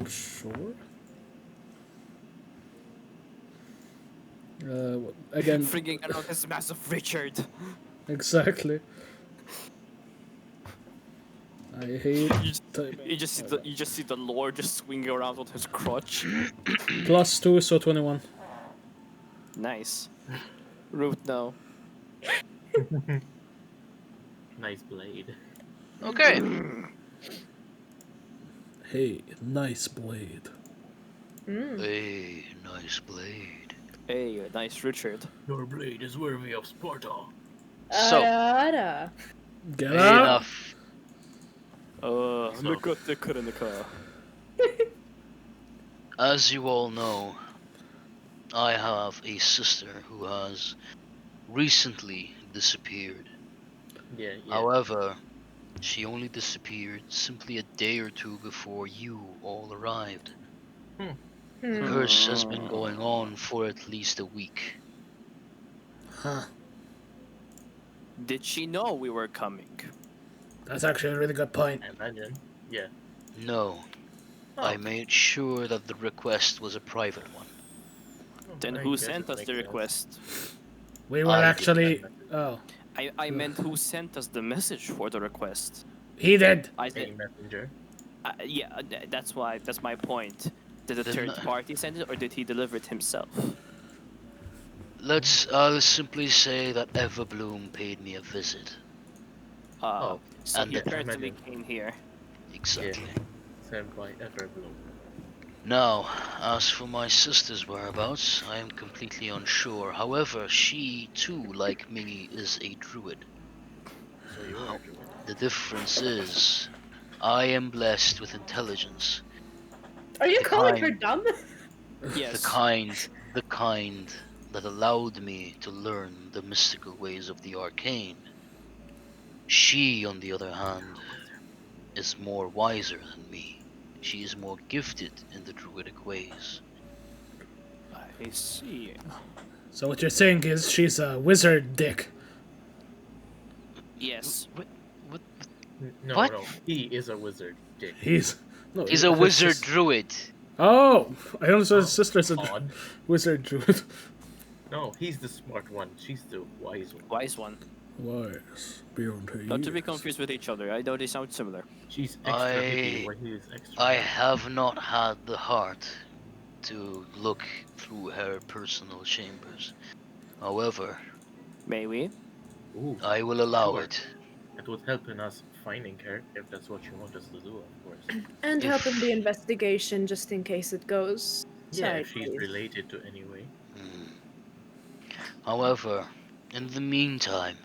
Sure. Again, Freaking around this massive Richard. exactly. I hate You just see the Lord just swinging around on his crotch. +2, so 21. Nice. Root now. Nice blade. Okay. Hey, nice blade. A nice blade. Hey, nice Richard. Your blade is worthy of Sparta. So, Ara. Get up. enough. So- Nikotika. As you all know, I have a sister who has recently disappeared. Yeah. However, she only disappeared simply a day or two before you all arrived. The curse has been going on for at least a week. Huh. Did she know we were coming? That's actually a really good point. I imagine. Yeah. No, I made sure that the request was a private one. Then I who guess sent it us makes the sense. We were I did actually. that message. Oh, I meant who sent us the message for the request. he did. I A said, messenger. yeah, that's my point. Did a Then- third party send it, or did he deliver it himself? I'll simply say that Everbloom paid me a visit. Oh, So and he the- personally imagine. came here. Exactly. Sent by Everbloom. Now, as for my sister's whereabouts, I am completely unsure. However, she too, like me, is a druid. So you are. The difference is, I am blessed with intelligence. Are you The calling her kind- dumb? Yes. The kind that allowed me to learn the mystical ways of the arcane. She, on the other hand, is more wiser than me. She is more gifted in the druidic ways. I see. So what you're saying is she's a wizard dick. Yes. What? No, What? no. He is a wizard. Dick. He's. No, He's a it's wizard just- druid. Oh, I understood his sister's a Odd. wizard druid. No, he's the smart one. She's the wise one. Wise one. Wise beyond her Not to be years. confused with each other. I know they sound similar. She's extra hippie where he is extra. I have not had the heart to look through her personal chambers. However, May we? Ooh, I will allow sure. it. It would help in us finding her if that's what you want us to do, of course. And help in the If- investigation just in case it goes Yeah, if she's sideways. related to any way. Hmm. However, in the meantime,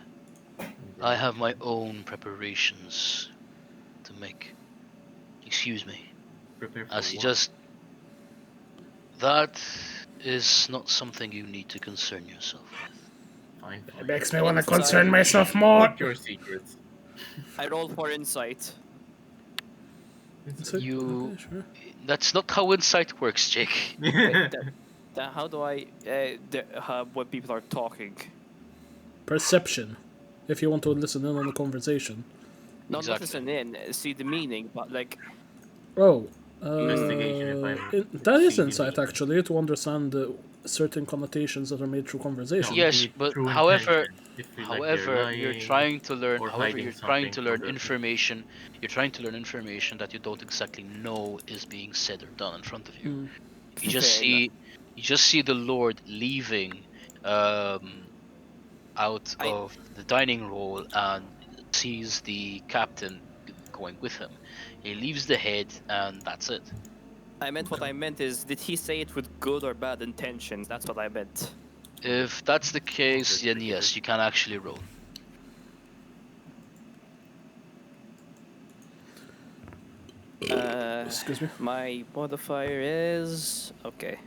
I have my own preparations to make. Excuse me. Prepare for As you what? just. That is not something you need to concern yourself with. Fine, It fine. makes me want to Inside. concern myself more. Keep your secrets. I roll for insight. You- Okay, sure. That's not how insight works, Jake. Wait, how do I when people are talking? Perception. If you want to listen in on the conversation. Not Exactly. listen in, see the meaning, but like Oh. Investigation, if I'm that is seeing insight the- actually to understand certain connotations that are made through conversation. Yes, Be but true however, intention. If we, like, they're you're lying trying to learn. or However, hiding you're trying to something learn from the- information. You're trying to learn information that you don't exactly know is being said or done in front of you. Mm. You just Fair see, you just see the Lord leaving, out of the dining hall and sees the captain going with him. He leaves the head, and that's it. I meant what I meant is, did he say it with good or bad intentions? That's what I meant. If that's the case, then yes, you can actually roll. Excuse me. My modifier is okay.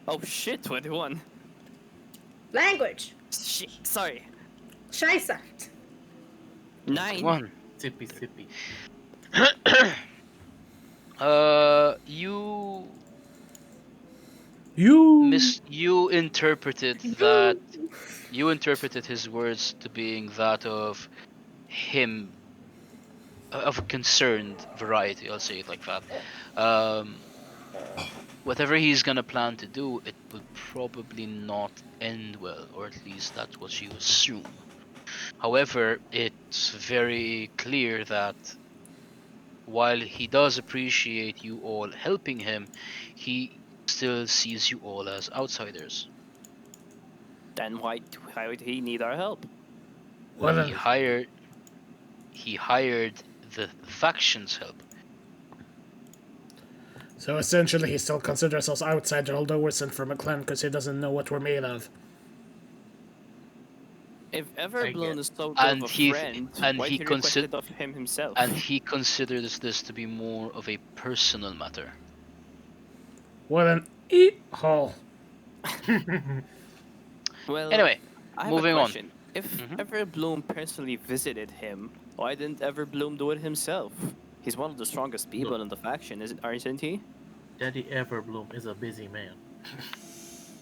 Oh shit, 21. Language. Shit, sorry. Scheiße. 9. One. Sippy, sippy. You You. you interpreted that you interpreted his words to being that of him of a concerned variety, I'll say it like that. Whatever he's gonna plan to do, it will probably not end well, or at least that's what you assume. However, it's very clear that while he does appreciate you all helping him, he still sees you all as outsiders. Then why would he need our help? Well, He hired the faction's help. So essentially, he still considers us outsider, although we're sent from a clan because he doesn't know what we're made of. If Everblown is so good And of a he- friend, and why he did he request consi- it of him himself? And he considers this to be more of a personal matter. What an hole. Well, Anyway, I have moving a on. question. If Mhm. Everbloom personally visited him, why didn't Everbloom do it himself? He's one of the strongest people in the faction, aren't he? Daddy Everbloom is a busy man.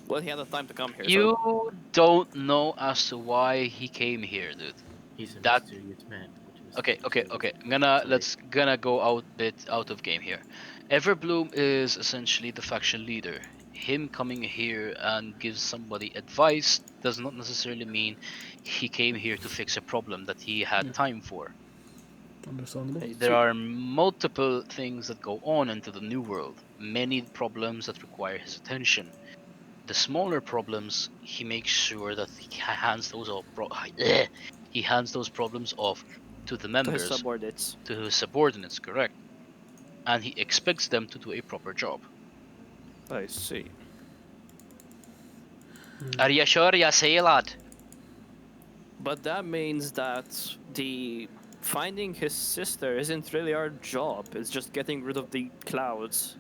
Well, he had the time to come here, You so don't know as to why he came here, dude. He's a That mysterious man. okay. Let's Sorry. gonna go out of game here. Everbloom is essentially the faction leader. Him coming here and gives somebody advice does not necessarily mean he came here to fix a problem that he had time for. Understandable. I There see. are multiple things that go on into the new world, many problems that require his attention. The smaller problems, he makes sure that he hands those problems off to the To his members, subordinates. to his subordinates, correct? And he expects them to do a proper job. I see. Are you sure you say, lad? But that means that the finding his sister isn't really our job. It's just getting rid of the clouds.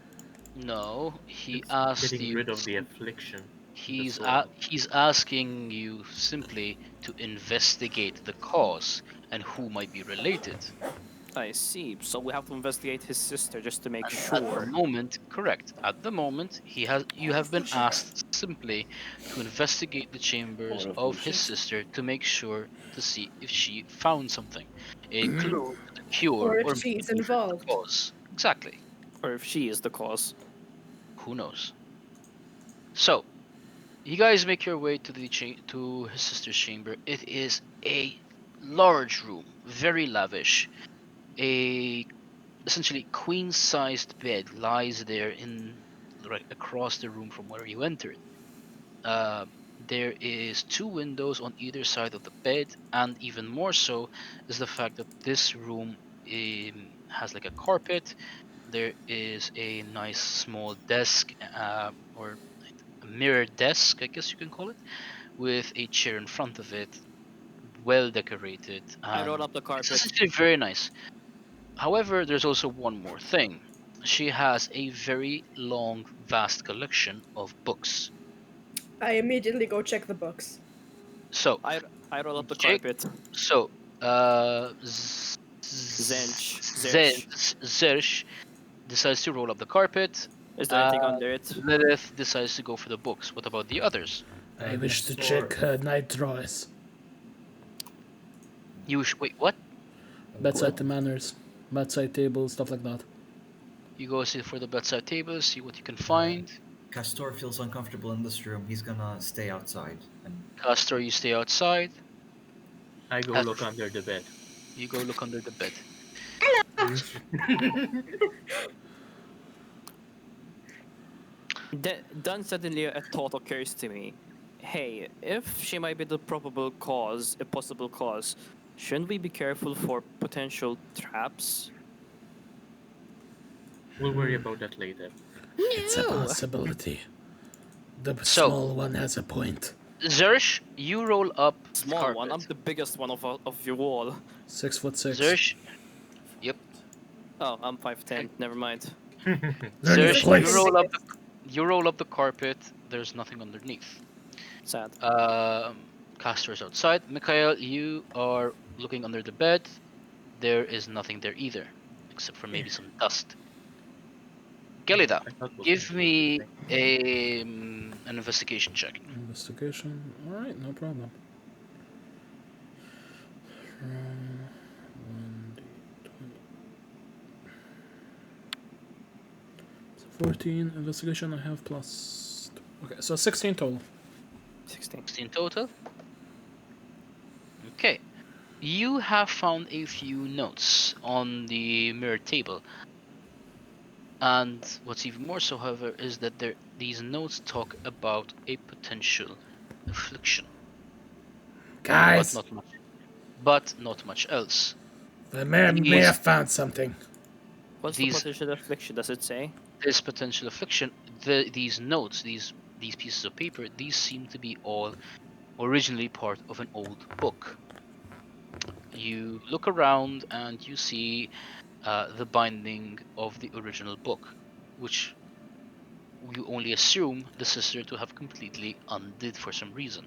No, he It's asked getting you. rid of the affliction. The He's soul. he's asking you simply to investigate the cause and who might be related. I see. So we have to investigate his sister just to make And at the sure. moment, correct. At the moment, you have been asked simply to investigate the chambers of his sister to make sure to see if she found something, a clue to the cure, Or if or maybe she's even the involved. cause. Exactly. Or if she is the cause. Who knows? So, you guys make your way to to his sister's chamber. It is a large room, very lavish. A essentially queen-sized bed lies there in right across the room from where you entered. There is two windows on either side of the bed, and even more so is the fact that this room has like a carpet. There is a nice small desk, or a mirror desk, I guess you can call it, with a chair in front of it, well decorated, I roll and up the it's carpet. essentially very nice. However, there's also one more thing. She has a very long, vast collection of books. I immediately go check the books. So, I, I roll up the Jake, carpet. so, Zerch. Zersh decides to roll up the carpet. Is there anything under it? Lilith decides to go for the books. What about the others? I wish to Nestor- check night drawers. Wait, what? Bedside the manners. Bedside tables, stuff like that. You go see for the bedside table, see what you can find. Castor feels uncomfortable in this room. He's gonna stay outside. And Castor, you stay outside. I go Has- look under the bed. You go look under the bed. Then suddenly a thought occurs to me. Hey, if she might be the probable cause, a possible cause, shouldn't we be careful for potential traps? We'll worry about that later. It's a possibility. The So- small one has a point. Zersh, you roll up Small carpet. one. I'm the biggest one of you all. 6'6". Zersh, yep. Oh, I'm 5'10". Never mind. Learn your Zersh, place. you roll up the carpet. There's nothing underneath. Sad. Castor's outside. Mikhail, you are looking under the bed. There is nothing there either, except for maybe some dust. Gelida, I thought we'll give think me about this an investigation check. Investigation. Alright, no problem. From 1d20. So 14 investigation I have plus. Okay, so 16 total. 16. 16 total. Okay. You have found a few notes on the mirror table. And what's even more so, however, is that these notes talk about a potential affliction, Guys, but not much else. the man may have found something. What's These- the potential affliction? Does it say? this potential affliction, these notes, these pieces of paper, these seem to be all originally part of an old book. You look around and you see the binding of the original book, which you only assume the sister to have completely undid for some reason.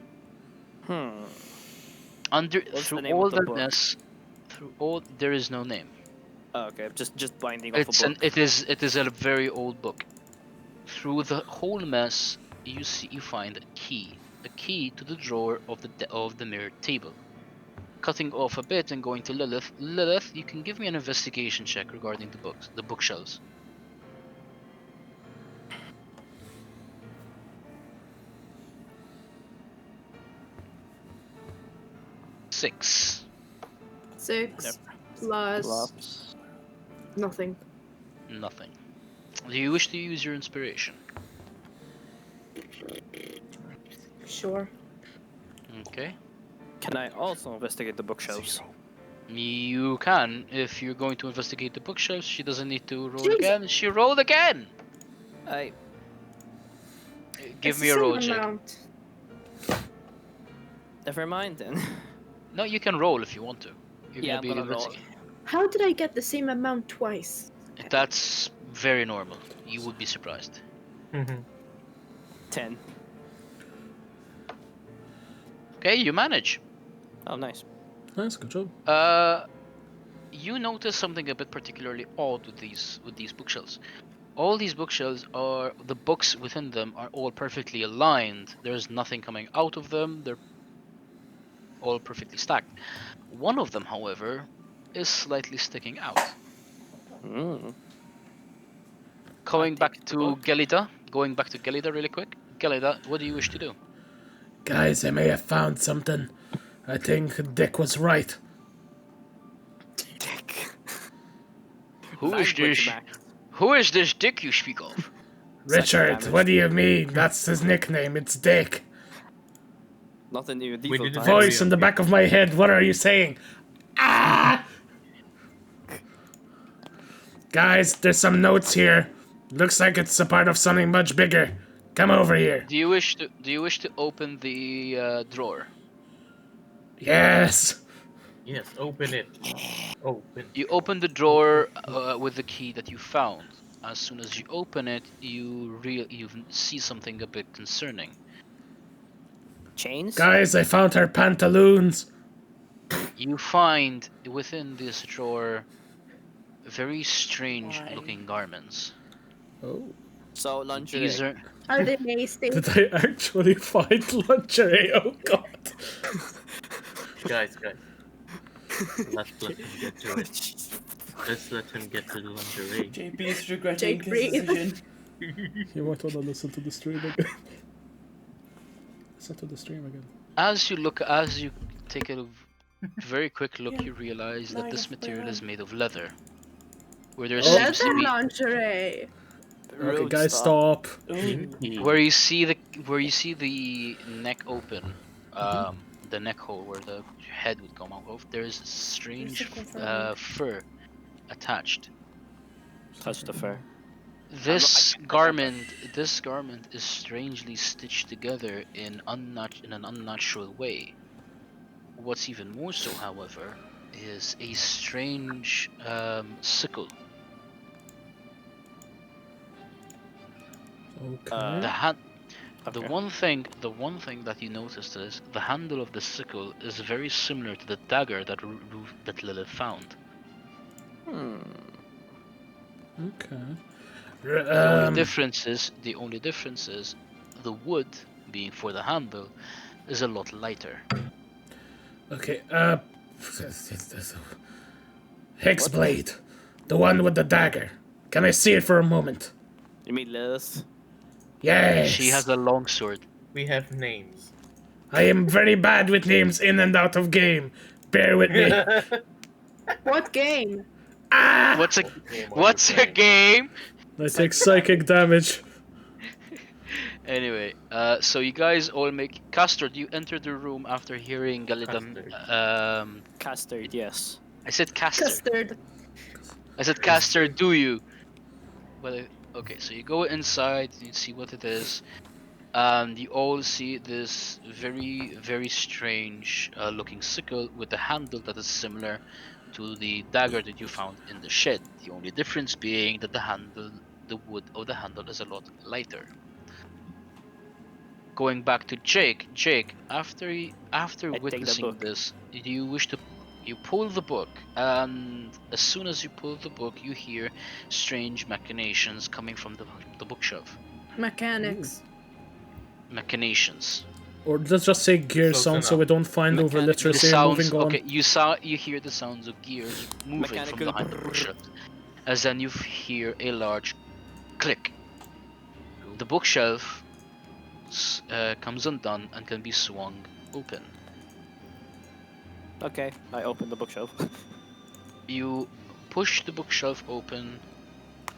What's Through the name of all the the book? mess, through all there is no name. Oh, okay, just binding off a book. It is a very old book. Through the whole mess, you find a key to the drawer of the mirrored table. Cutting off a bit and going to Lilith. Lilith, you can give me an investigation check regarding the bookshelves. Six. 6 plus nothing. Nothing. Do you wish to use your inspiration? Sure. Okay. Can I also investigate the bookshelves? You can. If you're going to investigate the bookshelves, she doesn't need to roll Jeez. again. She rolled again! Give It's me the a roll same check. amount. Never mind then. No, you can roll if you want to. You're Yeah, I'm be gonna roll. investigating. How did I get the same amount twice? That's very normal. You would be surprised. 10. Okay, you manage. Oh, nice. Nice, good job. You notice something a bit particularly odd with these bookshelves. All these bookshelves are the books within them are all perfectly aligned. There's nothing coming out of them. They're all perfectly stacked. One of them, however, is slightly sticking out. Going back to Gelida really quick. Gelida, what do you wish to do? Guys, I may have found something. I think Dick was right. Dick. Who is Language, this? Max. Who is this Dick you speak of? Richard, damage. what do you mean? That's his nickname. It's Dick. Not in the We medieval didn't times. Voice in the back of my head. What are you saying? Ah! Guys, there's some notes here. Looks like it's a part of something much bigger. Come over here. Do you wish to open the drawer? Yes. Yes, open it. Open. You open the drawer with the key that you found. As soon as you open it, you see something a bit concerning. Chains? Guys, I found her pantaloons. You find within this drawer very strange looking garments. Oh. So, lingerie. These are Are they nasty? Did I actually find lingerie? Oh god. Guys. Let's let him get to it. Let's let him get to the lingerie. JP is regretting Jake, his breathe. decision. You might want to listen to the stream again. Listen to the stream again. as you take a very quick look, you realize that Lying this off my material is hand. made of leather. Where there seems to Leather be lingerie. Okay, guys, stop. Ooh. where you see the neck open, the neck hole where the head would come out of. There's a strange fur attached. Touch the fur. This garment is strangely stitched together in an unnatural way. What's even more so, however, is a strange sickle. Okay. The one thing that you noticed is the handle of the sickle is very similar to the dagger that Lilith found. Okay. The only difference is the wood, being for the handle, is a lot lighter. Okay, Hexblade. The one with the dagger. Can I see it for a moment? You mean Lilith? Yes. She has a long sword. We have names. I am very bad with names in and out of game. Bear with me. What game? What's a game? I take psychic damage. Anyway, so you guys all make Custard. You enter the room after hearing Galidam. Custard, yes. I said Custard. Custard. I said Custard. Do you? Well, Okay, so you go inside, you see what it is, and you all see this very, very strange looking sickle with a handle that is similar to the dagger that you found in the shed. The only difference being that the wood of the handle is a lot lighter. Going back to Jake, after I take the witnessing book. this, you pull the book, and as soon as you pull the book, you hear strange machinations coming from the bookshelf. Mechanics. Machinations. Or let's just say gear Close sound so enough. we don't find over Mechanical The literacy. sounds. Moving on. Okay, you hear the sounds of gears moving from Mechanical behind the brrrr. bookshelf, as then you hear a large click. The bookshelf comes undone and can be swung open. Okay, I open the bookshelf. You push the bookshelf open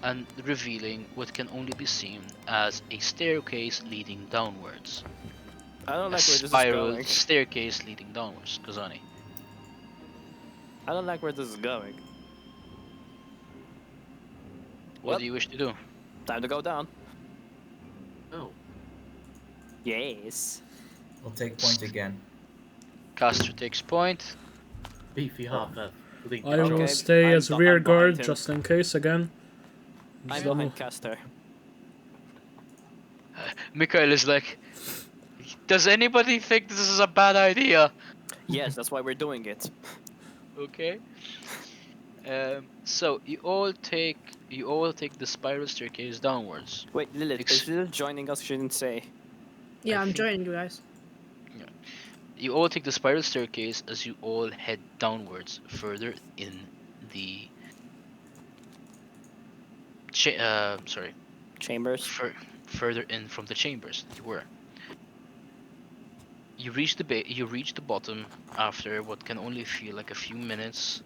and revealing what can only be seen as a staircase leading downwards. I don't A like where this is spiral going. staircase leading downwards, Kazani. I don't like where this is going. What Well, do you wish to do? time to go down. Oh, Yes. I'll take point again. Caster takes point. beefy half-elf. Lead I the will Okay, charge. stay as I'm rear behind guard him. just in case again. I'm Don't behind know. Caster. Mikhail is like, does anybody think this is a bad idea? Yes, that's why we're doing it. Okay. So you all take the spiral staircase downwards. Wait, Lilith, Ex- is Lilith joining us? She didn't say. Yeah, I I'm think- joining you guys. You all take the spiral staircase as you all head downwards further in the Chambers. further in from the chambers that you were. You reach the bottom after what can only feel like a few minutes,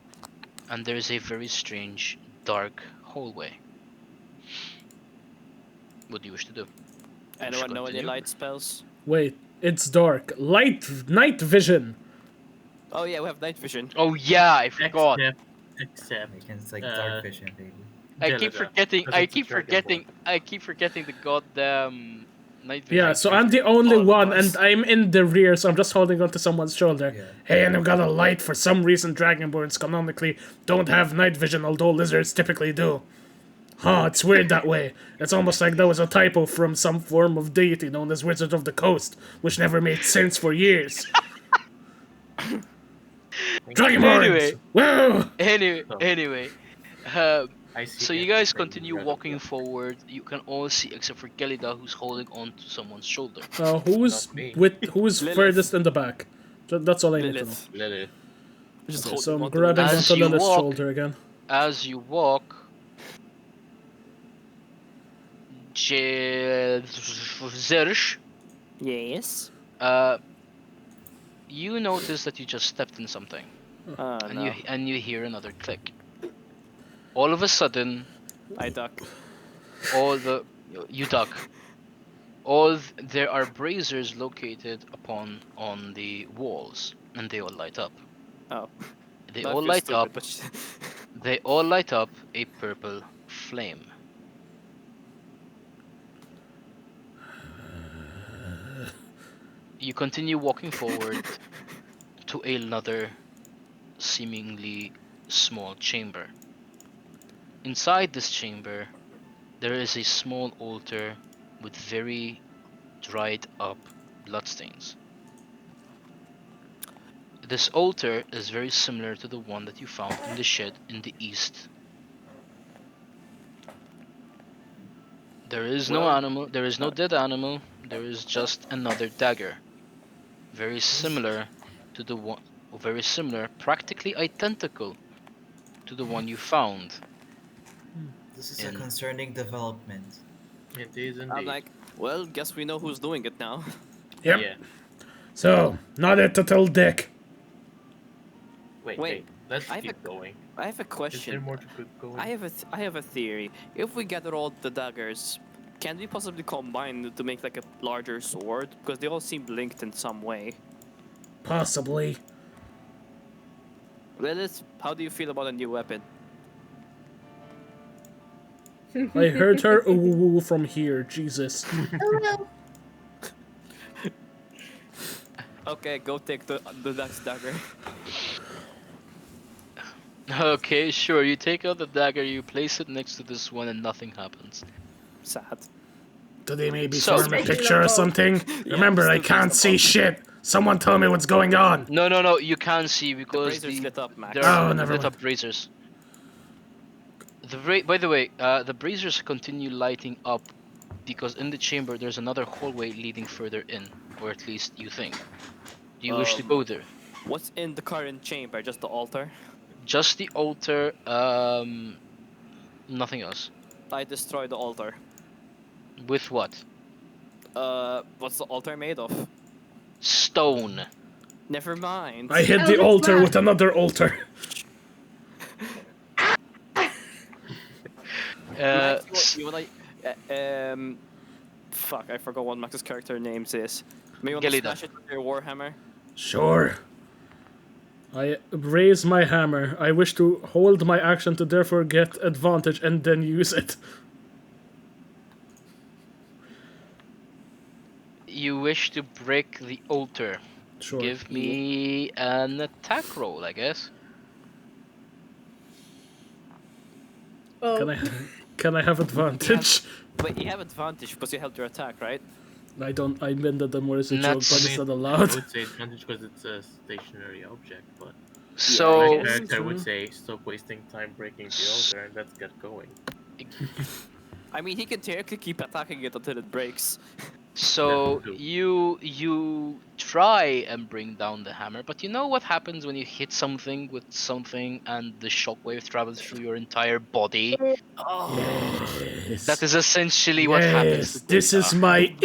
and there is a very strange dark hallway. What do you wish to do? Anyone know any continue? light spells? Wait, it's dark. Night vision. Oh yeah, we have night vision. Oh yeah, I forgot. Except, It's like dark vision, baby. I keep Gelida, forgetting. 'cause I it's a keep forgetting. dragonborn. I keep forgetting the goddamn night vision. Yeah, so I'm the only All of one, us. and I'm in the rear, so I'm just holding onto someone's shoulder. Yeah. Hey, and I've got a light. For some reason, dragonborns canonically don't have night vision, although lizards typically do. Huh, it's weird that way. It's almost like that was a typo from some form of deity known as Wizard of the Coast, which never made sense for years. Dragonborns! Anyway. Whoa! Anyway, I see so you everything guys continue rather walking than- forward. You can all see except for Gelida, who's holding on to someone's shoulder. Who's Not me. who's Lilith. furthest in the back? That's all I need to know. Lilith. Lilith. Just Okay, holding so I'm on to grabbing Lilith. As onto you Lilith's walk- shoulder again. As you walk, Zersh, Yes. you notice that you just stepped in something, and No. you hear another click. All of a sudden, I duck. you duck. There are braziers located on the walls, and they all light up. Oh. They I all feel light stupid, up. but They all light up a purple flame. You continue walking forward to another seemingly small chamber. Inside this chamber, there is a small altar with very dried up bloodstains. This altar is very similar to the one that you found in the shed in the east. There is no Well, animal, there is no dead animal, there is just another dagger. Very similar to the one, very similar, practically identical to the one you found. This is a In- concerning development. It is indeed. I'm like, well, guess we know who's doing it now. Yep. Yeah. So, not it to tell Dick. Wait. Let's I have keep going. I have a Is there question. more to keep going? I have a theory. If we gather all the daggers, can we possibly combine to make like a larger sword? Because they all seem linked in some way. Possibly. Lilith, how do you feel about a new weapon? I heard her ooh from here. Jesus. Okay, go take the next dagger. Okay, sure. You take out the dagger, you place it next to this one, and nothing happens. Sad. Do they maybe So- form a Making picture them or both. something? Yeah, Remember, just I do can't these see above. shit. Someone tell me what's going on. No, you can't see The because braziers lit up, Max. there are Oh, never lit mind. up braziers. By the way, the braziers continue lighting up because in the chamber there's another hallway leading further in, or at least you think. Do you wish to go there? What's in the current chamber? Just the altar? Just the altar, nothing else. I destroyed the altar. With what? What's the altar made of? Stone. Never mind. I hit the Eldritch altar Blast. with another altar. Max, you wanna, fuck, I forgot what Max's character names is. Maybe you wanna Gelida. smash it with your warhammer? Sure. I raise my hammer. I wish to hold my action to therefore get advantage and then use it. You wish to break the altar. Sure. Give me an attack roll, I guess. Oh, Can I have advantage? But you have advantage because you held your attack, right? I don't. I meant that more as a joke, Nuts. but I it's not I allowed. would say advantage because it's a stationary object, but So my guess. character would True. say stop wasting time breaking the altar and let's get going. I mean, he can theoretically keep attacking it until it breaks. So True. you try and bring down the hammer, but you know what happens when you hit something with something and the shockwave travels through your entire body? Yes. That is essentially what happens to Yes. This is Gelida. my.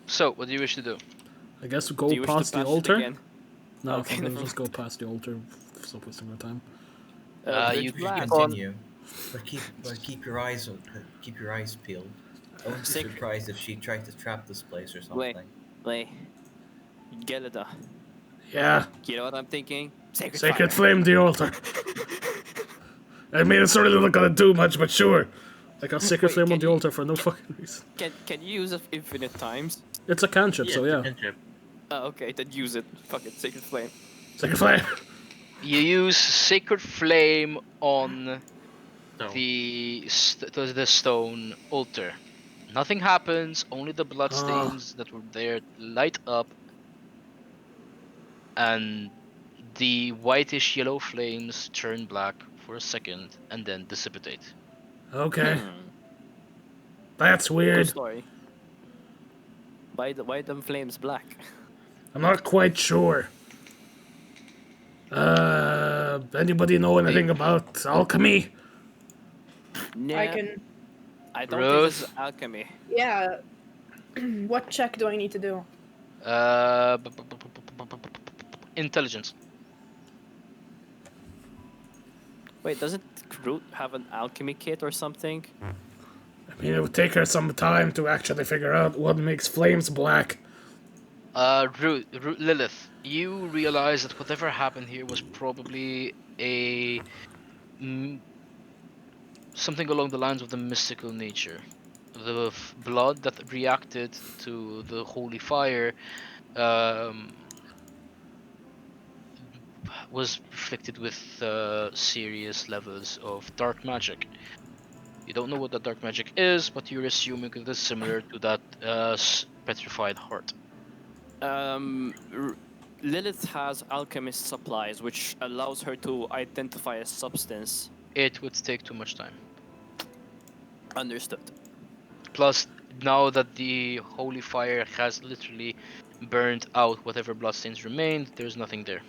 So, what do you wish to do? I guess we Do go you wish to past the bash it altar. again? No, Okay, okay, never let's just go past the altar. Stop wasting our time. You We should click on. continue, but keep your eyes peeled. I wouldn't be Sacred- surprised if she tried to trap this place or Wait, something. wait. Gelida. Yeah. You know what I'm thinking? Sacred, Sacred fire. flame the altar. I mean, it's really not gonna do much, but sure. I got sacred Wait, flame on can the you- altar for no fucking reason. Can you use it infinite times? It's a cantrip, so it's a yeah. cantrip. Oh, okay, then use it. Fuck it, sacred flame. Sacred flame. You use Sacred Flame on So the stone altar. Nothing happens, only the bloodstains that were there light up, and the whitish yellow flames turn black for a second and then dissipate. Okay. That's Cool weird. story. Why them flames black? I'm not quite sure. Anybody know anything about alchemy? Nah, I can. I don't think this is Ruth? alchemy. Yeah. What check do I need to do? Intelligence. Wait, doesn't Groot have an alchemy kit or something? I mean, it would take her some time to actually figure out what makes flames black. Lilith, you realize that whatever happened here was probably a something along the lines of the mystical nature. The blood that reacted to the holy fire was afflicted with serious levels of dark magic. You don't know what that dark magic is, but you're assuming it is similar to that petrified heart. Lilith has alchemist supplies, which allows her to identify a substance. It would take too much time. Understood. Plus, now that the holy fire has literally burned out whatever bloodstains remained, there's nothing there.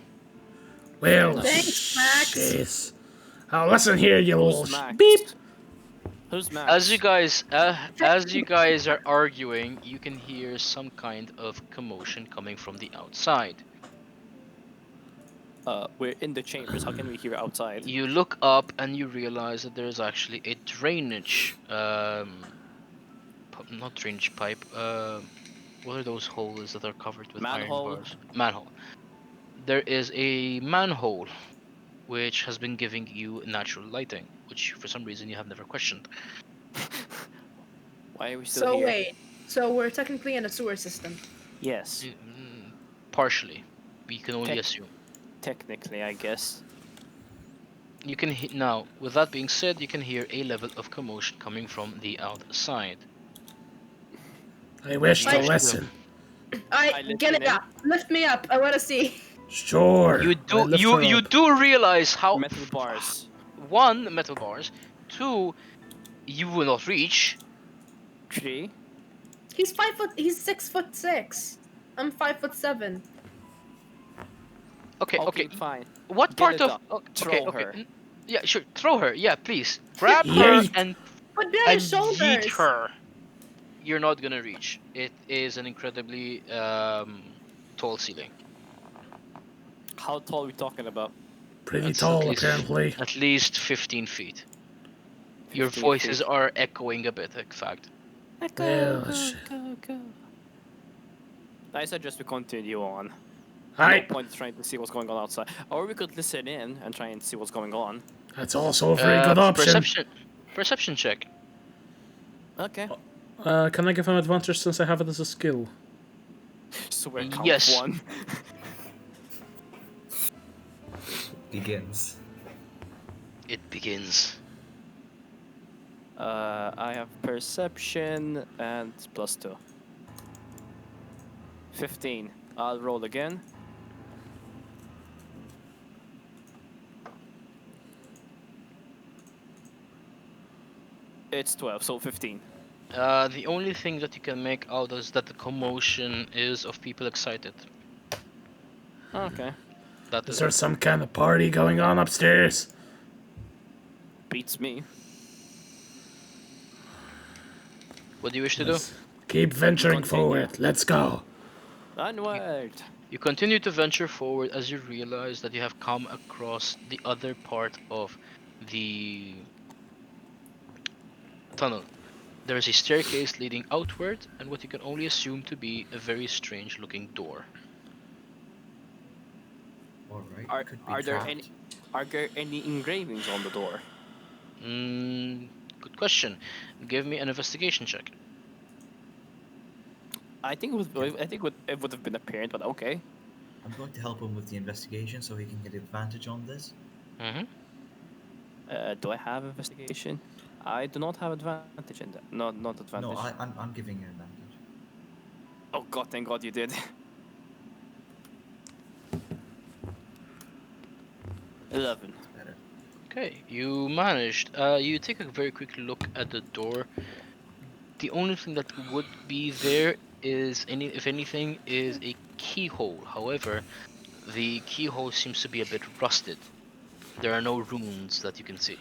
Well, Thanks, Max. shiz. Oh, listen here, you Who's little Max? beep. Who's Max? As you guys are arguing, you can hear some kind of commotion coming from the outside. We're in the chambers. How can we hear outside? You look up and you realize that there is actually a drainage, not drainage pipe. What are those holes that are covered with Manhole? iron bars? Manhole. there is a manhole which has been giving you natural lighting, which for some reason you have never questioned. Why are we still So here? wait. So we're technically in a sewer system. Yes, Partially, we can only Tech- assume. technically, I guess. You can now, with that being said, you can hear a level of commotion coming from the outside. I wish You to wish to do- listen. I Get listen it in. up. Lift me up. I want to see. Sure. You I do lift you her you up. do realize how Metal bars. one, metal bars, two, you will not reach. 3. He's 5 foot. He's 6'6". I'm 5'7". Okay, Okay, okay. fine. What Get part it of up. okay, Throw okay. her. Yeah, sure. Throw her. Yeah, please. Grab her Yeet. and Put me on his yeet shoulders. her. You're not gonna reach. It is an incredibly tall ceiling. How tall are we talking about? Pretty It's tall, apparently. at least 15 feet. Your 15 voices feet. are echoing a bit. In fact, Well, sh- Go. I suggest we continue on. Hi. No point trying to see what's going on outside. Or we could listen in and try and see what's going on. That's also a very good option. perception check. Okay. Can I give him advantage since I have it as a skill? Swear count Yes. 1. Begins. It begins. I have perception and +2. 15. I'll roll again. It's 12, so 15. The only thing that you can make out is that the commotion is of people excited. Okay. That Is is there it. some kind of party going on upstairs? Beats me. What do you wish to do? Let's keep venturing Continue. forward. Let's go. Onward. You continue to venture forward as you realize that you have come across the other part of the tunnel. There is a staircase leading outward and what you can only assume to be a very strange looking door. Alright. Are, Could be are there trapped. any are there any engravings on the door? Good question. Give me an investigation check. I think it would have been apparent, but okay. I'm going to help him with the investigation so he can get advantage on this. Mm-hmm. Do I have investigation? I do not have advantage in that. Not advantage. No, I'm giving you advantage. Oh god, thank god you did. 11. Better. Okay, you managed. You take a very quick look at the door. The only thing that would be there is if anything, is a keyhole. However, the keyhole seems to be a bit rusted. There are no runes that you can see.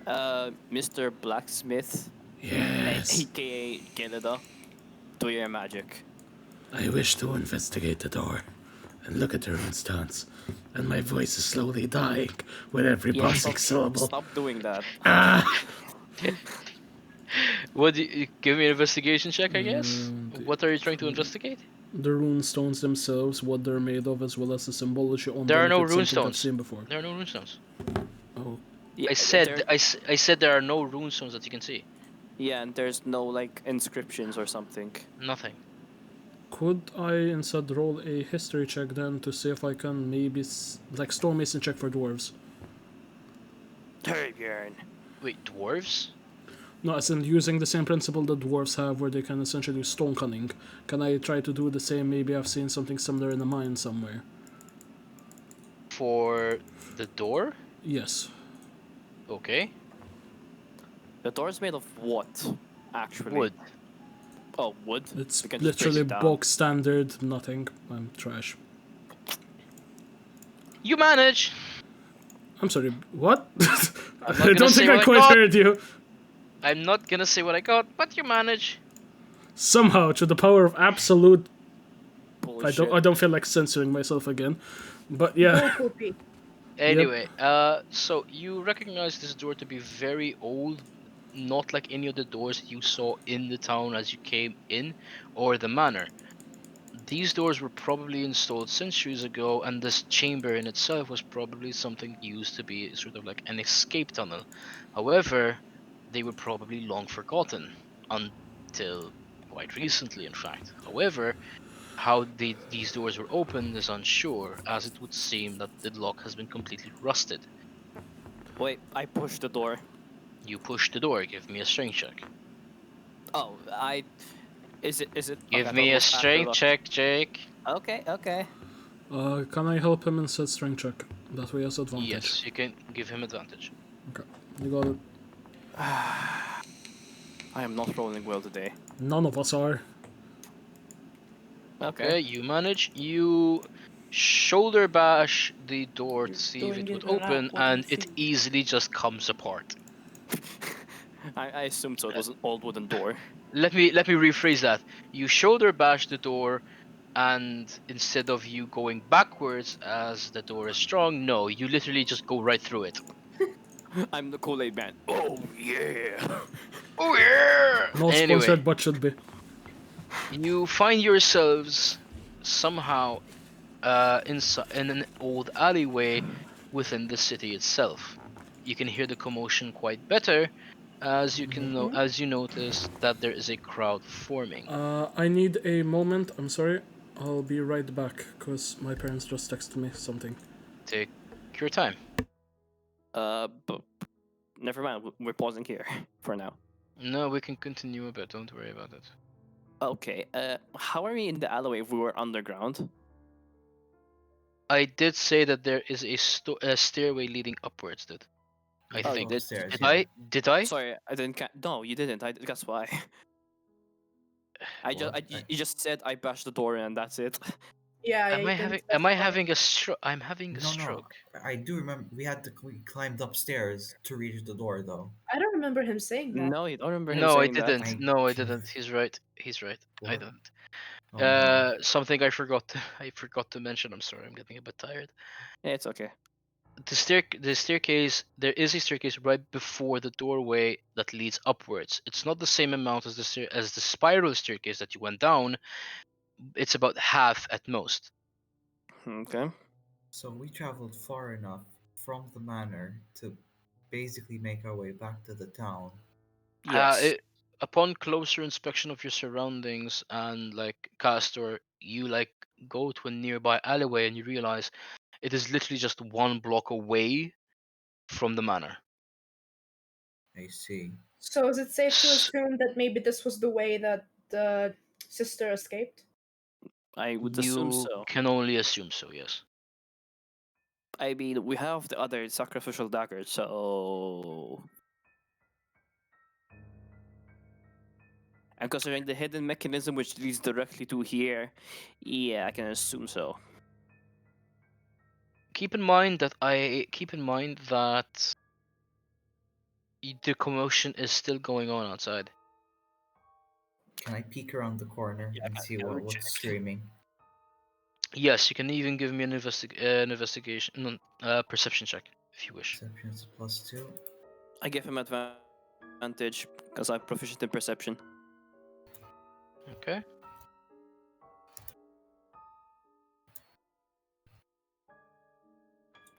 Mr. Blacksmith, Yes. aka Canada, do your magic. I wish to investigate the door and look at the runestone. And my voice is slowly dying with every passing syllable. Stop doing that. What do you give me an investigation check? I guess. What are you trying to investigate? The runestones themselves, what they're made of, as well as the symbology on There them. are no if it's something I've runestones. seen before. There are no runestones. Oh, Yeah, I said there- I said there are no runestones that you can see. Yeah, and there's no like inscriptions or something. Nothing. could I instead roll a history check then to see if I can maybe like stonemason check for dwarves? Torbjorn. Wait, dwarves? No, as in using the same principle that dwarves have, where they can essentially do stone cunning. Can I try to do the same? Maybe I've seen something similar in a mine somewhere. For the door? Yes. Okay. The door's made of what? Actually. Wood. Oh, wood. It's We can just break literally it down. bog standard, nothing. I'm trash. You manage. I'm sorry, what? not I gonna don't say think I what I quite got. heard you. I'm not gonna say what I got, but you manage. Somehow, to the power of absolute, Bullshit. I don't feel like censoring myself again, but yeah. No poopy. Anyway, so you recognize this door to be very old, not like any of the doors you saw in the town as you came in, or the manor. these doors were probably installed centuries ago, and this chamber in itself was probably something used to be sort of like an escape tunnel. However, they were probably long forgotten until quite recently, in fact. However, how these doors were opened is unsure, as it would seem that the lock has been completely rusted. Wait, I pushed the door. You push the door, give me a strength check. Oh, I. Is it? Okay, Give I thought me it a was after the strength lock. check, Jake. Okay, okay. Can I help him instead strength check? That way has advantage. Yes, you can give him advantage. Okay, you got it. I am not rolling well today. None of us are. Okay, you manage. You shoulder bash the door You're to see if doing it would it a lot. open, What do you and it think? easily just comes apart. I assumed so. It was an old wooden door. Let me rephrase that. You shoulder bash the door, and instead of you going backwards as the door is strong, no, you literally just go right through it. I'm the Kool-Aid man. Oh yeah. Oh yeah! Not Anyway, sponsored, but should be. you find yourselves somehow in an old alleyway within the city itself. You can hear the commotion quite better, as you can know as you notice that there is a crowd forming. I need a moment. I'm sorry. I'll be right back, because my parents just texted me something. Take your time. But never mind. We're pausing here for now. No, we can continue a bit. Don't worry about it. Okay. How are we in the alleyway if we were underground? I did say that there is a stairway leading upwards, dude. I Oh, think. did- Upstairs, Did yeah. I? Did I? Sorry, I didn't. No, you didn't. That's why. Well, You just said I bashed the door in and that's it. Yeah, Am you I didn't having? Am I specify. having a stroke? I'm having a no, no. stroke. I do remember we climbed upstairs to reach the door, though. I don't remember him saying that. No, you don't remember him No, I saying that. didn't. I. No, I didn't. He's right. He's right. I What? didn't. Oh no. Something I forgot. I forgot to mention. I'm sorry. I'm getting a bit tired. Yeah, it's okay. The staircase. There is a staircase right before the doorway that leads upwards. It's not the same amount as as the spiral staircase that you went down. It's about half at most. Okay. So we traveled far enough from the manor to basically make our way back to the town. Uh, Yes. it, upon closer inspection of your surroundings and like Castor, you like go to a nearby alleyway and you realize it is literally just 1 block away from the manor. I see. So is it safe to S- assume that maybe this was the way that the sister escaped? I would assume You so. can only assume so, yes. I mean, we have the other sacrificial dagger, so. And considering the hidden mechanism which leads directly to here, yeah, I can assume so. Keep in mind that the commotion is still going on outside. Can I peek around the corner Yeah, and see can we what's check? streaming? Yes, you can even give me an investigation, no, perception check if you wish. Perception's +2. I give him advantage because I'm proficient in perception. Okay.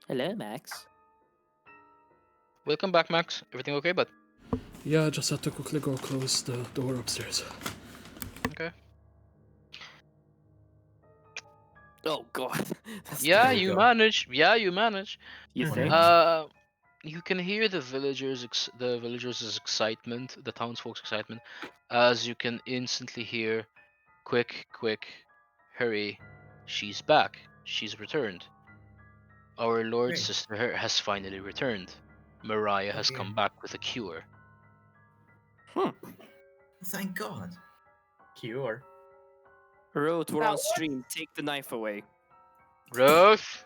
Hello, Max. Welcome back, Max. Everything okay, bud? Yeah, I just had to quickly go close the door upstairs. Okay. Oh God. That's Yeah, There we you go. manage. Yeah, you manage. You Oh, think? no. You can hear the villagers' excitement, the townsfolk's excitement, as you can instantly hear, "Quick, quick, hurry! She's back. She's returned. Our Lord Great. Sister has finally returned. Mariah Oh has dear. come back with a cure." Thank God. Cure. Rote, we're That on stream. Take the knife away. Ruth,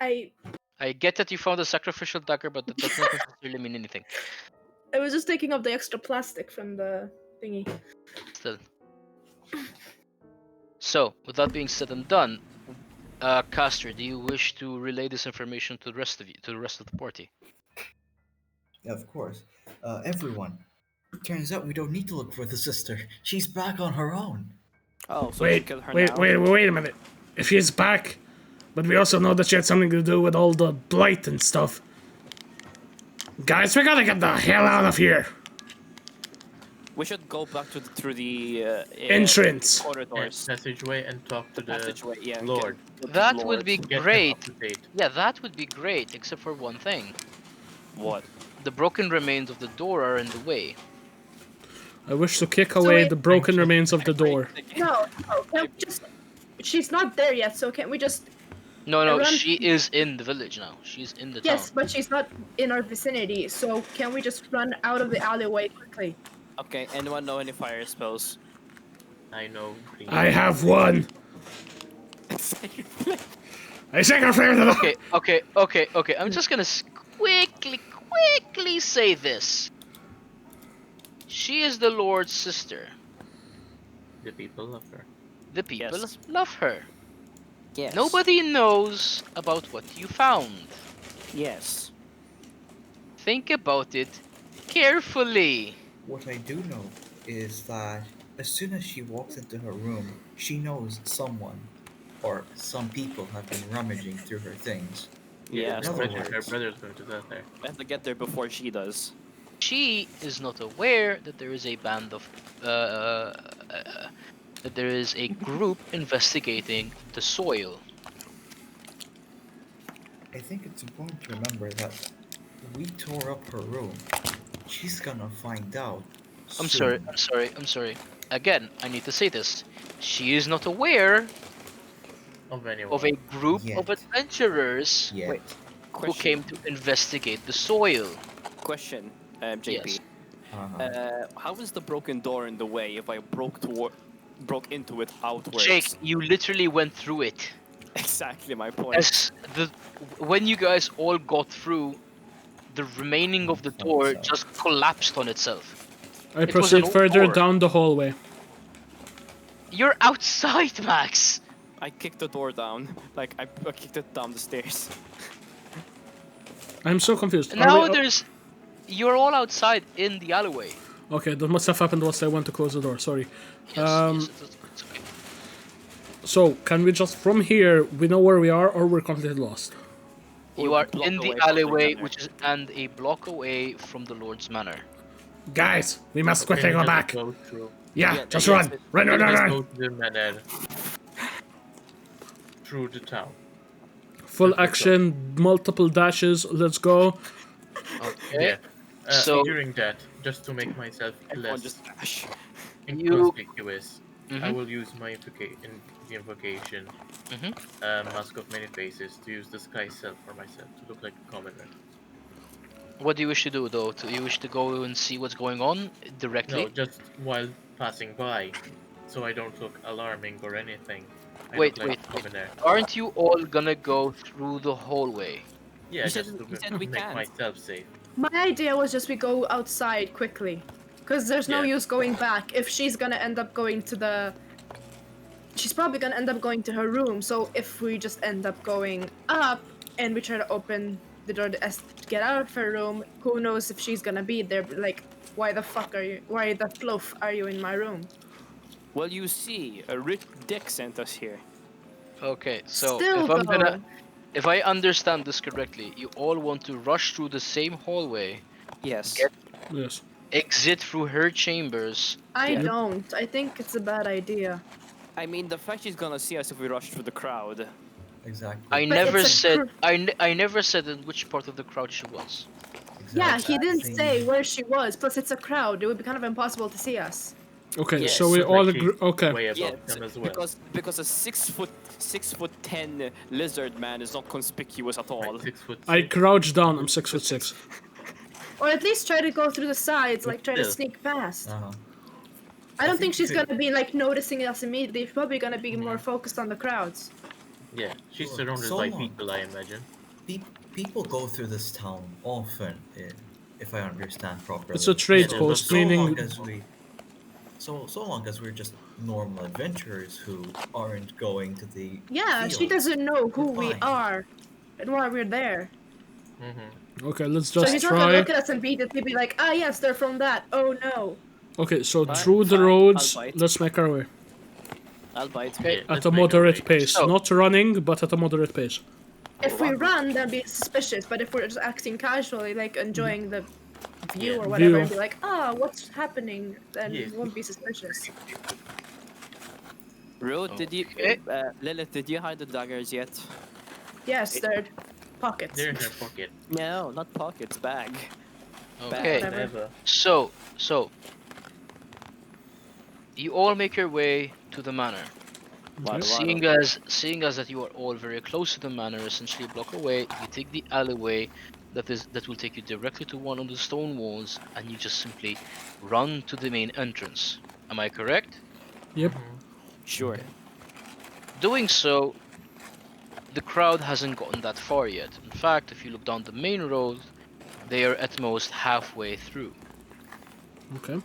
I I get that you found a sacrificial dagger, but that does not necessarily mean anything. I was just taking off the extra plastic from the thingy. Still. So, with that being said and done, Castor, do you wish to relay this information to the rest of the party? Yeah, of course. Everyone, Turns out we don't need to look for the sister. She's back on her own. Oh, so we should kill her now? Wait a minute. If she's back, but we also know that she had something to do with all the blight and stuff. Guys, we gotta get the hell out of here. We should go back through the Entrance. corridors. Passageway and talk to the Passageway, yeah. Lord. That would be Get him great. up to date. Yeah, that would be great, except for one thing. What? The broken remains of the door are in the way. I wish to kick away wait- the broken remains of the door. No, can't we just... She's not there yet, so can't we just... No, Run- she is in the village now. She's in the Yes, town. but she's not in our vicinity, so can we just run out of the alleyway quickly? Okay, anyone know any fire spells? I know. green. I have one. I second flare to the. Okay. I'm just gonna quickly say this. She is the Lord's sister. The people love her. The people Yes. love her. Yes. Nobody knows about what you found. Yes. Think about it carefully. What I do know is that as soon as she walks into her room, she knows someone or some people have been rummaging through her things. Yeah. In Her other brother- her words, brother's going to that there. We have to get there before she does. She is not aware that there is a band of that there is a group investigating the soil. I think it's important to remember that we tore up her room. She's gonna find out. I'm soon. sorry. Again, I need to say this. She is not aware Of anyone. of a group Yet. of adventurers Yeah. Wait. who Question. came to investigate the soil. Question, JP. Yes. How is the broken door in the way if I broke into it outwards? Jake, you literally went through it. Exactly my point. As when you guys all got through, the remaining of the door just collapsed on itself. I It was proceed an further door. down the hallway. You're outside, Max. I kicked the door down. Like, I kicked it down the stairs. I'm so confused. Are Now we- you're all outside in the alleyway. Okay, that must have happened once I went to close the door. Sorry. Yes, it's okay. So, can we just from here we know where we are, or we're completely lost? You We're are a block in the away from the alleyway, manor. which is and a block away from the Lord's Manor. Guys, we must Can quickly we go just back. Go through? Yeah, Yeah, just yes, run. it- Run. Let's go to the manor. Through the town. Full action, multiple dashes. Let's go. Okay. Yeah. So- During that, just to make myself Everyone less just dash. inconspicuous, I Mhm. will use my invocation, Mhm. Mask of Many Faces, to use the Sky Self for myself to look like a commoner. What do you wish to do, though? Do you wish to go and see what's going on directly? No, just while passing by, so I don't look alarming or anything. I Wait, look like wait, a commoner. Aren't you all gonna go through the hallway? Yeah, You said- just to you said we make can't. myself safe. My idea was just we go outside quickly. Because there's no Yeah. use going back. If she's gonna end up going to the... She's probably gonna end up going to her room, so if we just end up going up and we try to open the door to get out of her room, who knows if she's gonna be there? Like, why the fluff are you in my room? Well, you see, a rich dick sent us here. Okay, so Still, if I understand this correctly, you all want to rush through the same hallway, Yes. Get- Yes. exit through her chambers. I Yeah. don't. I think it's a bad idea. I mean, the fact she's gonna see us if we rush through the crowd. Exactly. I But never it's a said I never said in which part of the crowd she was. Yeah, he didn't Exactly. say where she was. Plus, it's a crowd. It would be kind of impossible to see us. Okay, Yes. so we Like all she's agree. Okay. Way above Yeah, them as well. because a 6'10" lizard man is not conspicuous at all. Like 6'6". I crouch down. I'm 6'6". Or at least try to go through the sides, like try to Still. sneak past. Uh-huh. I don't think think she's you could- gonna be like noticing us immediately. She's probably gonna be more focused on the crowds. Yeah, she's Sure. surrounded So by long. people, I imagine. People go through this town often, if I understand properly. It's a trade Yeah, post, but meaning long as so long as we're just normal adventurers who aren't going to the Yeah, she field. doesn't know who we Fine. are and why we're there. Okay, let's So just he's not gonna try. look at us and be like, ah, yes, they're from that. Oh no. Okay, so Fine, through the fine, roads, I'll bite. let's make our way. I'll bite. Okay. At Let's a make our moderate way. pace. So- Not running, but at a moderate pace. If we run, that'd be suspicious. But if we're just acting casually, like enjoying the view Yeah. or whatever, View. and be like, ah, what's happening, then Yeah. it won't be suspicious. Rude, did you, Okay. Lilith, did you hide the daggers yet? Yes, they're pockets. They're in her pocket. No, not pockets, bag. Okay. Whatever. Never. So you all make your way to the manor. Okay. Seeing as that you are all very close to the manor, essentially a block away, you take the alleyway that will take you directly to one of the stone walls, and you just simply run to the main entrance. Am I correct? Yep. Sure. Doing so, the crowd hasn't gotten that far yet. In fact, if you look down the main road, they are at most halfway through. Okay.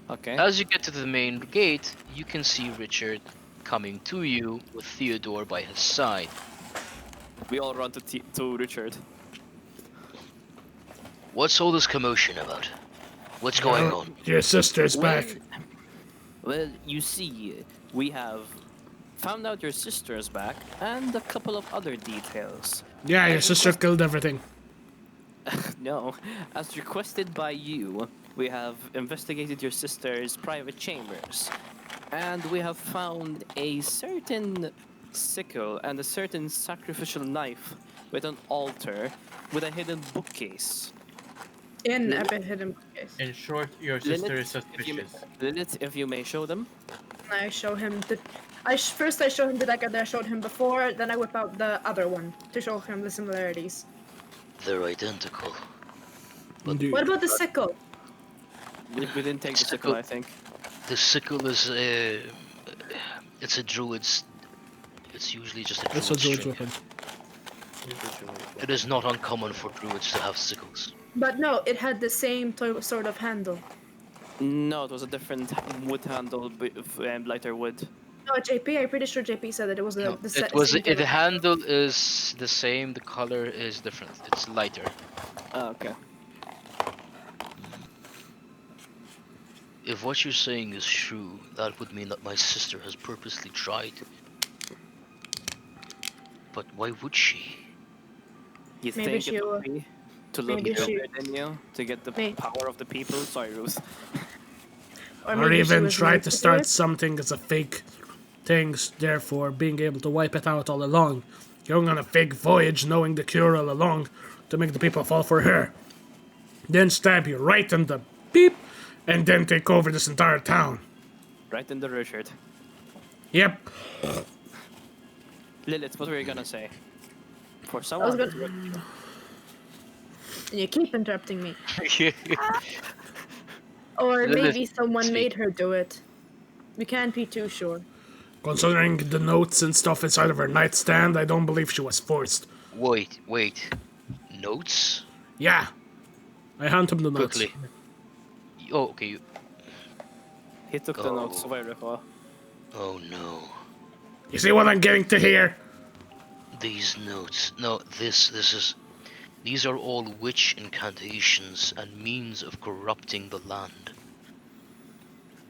Okay. As you get to the main gate, you can see Richard coming to you with Theodore by his side. We all run to Richard. What's all this commotion about? What's going on? Your sister's back. Well, you see, we have found out your sister is back and a couple of other details. Yeah, your sister killed everything. No, as requested by you, we have investigated your sister's private chambers, and we have found a certain sickle and a certain sacrificial knife with an altar with a hidden bookcase. In a bit hidden case. In short, your sister is suspicious. Lilith, if you may show them. I show him the. First I show him the dagger that I showed him before, then I whip out the other one to show him the similarities. They're identical. Indeed. What about the sickle? We didn't take the sickle, I think. The sickle is it's a druid's. It's usually just a druid's That's a druid's string. weapon. It is not uncommon for druids to have sickles. But no, it had the same sort of handle. No, it was a different wood handle, lighter wood. No, JP, I'm pretty sure JP said that it was No, the the handle is the same. The color is different. It's lighter. Oh, okay. If what you're saying is true, that would mean that my sister has purposely tried. But why would she? You Maybe think she it will- would be to look maybe she- bigger than you, to get the May- power of the people? Sorry, Ruth. Or Or maybe she even was try meant to do start it. something as a fake things, therefore being able to wipe it out all along. Going on a fake voyage knowing the cure all along to make the people fall for her. Then stab you right in the beep and then take over this entire town. Right in the Richard. Yep. Lilith, what were you gonna say? For I was someone. gonna... And you keep interrupting me. Or Lilith, maybe someone speak. made her do it. We can't be too sure. Considering the notes and stuff inside of her nightstand, I don't believe she was forced. Wait. Notes? Yeah. I hand him the notes. Quickly. Oh, okay. He took the notes, if I recall. Oh no. You see what I'm getting to here? These notes. No, this is. These are all witch incantations and means of corrupting the land.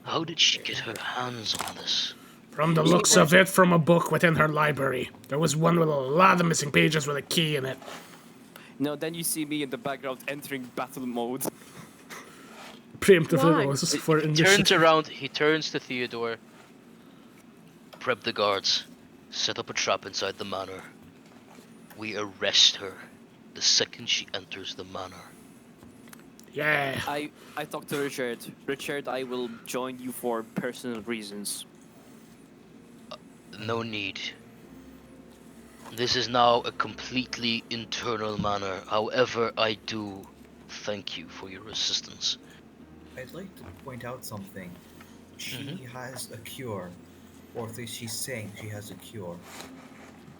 How did she get her hands on this? From the looks of it, from a book within her library. There was one with a lot of missing pages with a key in it. No, then you see me in the background entering battle mode. Preemptive Why? was for He turns initiative. around, he turns to Theodore. Prep the guards. Set up a trap inside the manor. We arrest her the second she enters the manor. Yeah. I talked to Richard. Richard, I will join you for personal reasons. No need. This is now a completely internal manor. However, I do thank you for your assistance. I'd like to point out something. She has a cure. Or at least she's saying she has a cure.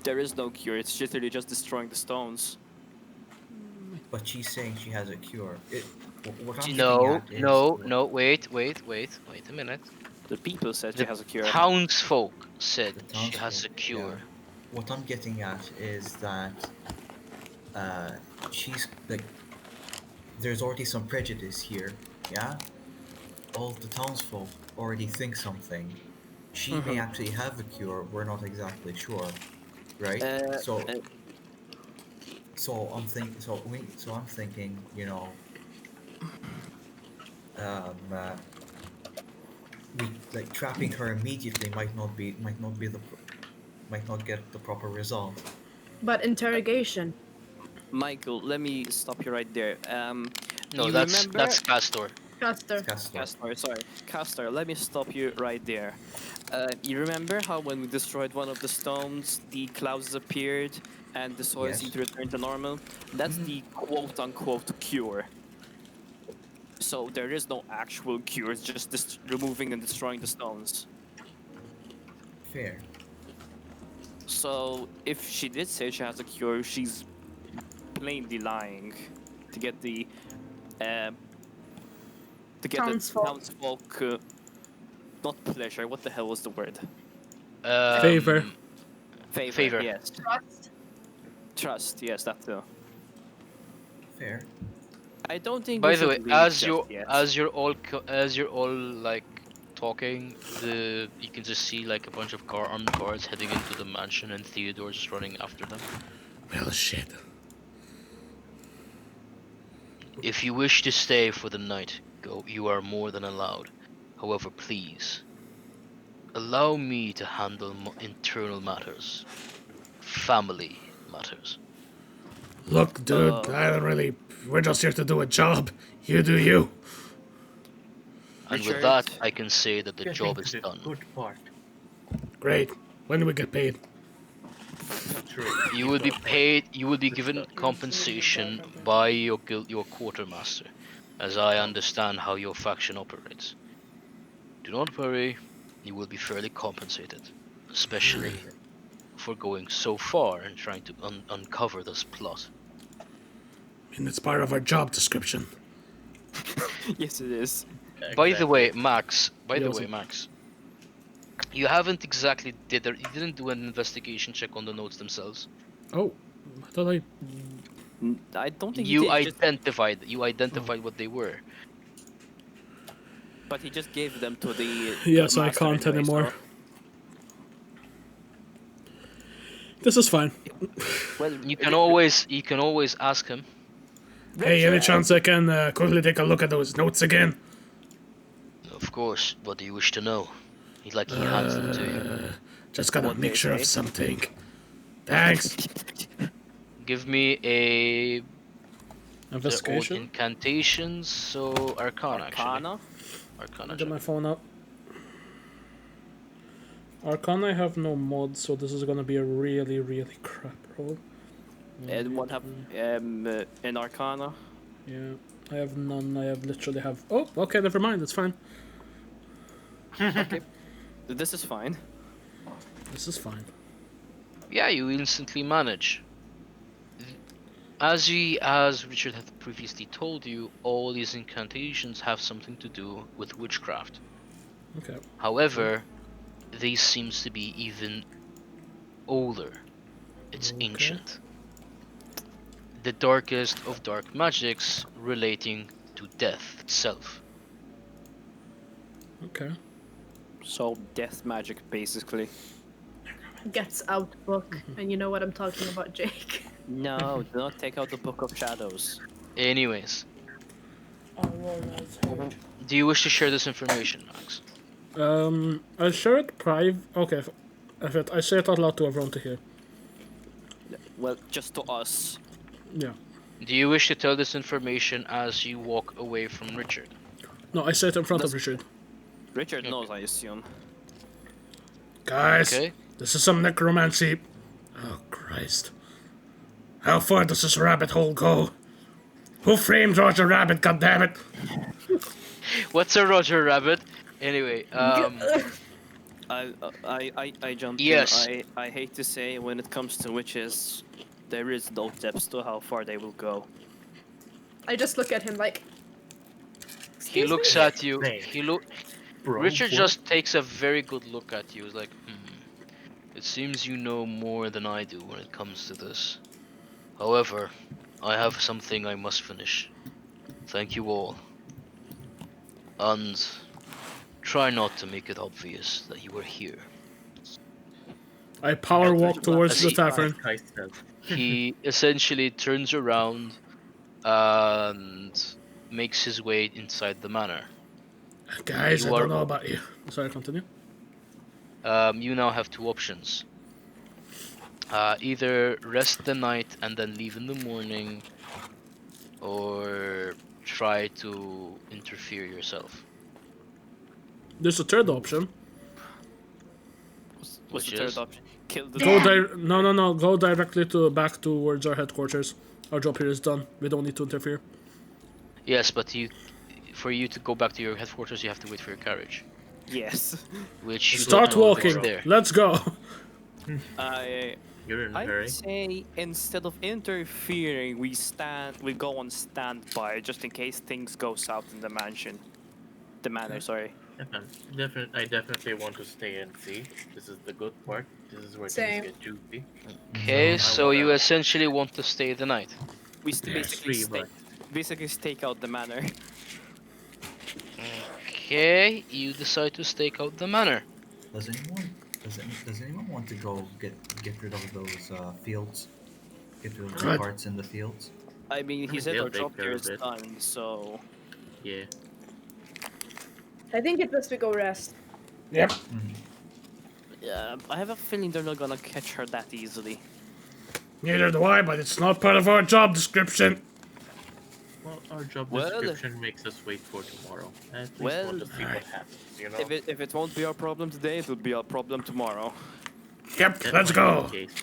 There is no cure, it's literally just destroying the stones. But she's saying she has a cure. What I'm getting No, at is- no, wait a minute. The people said she has a cure. Townsfolk said The she has a townsfolk, cure. yeah. What I'm getting at is that she's like, there's already some prejudice here. Yeah, all the townsfolk already think something. She may actually have a cure. We're not exactly sure, right? Uh, So, uh, so I'm thinking, um, uh, we like trapping her immediately might not get the proper result. But interrogation. Michael, let me stop you right there. No, You that's remember Castor. Caster. Castor. Castor? Sorry, Castor. Let me stop you right there. You remember how when we destroyed one of the stones, the clouds appeared and the soil seemed Yes. to return to normal? That's the quote-unquote cure. So there is no actual cure. It's just removing and destroying the stones. Fair. So if she did say she has a cure, she's plainly lying to get uh, Townsfolk. townsfolk not pleasure. What the hell was the word? Favor. Favor. Favor. Yes. Trust. Trust. Yes, that too. Fair. I don't think we By the way, should leave just yet. as you're all like talking, you can just see like a bunch of armed guards heading into the mansion, and Theodore just running after them. Well, shit. If you wish to stay for the night, go. You are more than allowed. However, please allow me to handle internal matters, family matters. Look, dude, I don't really. We're just here to do a job. You do you. And with Richard, that, I can say that the Getting job to is the done. good part. Great. When do we get paid? True. You will be paid. You will be given compensation by your your quartermaster, as I understand how your faction operates. Do not worry, you will be fairly compensated, especially for going so far and trying to uncover this plot. I mean, it's part of our job description. yes, it is. By the way, Exactly. Max. By the Yes. way, Max. You haven't exactly you didn't do an investigation check on the notes themselves. Oh, I thought I. I don't think he You did. identified what they were. But he just gave them to the Yes, I master can't anyway, anymore. so- This is fine. Well, You can always ask him. Hey, any Richard, chance I can quickly take a look at those notes again? Of course. What do you wish to know? He hands them to you. Just gotta What make they sure of say? something. Thanks. Give me a the old Investigation. incantations. So Arcana, actually. Arcana? Arcana. Get my check. phone up. Arcana, I have no mod, so this is gonna be a really, really crap roll. And what have in Arcana? Yeah, I have none. I have literally have. Oh, okay, never mind. It's fine. Okay, this is fine. This is fine. Yeah, you instantly manage. As Richard had previously told you, all these incantations have something to do with witchcraft. Okay. However, this seems to be even older. It's Okay. ancient. The darkest of dark magics relating to death itself. Okay. So death magic, basically. Gets out book. And you know what I'm talking about, Jake. No, do not take out the Book of Shadows. Anyways, do you wish to share this information, Max? I share it private. Okay. If I say it out loud to everyone to hear. Well, just to us. Yeah. Do you wish to tell this information as you walk away from Richard? No, I say it in front of That's- Richard. Richard knows, I assume. Guys, Okay. this is some necromancy. Oh Christ! How far does this rabbit hole go? Who framed Roger Rabbit? God damn it! What's a Roger Rabbit? Anyway, I jumped Yes. in. I hate to say, when it comes to witches, there is no depths to how far they will go. I just look at him like. he "Excuse looks me?" at you. Hey. Bro, Richard what? just takes a very good look at you. He's like, It seems you know more than I do when it comes to this. However, I have something I must finish. Thank you all. And try not to make it obvious that you are here. I power walk As towards the he- tavern. Kai said. He essentially turns around and makes his way inside the manor. Guys, You I don't are know about you. Sorry, continue. you now have two options. Either rest the night and then leave in the morning, or try to interfere yourself. There's a third option. What's Which the third is? option? Kill the Go dog. no. Go directly back towards our headquarters. Our job here is done. We don't need to interfere. Yes, but for you to go back to your headquarters, you have to wait for your carriage, Yes. which you Start don't know if it's walking. there. Let's go. You're in a I'd hurry. say instead of interfering, we go on standby just in case things go south in the mansion. The manor, sorry. I definitely want to stay and see. This is the good part. This is where Same. things get juicy. Okay, I so wanna- you essentially want to stay the night. We Three, but basically stake out the manor. Okay, you decide to stake out the manor. Does anyone want to go get rid of those fields? Get rid of the Good. parts in the fields? I mean, he mean, said they'll our take job care here of is it. done, so yeah. I think it's best we go rest. Yep. yeah, I have a feeling they're not gonna catch her that easily. Neither do I, but it's not part of our job description. Well, our job Well- description makes us wait for tomorrow. At least Well, want to see what happens, you know? If it won't be our problem today, it will be our problem tomorrow. Yep. That Let's might be go. the case.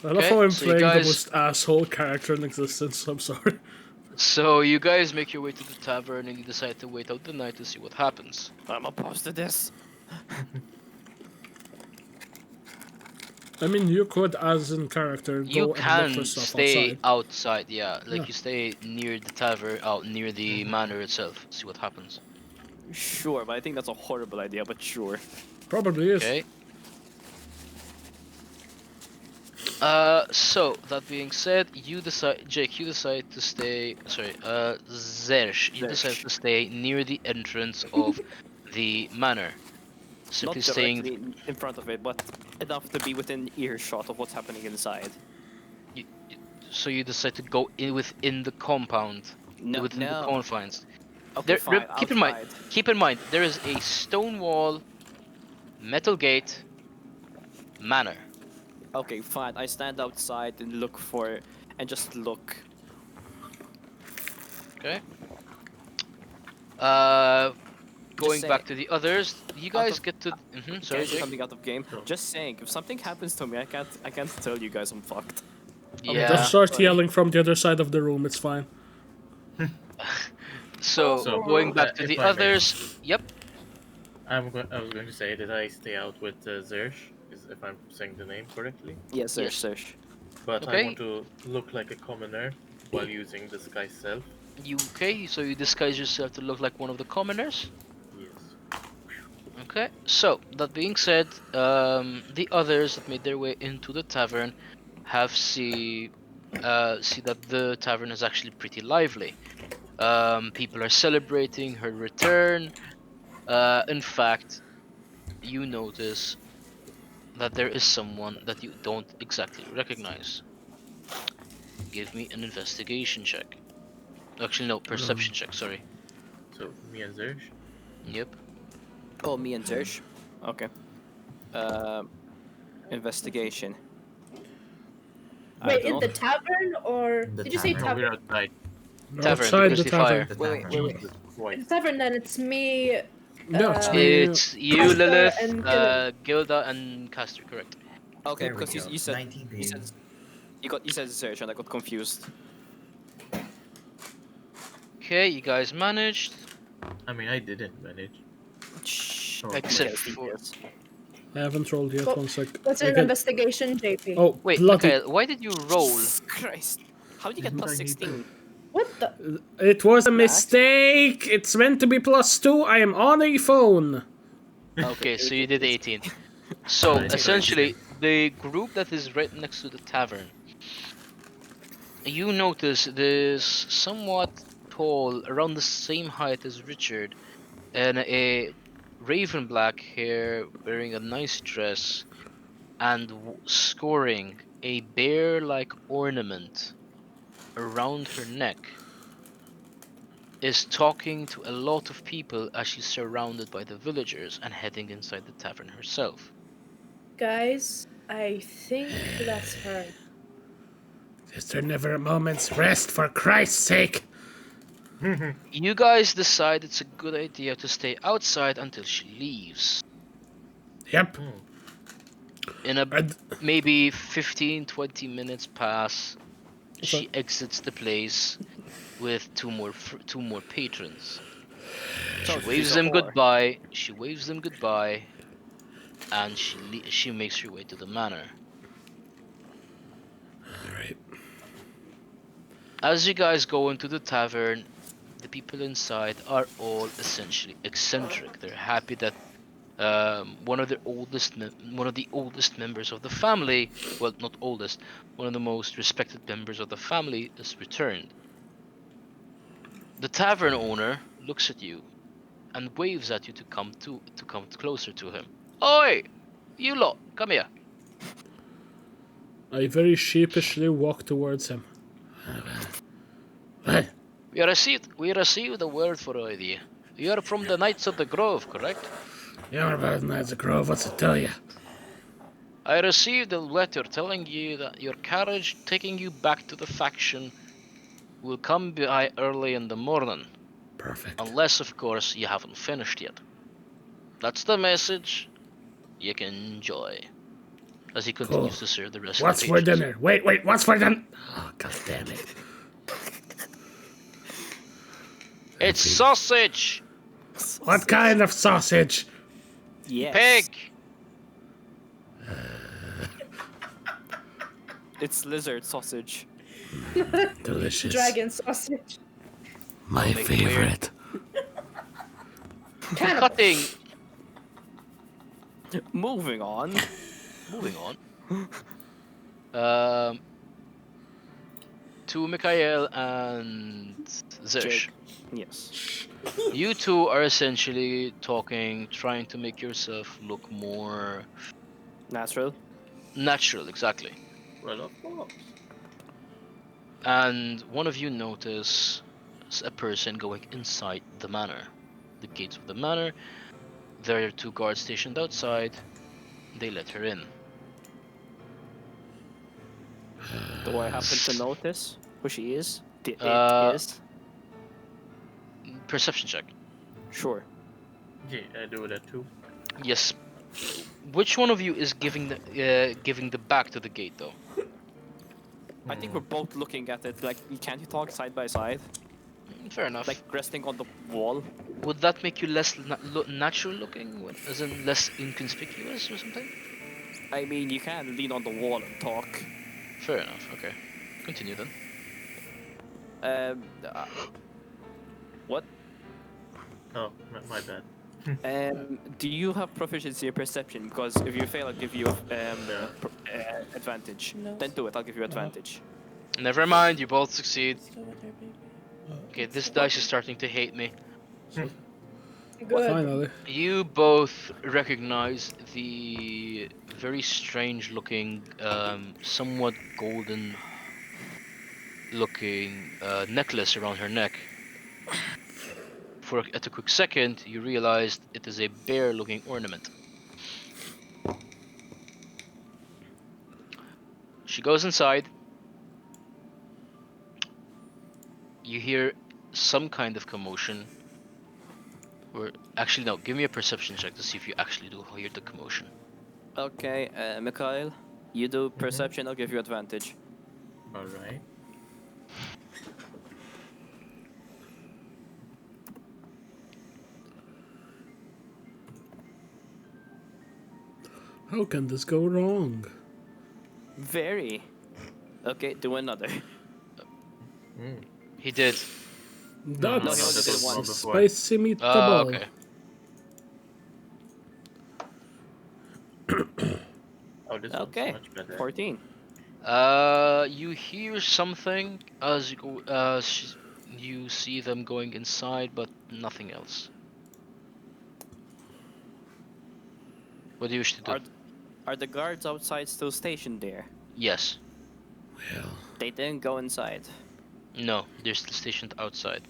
I love Okay, how I'm so you playing the guys- most asshole character in existence. I'm sorry. So you guys make your way to the tavern and you decide to wait out the night to see what happens. I'm opposed to this. I mean, you could, as in character, go You and look can for stuff stay outside. outside, yeah. Like Yeah. you stay near the tavern, out near the manor itself. See what happens. Sure, but I think that's a horrible idea, but sure. Probably is. Okay. So that being said, you decide, Jake, you decide to stay. Sorry, Zersh, you decide Zersh. to stay near the entrance of the manor. Simply Not staying. directly in front of it, but enough to be within earshot of what's happening inside. So you decide to go within the compound, No, within the no. confines. Okay, fine. Keep in mind, there is a stone wall, metal gate, manor. Okay, fine. I stand outside and look for, and just look. Okay. Going back to the others, you guys of- get to. Sorry, Guys, Jake. coming out of game. Just saying, if something happens to me, I can't tell you guys I'm fucked. Yeah. Just start sorry. yelling from the other side of the room. It's fine. So, So, going back to if the I may. others. Yep. I was going to say, did I stay out with Zersh? If I'm saying the name correctly? Yes, Yes. search. But Okay. I want to look like a commoner while using disguise self. So you disguise yourself to look like one of the commoners. Yes. Okay. So that being said, the others that made their way into the tavern have see that the tavern is actually pretty lively. People are celebrating her return. In fact, you notice that there is someone that you don't exactly recognize. Give me an investigation check. Actually, no, perception check. Sorry. So, me and Zersh. Yep. Oh, me and Zersh. Okay. Investigation. I Wait, don't in the know. tavern or In the did you say tavern. No, we're tavern? outside. Tavern, Outside because the the fire. tavern. The Wait, tavern. wait. Jesus In Christ. the tavern, then it's me. Yeah, it's Uh, me. It's you, Castor Lilith, and Gilda. Gilda, and Castor. Correct. Okay, There we because go. you said 19 you said PM. you said search and I got confused. Okay, you guys managed. I mean, I didn't manage. Shh. Oh, Except Details, for- details. I haven't rolled yet. Oh, One sec. What's I an can- investigation, JP? Oh, Wait, bloody! okay. Why did you roll? Jesus Christ! How did you get Didn't plus I need 16? What the? It was a Max? mistake. It's meant to be +2. I am on a phone. Okay, so you did 18. So Alright, essentially, the group that is right next to the tavern You notice this somewhat tall, around the same height as Richard, and a raven black hair, wearing a nice dress, and scoring a bear-like ornament around her neck, is talking to a lot of people as she's surrounded by the villagers and heading inside the tavern herself. Guys, I think that's her. Is there never a moment's rest, for Christ's sake? You guys decide it's a good idea to stay outside until she leaves. Yep. In a And maybe 15-20 minutes pass, she exits the place with two more patrons. She So waves she's a them whore. goodbye. She waves them goodbye, and she makes her way to the manor. all right. As you guys go into the tavern, the people inside are all essentially eccentric. They're happy that one of the oldest members of the family, well, not oldest, one of the most respected members of the family is returned. The tavern owner looks at you and waves at you to come closer to him. Oi, you lot, come here. I very sheepishly walk towards him. What? We received a word for you. You are from the Knights of the Grove, correct? You're about Knights of Grove, what's it tell you? I received a letter telling you that your carriage taking you back to the faction will come by early in the morning. Perfect. Unless, of course, you haven't finished yet. That's the message. You can enjoy. As he continues to serve the rest What's of the for patrons. dinner? Wait, what's for dinner? Oh, god damn it. It's sausage! What kind of sausage? Yes. Pig! It's lizard sausage. Delicious. Dragon sausage. My make it favorite. Cutting! Moving on. Moving on. To Mikhail and Zesh. Jake. Yes. You two are essentially talking, trying to make yourself look more Natural. natural, exactly. Well, of course. And one of you notice a person going inside the manor. The gates of the manor. There are two guards stationed outside. They let her in. Do I happen to notice who she is? It is? Perception check. Sure. Yeah, I do that too. Yes. Which one of you is giving the back to the gate, though? I think we're both looking at it. Like, can't you talk side by side? Fair enough. Like resting on the wall. Would that make you less natural looking, as in less inconspicuous or something? I mean, you can lean on the wall and talk. Fair enough. Okay. Continue then. What? Oh, my bad. Do you have proficiency in perception? Because if you fail, I'll give you advantage. No. Then do it. I'll give you advantage. Never mind. You both succeed. Let's go with her, baby. Okay, this dice is starting to hate me. Good. Finally. You both recognize the very strange looking, somewhat golden looking necklace around her neck. At a quick second, you realized it is a bear looking ornament. She goes inside. You hear some kind of commotion. Or actually, no, give me a perception check to see if you actually do hear the commotion. Okay, Mikhail, you do perception. I'll give you advantage. All right. How can this go wrong? Very. Okay, do another. He did. That's No, he only did one before. spicy meatball. Okay. Oh, this Okay, one's much better. 14. You hear something as you go, you see them going inside, but nothing else. What do you wish to do? Are the guards outside still stationed there? Yes. Well, They didn't go inside. No, they're still stationed outside.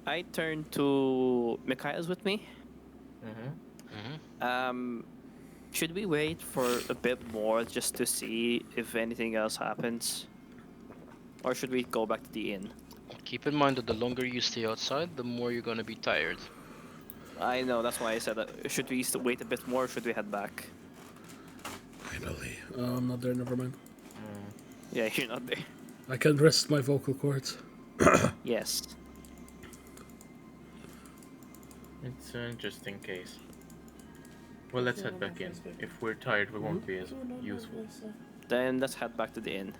I turn to Mikhail's with me. Mm-hmm. Should we wait for a bit more just to see if anything else happens? Or should we go back to the inn? Keep in mind that the longer you stay outside, the more you're gonna be tired. I know, that's why I said that. Should we still wait a bit more or should we head back? finally. I'm not there, never mind. Yeah, you're not there. I can rest my vocal cords. Yes. It's an interesting case. Well, let's head back in. If we're tired, we won't be as useful. Then let's head back to the inn.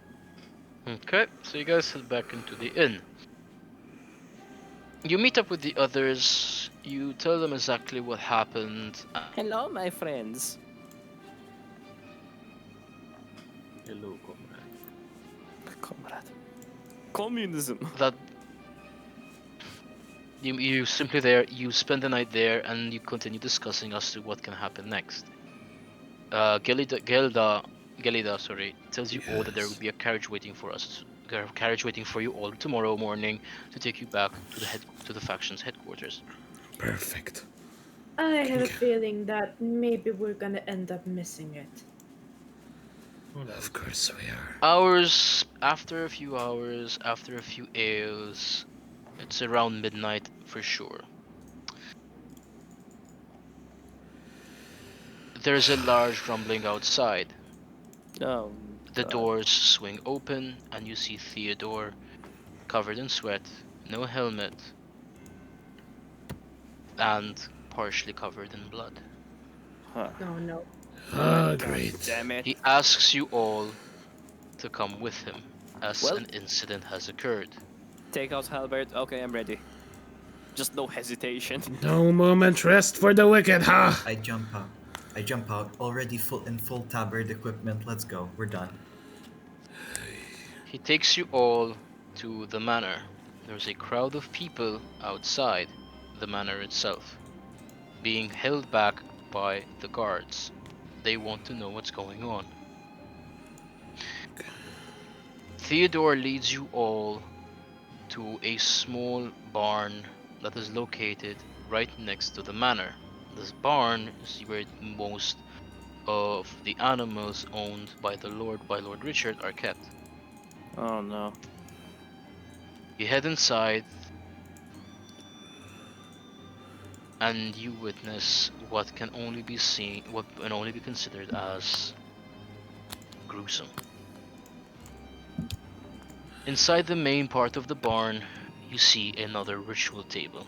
Okay, so you guys head back into the inn. You meet up with the others, you tell them exactly what happened. Hello, my friends. Hello, comrade. Comrade. Communism. That you simply there, you spend the night there, and you continue discussing as to what can happen next. Gelida, sorry, tells you all that there will Yes. be a carriage waiting for us. A carriage waiting for you all tomorrow morning to take you back to the faction's headquarters. Perfect. I have a feeling that maybe we're gonna end up missing it. Who knows? Of course we are. After a few hours, after a few ales, it's around midnight for sure. There's a large rumbling outside. Oh. The God. doors swing open, and you see Theodore, covered in sweat, no helmet, and partially covered in blood. Huh. No, no. Ah, great. Damn it. He asks you all to come with him, as Well- an incident has occurred. Take out halberd. Okay, I'm ready. Just no hesitation. No moment rest for the wicked, ha! I jump out. Already full tabard equipment. Let's go. We're done. He takes you all to the manor. There's a crowd of people outside the manor itself, being held back by the guards. They want to know what's going on. Theodore leads you all to a small barn that is located right next to the manor. This barn is where most of the animals owned by Lord Richard, are kept. Oh no. You head inside, and you witness what can only be considered as gruesome. Inside the main part of the barn, you see another ritual table,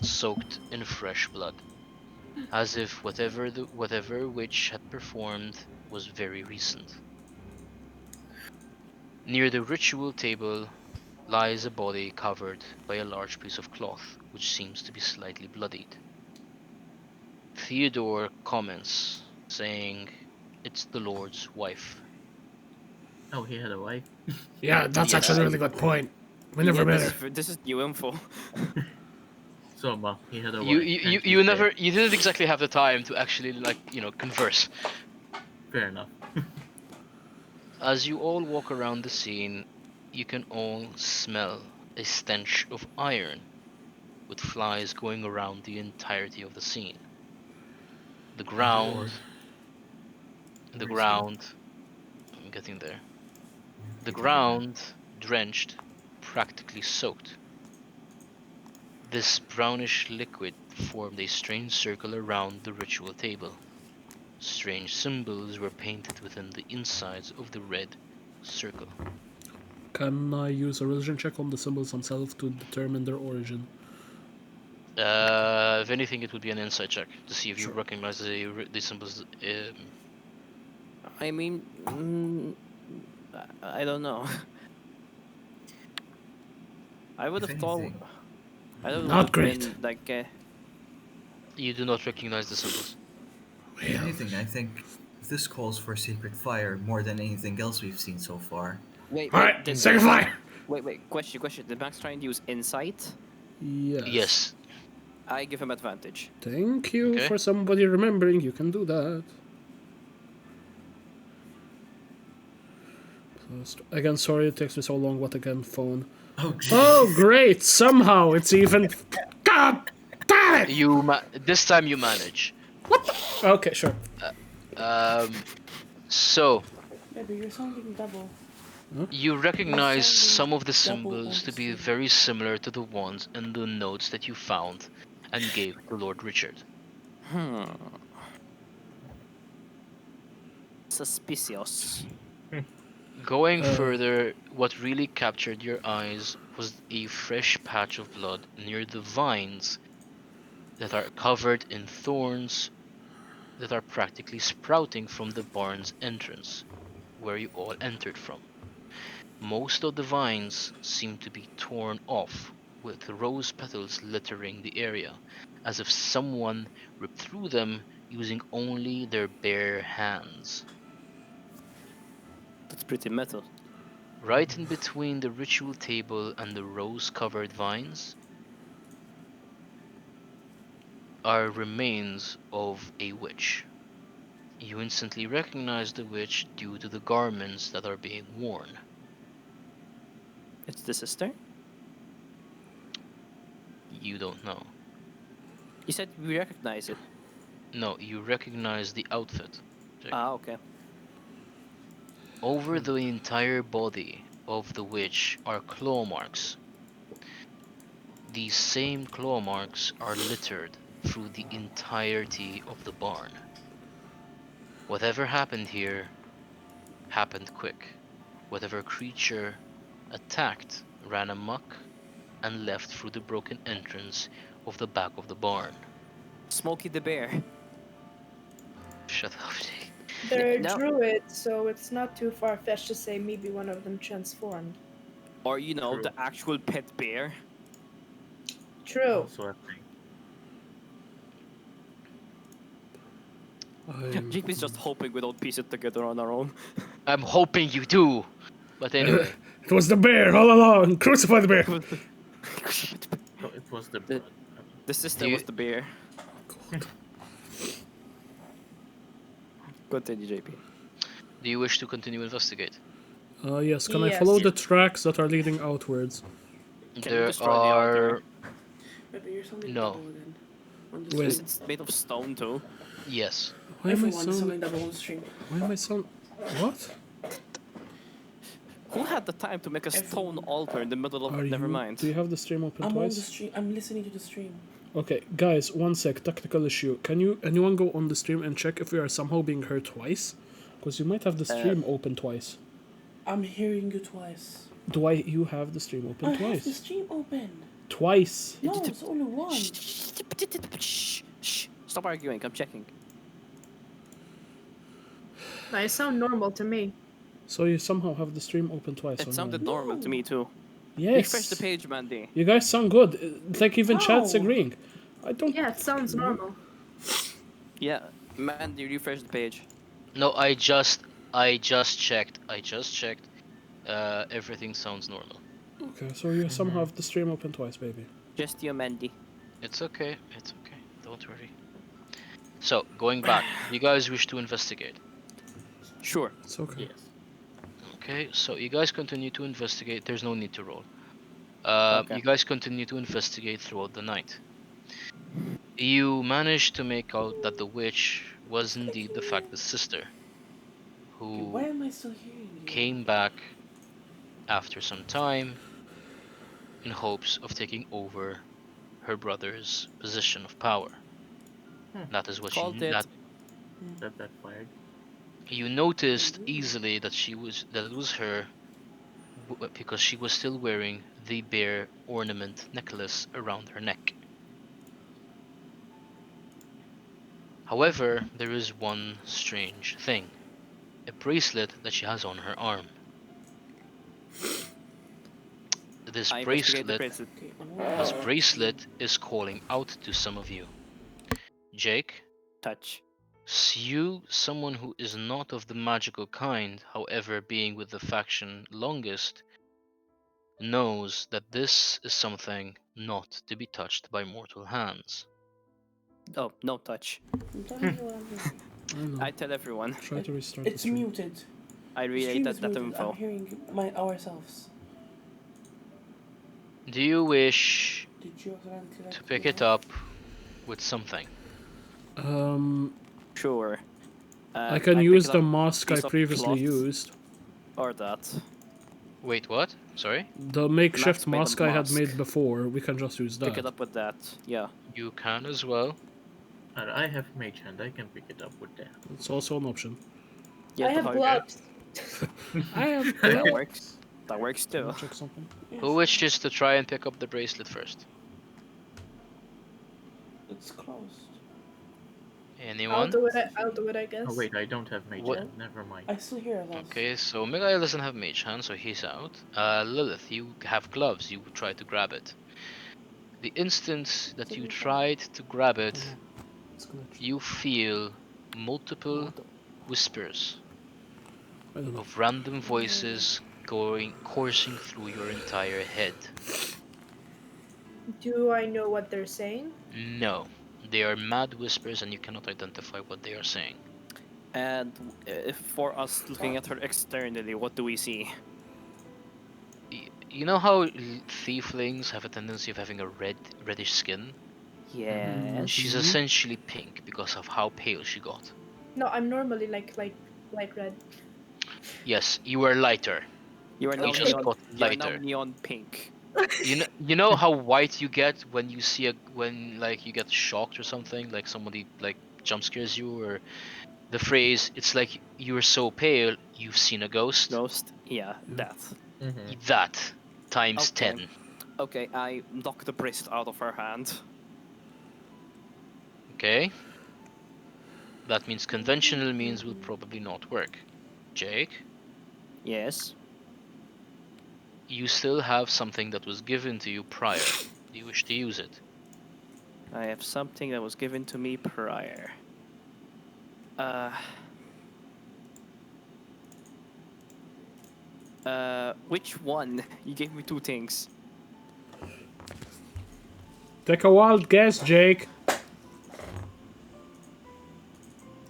soaked in fresh blood, as if whatever witch had performed was very recent. Near the ritual table lies a body covered by a large piece of cloth, which seems to be slightly bloodied. Theodore comments, saying, "It's the Lord's wife." Oh, he had a wife? Yeah, that's Yes. actually a really good point. We never Yeah, met her. this is new info. So, he had a You wife. you, and you, she's you never dead. you didn't exactly have the time to actually converse. Fair enough. As you all walk around the scene, you can all smell a stench of iron, with flies going around the entirety of the scene. The ground, the Where is he? ground, I'm getting there. The Take it ground, drenched, practically soaked. This brownish liquid formed a strange circle around the ritual table. Strange symbols were painted within the insides of the red circle. Can I use a religion check on the symbols themselves to determine their origin? If anything, it would be an insight check to see if you Sure. recognize the symbols. I mean, I don't know. I would If have thought. anything- I don't Not great. Been, like, You do not recognize the symbols. If anything, I think This calls for secret fire more than anything else we've seen so far. Wait, Alright, did second fire! wait. Question. Did Max try and use insight? Yes. Yes. I give him advantage. Thank you Okay. for somebody remembering you can do that. Again, sorry it takes me so long, but again, phone. Oh, Oh, great! Somehow it's even. God damn it! This time you manage. Okay, sure. So Baby, you're sounding double. you recognize sounding some of the double on symbols the to be stream. very similar to the ones in the notes that you found and gave to Lord Richard. Suspicious. Going further, what really captured your eyes was a fresh patch of blood near the vines that are covered in thorns that are practically sprouting from the barn's entrance, where you all entered from. Most of the vines seem to be torn off, with rose petals littering the area, as if someone ripped through them using only their bare hands. That's pretty metal. Right in between the ritual table and the rose-covered vines are remains of a witch. You instantly recognize the witch due to the garments that are being worn. It's the sister? You don't know. You said we recognize it. No, you recognize the outfit. Ah, okay. Over the entire body of the witch are claw marks. These same claw marks are littered through the entirety of the barn. Whatever happened here happened quick. Whatever creature attacked ran amok and left through the broken entrance of the back of the barn. Smokey the Bear. Shut up, Jake. They're No. druids, so it's not too far fetched to say maybe one of them transformed. Or, you know, True. the actual pet bear. True. Also a thing. JP's just hoping we don't piece it together on our own. I'm hoping you do. But anyway, It was the bear all along! Crucify the bear! No, it was the blood. The sister Do you- was the bear. Continue, JP. do you wish to continue investigate? Yes, can I Yes. follow the tracks that are leading outwards? Can we There destroy the are altar? Baby, you're sounding No. double again. On the Wait. stream. It's made of stone too. yes. Why am I Everyone is sound... sounding double on the stream. Why am I sound... What? Who had the time to make a stone Everyone. altar in the middle of? Are Never you... mind. Do you have the stream open I'm on the twice? stream. I'm listening to the stream. Okay, guys, one sec, technical issue. Can anyone go on the stream and check if we are somehow being heard twice? Because you might have the stream open twice. I'm hearing you twice. You have the stream open I twice? have the stream open. Twice. No, it's only one. Shh. Stop arguing. I'm checking. I sound normal to me. So you somehow have the stream open twice. It on sounded your normal to me too. end. Yes. Refresh the page, Mandy. You guys sound good. It's like even chat's How? agreeing. I don't... Yeah, it sounds normal. Yeah, Mandy, refresh the page. No, I just checked. Everything sounds normal. Okay, so you somehow have the stream open twice, baby. Just you, Mandy. It's okay. Don't worry. So, going back, you guys wish to investigate. Sure. It's okay. Yes. Okay, so you guys continue to investigate. There's no need to roll. Okay. You guys continue to investigate throughout the night. You manage to make out that the witch was indeed the Factus sister, Why who am I still hearing you? came back after some time in hopes of taking over her brother's position of power. That is what Called she it. That backfired. You noticed easily that it was her because she was still wearing the bear ornament necklace around her neck. However, there is one strange thing. A bracelet that she has on her arm. This I investigate the bracelet bracelet. Okay, I'm this bracelet is calling out to some of you. Jake, Touch. You, someone who is not of the magical kind, however, being with the faction longest, knows that this is something not to be touched by mortal hands. Oh, no touch. I'm telling you what I'm hearing. I don't know. I tell everyone. Try to restart It's the stream. muted. I The relay stream is that muted. info. I'm hearing ourselves. Do you wish Did you accidentally to like pick me it off? up with something? Sure. I can pick use it the up, mask I piece of previously cloth used. Or that. Wait, what? Sorry? The makeshift Max made a mask I had mask. made before. We can just use Pick it that. up with that. Yeah. You can as well. And I have mage hand. I can pick it up with that. It's also an option. Yeah, I have that- gloves. I have That gloves. works. That works Can I too. check something? Who wishes to try and pick up the bracelet first? It's closed. Anyone? I'll do it, I guess. Oh wait, I don't have mage What- hand. Never mind. I still hear us. Okay, so Miguel doesn't have mage hand, so he's out. Lilith, you have gloves. You try to grab it. The instant that you tried to grab it, It's glitched. you feel multiple whispers I don't know. of random voices coursing through your entire head. Do I know what they're saying? No, they are mad whispers and you cannot identify what they are saying. And if for us looking at her externally, what do we see? You know how thieflings have a tendency of having a reddish skin? Yes. She's essentially pink because of how pale she got. No, I'm normally like light red. Yes, you were lighter. You are now You just neon. got You are now lighter. neon pink. You know how white you get when you see when like you get shocked or something, like somebody like jump scares you, or the phrase "it's like you're so pale you've seen a ghost." Ghost. Yeah, that. That times Okay. 10. Okay, I knock the bracelet out of her hand. Okay. That means conventional means will probably not work. Jake, Yes. you still have something that was given to you prior. Do you wish to use it? I have something that was given to me prior. Which one? You gave me two things. Take a wild guess, Jake.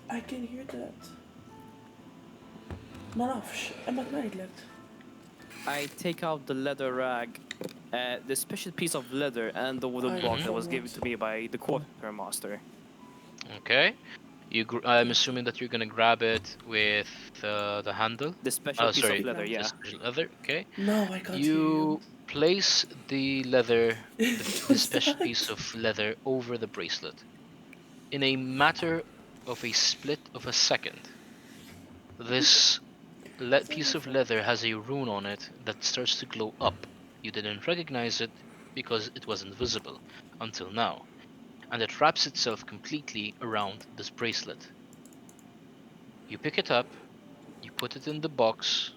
I can hear that. Manaf, I'm at night left. I take out the leather rag, the special piece of leather, and the wooden I block that was forgot. given to me by the quartermaster. Okay. I'm assuming that you're gonna grab it with the handle. The special Oh, piece sorry, of leather, the yeah. special leather. Okay. No, I can't You place the leather, the What's special that? piece of leather over the bracelet. In a matter of a split of a second, this piece of leather has a rune on it that starts to glow up. You didn't recognize it because it wasn't visible until now, and it wraps itself completely around this bracelet. You pick it up, you put it in the box,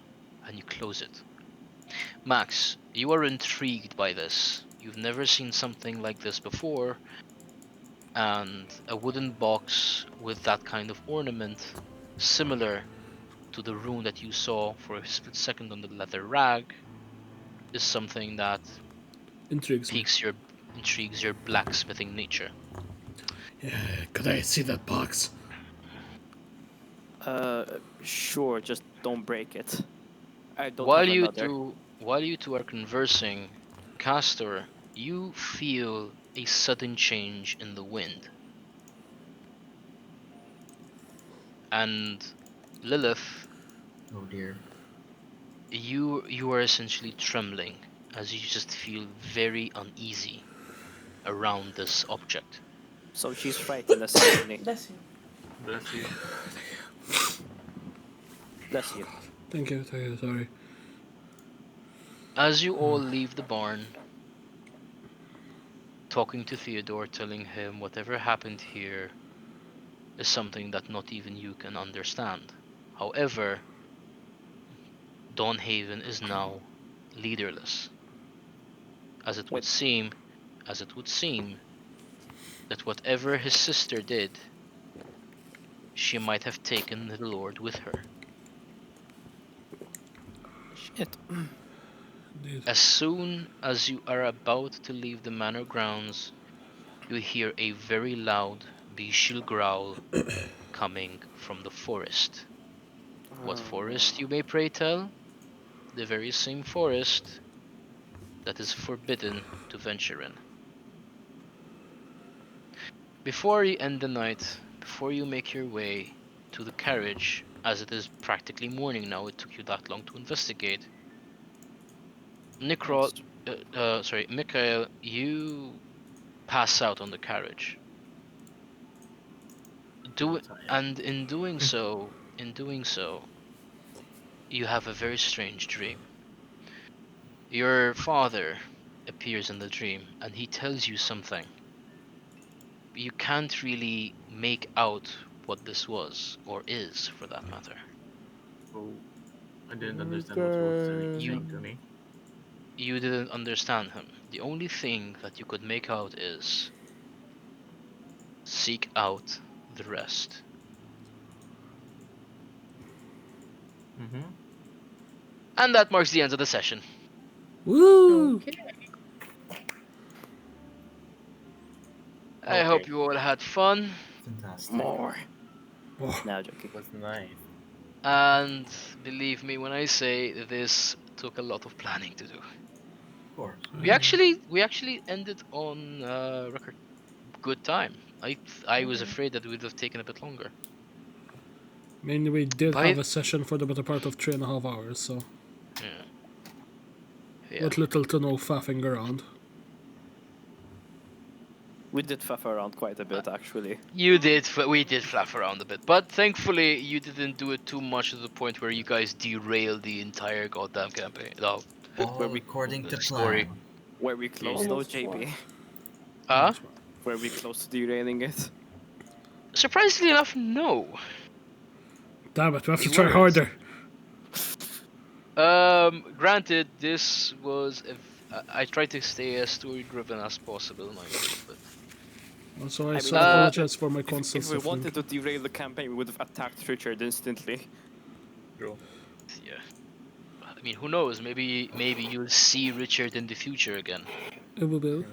and you close it. Max, you are intrigued by this. You've never seen something like this before, and a wooden box with that kind of ornament, similar to the rune that you saw for a split second on the leather rag, is something that Intrigues me. intrigues your blacksmithing nature. Yeah, could I see that box? Sure, just don't break it. I don't While have you another. two are conversing, Castor, you feel a sudden change in the wind. And Lilith, Oh dear. you are essentially trembling as you just feel very uneasy around this object. So she's frightened, essentially. Bless you. Bless you. Bless you. Thank you, sorry. As you all leave the barn, talking to Theodore, telling him whatever happened here is something that not even you can understand. However, Dawnhaven is now leaderless, as it would Wait. seem, that whatever his sister did, she might have taken the Lord with her. Shit. Indeed. As soon as you are about to leave the manor grounds, you hear a very loud bestial growl coming from the forest. What forest, you may pray tell? The very same forest that is forbidden to venture in. Before you end the night, before you make your way to the carriage, as it is practically morning now, it took you that long to investigate. Mikhail, you pass out on the carriage. I'm tired. And in doing so, you have a very strange dream. Your father appears in the dream, and he tells you something. You can't really make out what this was, or is, for that matter. Oh, I didn't understand what he was saying to me. You didn't understand him. The only thing that you could make out is seek out the rest. Mm-hmm. And that marks the end of the session. Woo! Okay. I hope you all had fun, Fantastic. More. Oh, Now joking. It was nice. and believe me when I say this took a lot of planning to do. Of course. We actually ended on record good time. I was Okay. afraid that it would have taken a bit longer. mainly we did By have a session for the better part of 3.5 hours, so yeah. Yeah. with little to no faffing around. We did faff around quite a bit, actually. We did fluff around a bit, but thankfully you didn't do it too much to the point where you guys derailed the entire goddamn campaign. No, All we- according to story. plan. Were we close though, Almost JP? one. Huh? Were we close to derailing it? Surprisingly enough, no. Damn it, we have They to try weren't. harder. Granted, this was I tried to stay as story-driven as possible in my game, but Also, I mean, so if we apologize wanted- for my If constant we suffering. wanted to derail the campaign, we would have attacked Richard instantly. True. yeah. I mean, who knows? Maybe you'll see Richard in the future again. It will be. Mm.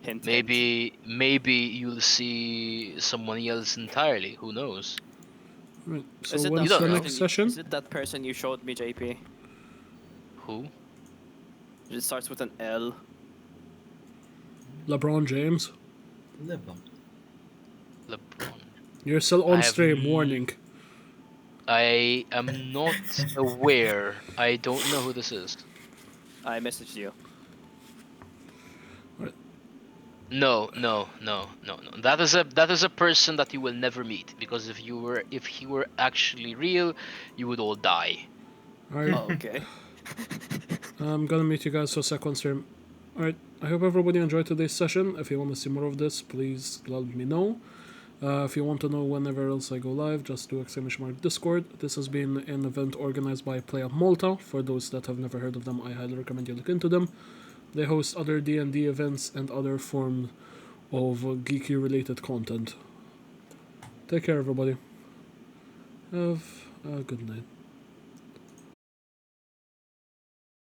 Hint, hint. Maybe you'll see someone else entirely. Who knows? Right, so Is it when's that the person next session? Is it that person you showed me, JP? Who? It starts with an L. LeBron James. Live them. LeBron. You're still I on have stream, n- warning. I am not aware. I don't know who this is. I messaged you. No. That is a person that you will never meet, because if he were actually real, you would all die. Alright, Oh, okay. I'm gonna meet you guys for a second stream. Alright, I hope everybody enjoyed today's session. If you want to see more of this, please let me know. If you want to know whenever else I go live, just do !Discord. This has been an event organized by PlayUp Malta. For those that have never heard of them, I highly recommend you look into them. They host other D&D events and other forms of geeky related content. Take care, everybody. Have a good night.